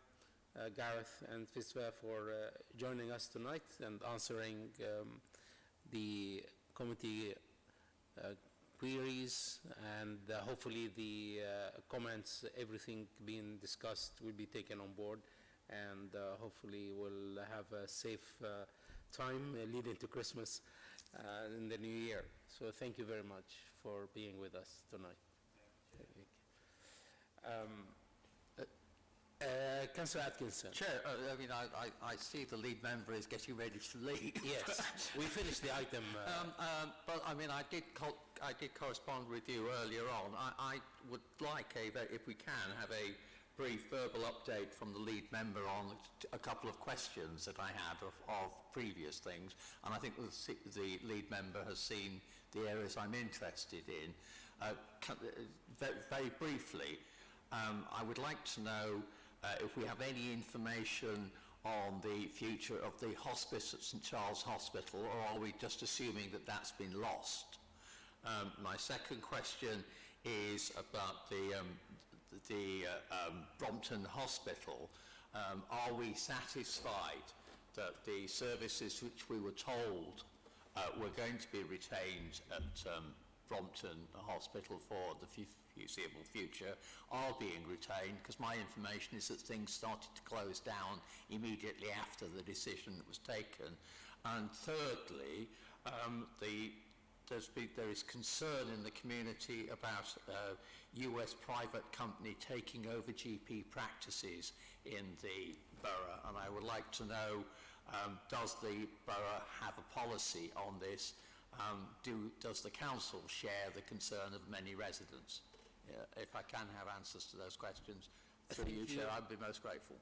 Gareth and Fiswa for joining us tonight and answering the committee queries, and hopefully the comments, everything being discussed will be taken on board, and hopefully we'll have a safe time leading to Christmas in the new year. So thank you very much for being with us tonight. Councillor Atkinson. Chair, I see the lead member is getting ready to leave. Yes, we finished the item. But I did correspond with you earlier on. I would like, if we can, have a brief verbal update from the lead member on a couple of questions that I had of previous things, and I think the lead member has seen the areas I'm interested in. Very briefly, I would like to know if we have any information on the future of the hospice at St Charles Hospital, or are we just assuming that that's been lost? My second question is about the Brompton Hospital. Are we satisfied that the services which we were told were going to be retained at Brompton Hospital for the foreseeable future are being retained? Because my information is that things started to close down immediately after the decision was taken. And thirdly, there is concern in the community about US private company taking over GP practices in the borough, and I would like to know, does the borough have a policy on this? Does the council share the concern of many residents? If I can have answers to those questions through you, Chair, I'd be most grateful.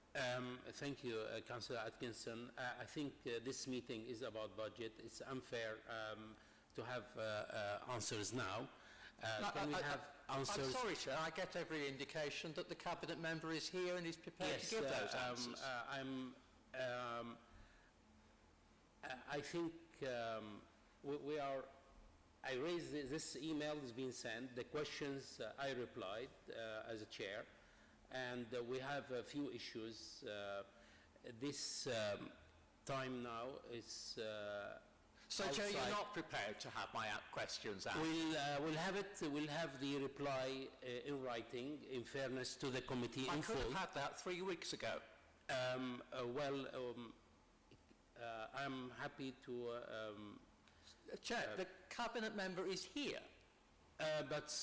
Thank you, Councillor Atkinson. I think this meeting is about budget. It's unfair to have answers now. Can we have answers? I'm sorry, Chair, I get every indication that the Cabinet member is here and is prepared to give those answers. I think I raised this email has been sent, the questions I replied as a chair, and we have a few issues. This time now is So, Chair, you're not prepared to have my questions answered? We'll have it. We'll have the reply in writing, in fairness to the committee in full. I could have had that 3 weeks ago. I'm happy to... Chair, the Cabinet member is here. But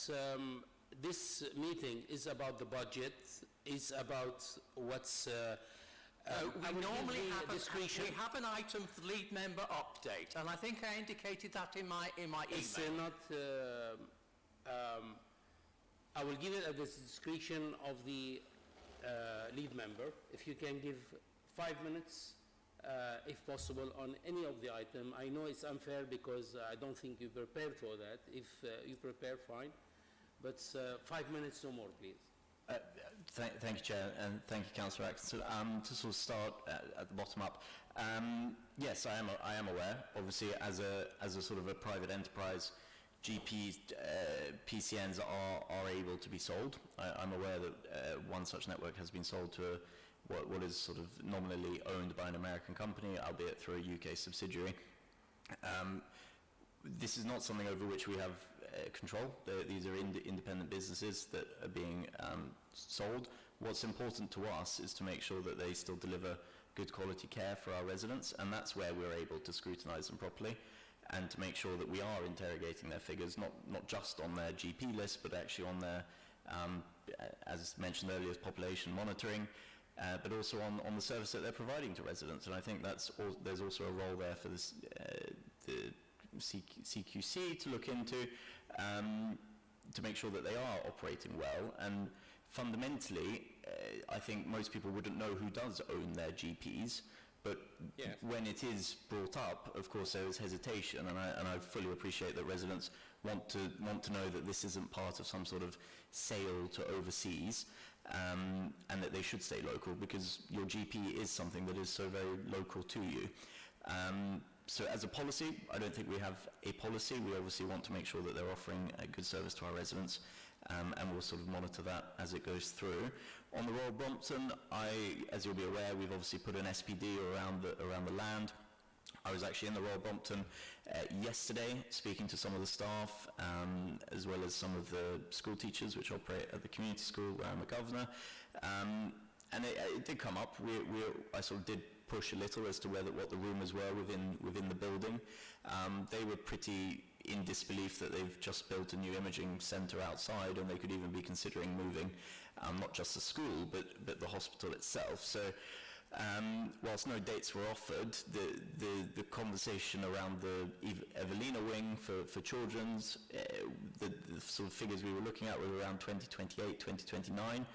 this meeting is about the budget, is about what's... we normally have an item for lead member update, and I think I indicated that in my email. It's not... I will give it at the discretion of the lead member. If you can give 5 minutes, if possible, on any of the item. I know it's unfair because I don't think you prepared for that. If you prepare, fine. But 5 minutes, no more, please. Thank you, Chair, and thank you, Councillor Atkinson. To sort of start at the bottom up, yes, I am aware. Obviously, as a sort of a private enterprise, GPs, PCNs are able to be sold. I'm aware that one such network has been sold to what is sort of nominally owned by an American company, albeit through a UK subsidiary. This is not something over which we have control. These are independent businesses that are being sold. What's important to us is to make sure that they still deliver good quality care for our residents, and that's where we're able to scrutinise them properly and to make sure that we are interrogating their figures, not just on their GP list, but actually on their, as mentioned earlier, population monitoring, but also on the service that they're providing to residents. And I think there's also a role there for this, the CQC to look into, to make sure that they are operating well. And fundamentally, I think most people wouldn't know who does own their GPs, but yes, when it is brought up, of course there is hesitation, and I fully appreciate that residents want to know that this isn't part of some sort of sale to overseas, and that they should stay local, because your GP is something that is so very local to you. So as a policy, I don't think we have a policy. We obviously want to make sure that they're offering a good service to our residents, and we'll sort of monitor that as it goes through. On the Royal Brompton, as you'll be aware, we've obviously put an SPD around the land. I was actually in the Royal Brompton yesterday speaking to some of the staff, as well as some of the school teachers which operate at the community school where I'm a governor. And it did come up. I sort of did push a little as to what the rumours were within the building. They were pretty in disbelief that they've just built a new imaging centre outside, and they could even be considering moving not just the school but the hospital itself. So whilst no dates were offered, the conversation around the Evelina wing for children's, the sort of figures we were looking at were around 2028, 2029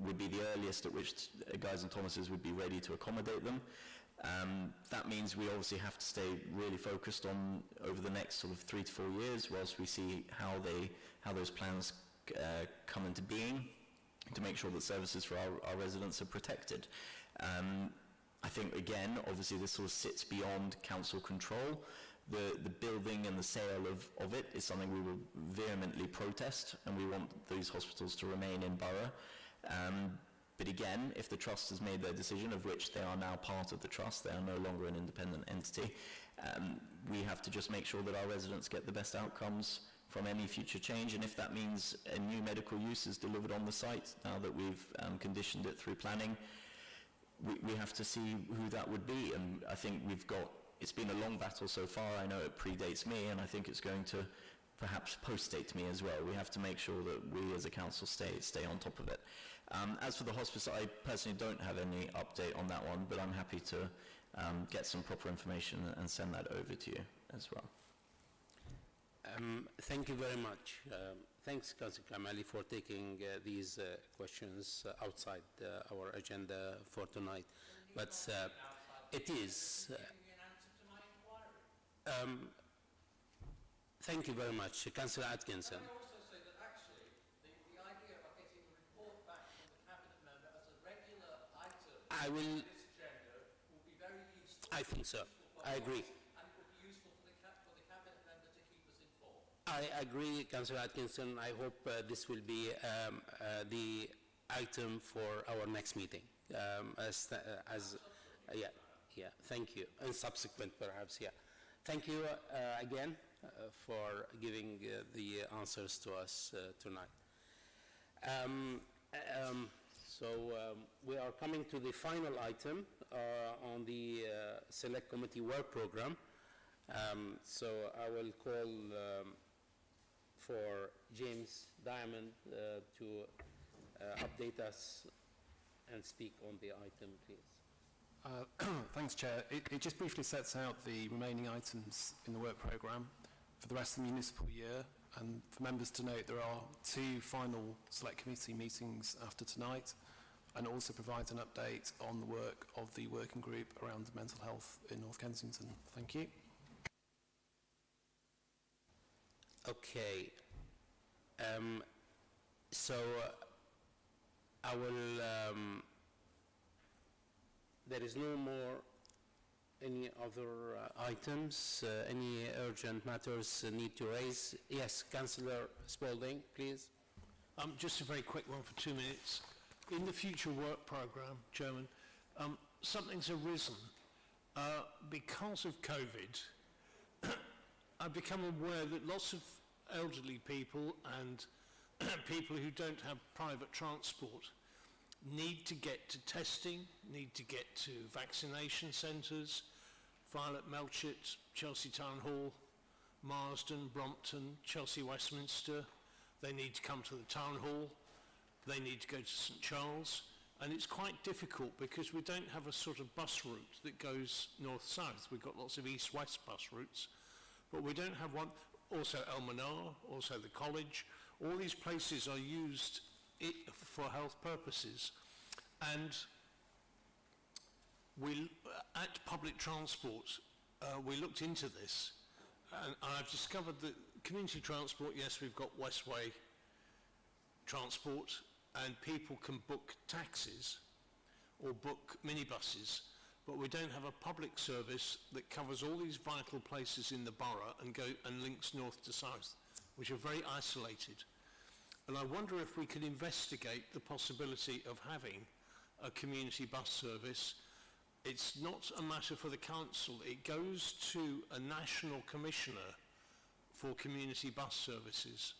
would be the earliest at which Guy's and Thomas's would be ready to accommodate them. That means we obviously have to stay really focused on over the next sort of 3 to 4 years whilst we see how those plans come into being, to make sure that services for our residents are protected. I think, again, obviously this sort of sits beyond council control. The building and the sale of it is something we will vehemently protest, and we want these hospitals to remain in borough. But again, if the trust has made their decision, of which they are now part of the trust, they are no longer an independent entity, we have to just make sure that our residents get the best outcomes from any future change. And if that means a new medical use is delivered on the site, now that we've conditioned it through planning, we have to see who that would be. And I think it's been a long battle so far. I know it predates me, and I think it's going to perhaps post-date me as well. We have to make sure that we as a council stay on top of it. As for the hospice, I personally don't have any update on that one, but I'm happy to get some proper information and send that over to you as well. Thank you very much. Thanks, Councillor Kamali, for taking these questions outside our agenda for tonight. But it is... thank you very much, Councillor Atkinson. Can I also say that actually the idea of getting a report back from the Cabinet member as a regular item on this agenda will be very useful. I think so. I agree. And it would be useful for the Cabinet member to keep us informed. I agree, Councillor Atkinson. I hope this will be the item for our next meeting. Thank you. And subsequent, perhaps, yeah. Thank you again for giving the answers to us tonight. We are coming to the final item on the Select Committee Work Program. So I will call for James Diamond to update us and speak on the item, please. Thanks, Chair. It just briefly sets out the remaining items in the work programme for the rest of the municipal year, and for members to note, there are 2 final Select Committee meetings after tonight, and it also provides an update on the work of the working group around mental health in North Kensington. Thank you. Okay. I will... there is no more any other items, any urgent matters need to raise? Yes, Councillor Spalding, please. Just a very quick one for 2 minutes. In the future work programme, Chairman, something's arisen. Because of COVID, I've become aware that lots of elderly people and people who don't have private transport need to get to testing, need to get to vaccination centres, Violet Melchett, Chelsea Town Hall, Marsden, Brompton, Chelsea Westminster. They need to come to the Town Hall, they need to go to St Charles, and it's quite difficult because we don't have a sort of bus route that goes north-south. We've got lots of east-west bus routes, but we don't have one. Also Elmenor, also the college, all these places are used for health purposes, and at public transport we looked into this, and I've discovered that community transport, yes, we've got Westway transport and people can book taxis or book minibuses, but we don't have a public service that covers all these vital places in the borough and links north to south, which are very isolated. And I wonder if we could investigate the possibility of having a community bus service. It's not a matter for the council. It goes to a national commissioner for community bus services,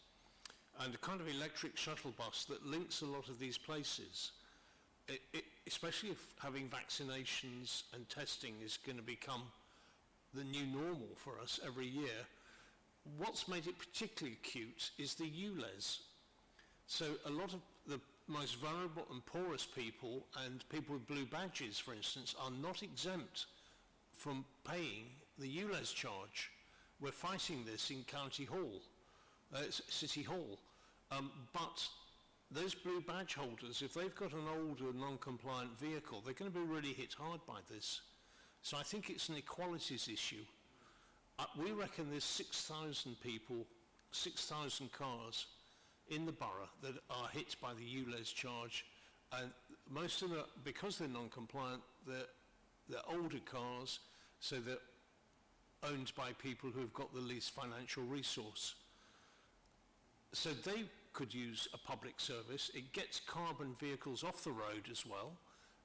and a kind of electric shuttle bus that links a lot of these places. Especially if having vaccinations and testing is going to become the new normal for us every year. What's made it particularly acute is the ULEZ. So a lot of the most vulnerable and poorest people, and people with blue badges, for instance, are not exempt from paying the ULEZ charge. We're fighting this in County Hall, City Hall, but those blue badge holders, if they've got an older non-compliant vehicle, they're going to be really hit hard by this. So I think it's an equalities issue. We reckon there's 6,000 people, 6,000 cars in the borough that are hit by the ULEZ charge, and most of them, because they're non-compliant, they're older cars, so they're owned by people who've got the least financial resource. So they could use a public service. It gets carbon vehicles off the road as well.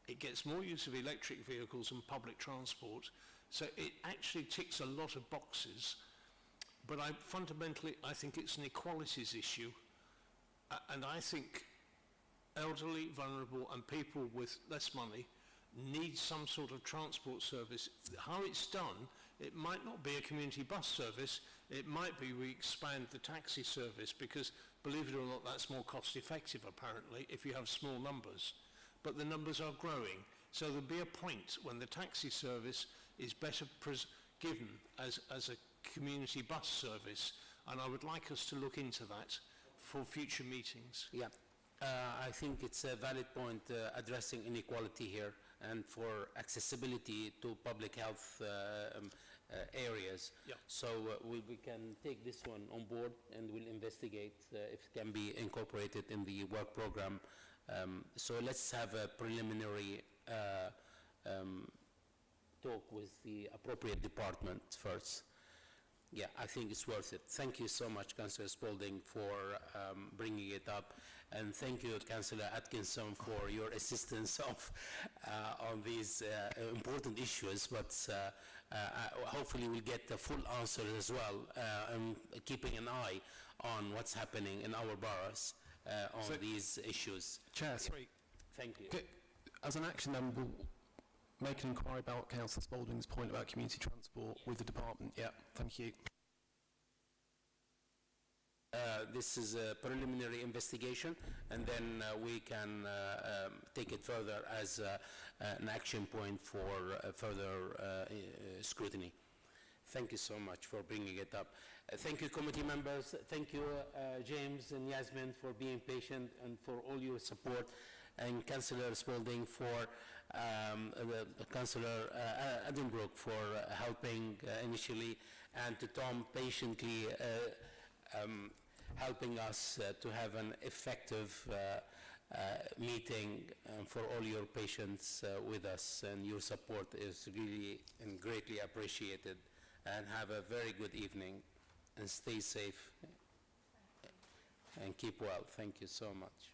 It gets more use of electric vehicles and public transport. So it actually ticks a lot of boxes. But fundamentally, I think it's an equalities issue. And I think elderly, vulnerable, and people with less money need some sort of transport service. How it's done, it might not be a community bus service. It might be we expand the taxi service, because, believe it or not, that's more cost effective apparently if you have small numbers. But the numbers are growing. So there'll be a point when the taxi service is better given as a community bus service. And I would like us to look into that for future meetings. Yeah, I think it's a valid point addressing inequality here and for accessibility to public health areas. Yeah. So we can take this one on board and we'll investigate if it can be incorporated in the work program. So let's have a preliminary talk with the appropriate department first. Yeah, I think it's worth it. Thank you so much, Councillor Spalding, for bringing it up. And thank you, Councillor Atkinson, for your assistance on these important issues. But hopefully we'll get the full answer as well, and keeping an eye on what's happening in our boroughs on these issues. Chair, sorry. Thank you. As an action, then we'll make an inquiry about Councillor Spalding's point about community transport with the department. Yeah, thank you. This is a preliminary investigation, and then we can take it further as an action point for further scrutiny. Thank you so much for bringing it up. Thank you, committee members. Thank you, James and Yasmin, for being patient and for all your support, and Councillor Spalding for Councillor Addenbrook for helping initially, and to Tom patiently helping us to have an effective meeting, for all your patience with us, and your support is really and greatly appreciated. And have a very good evening, and stay safe and keep well. Thank you so much.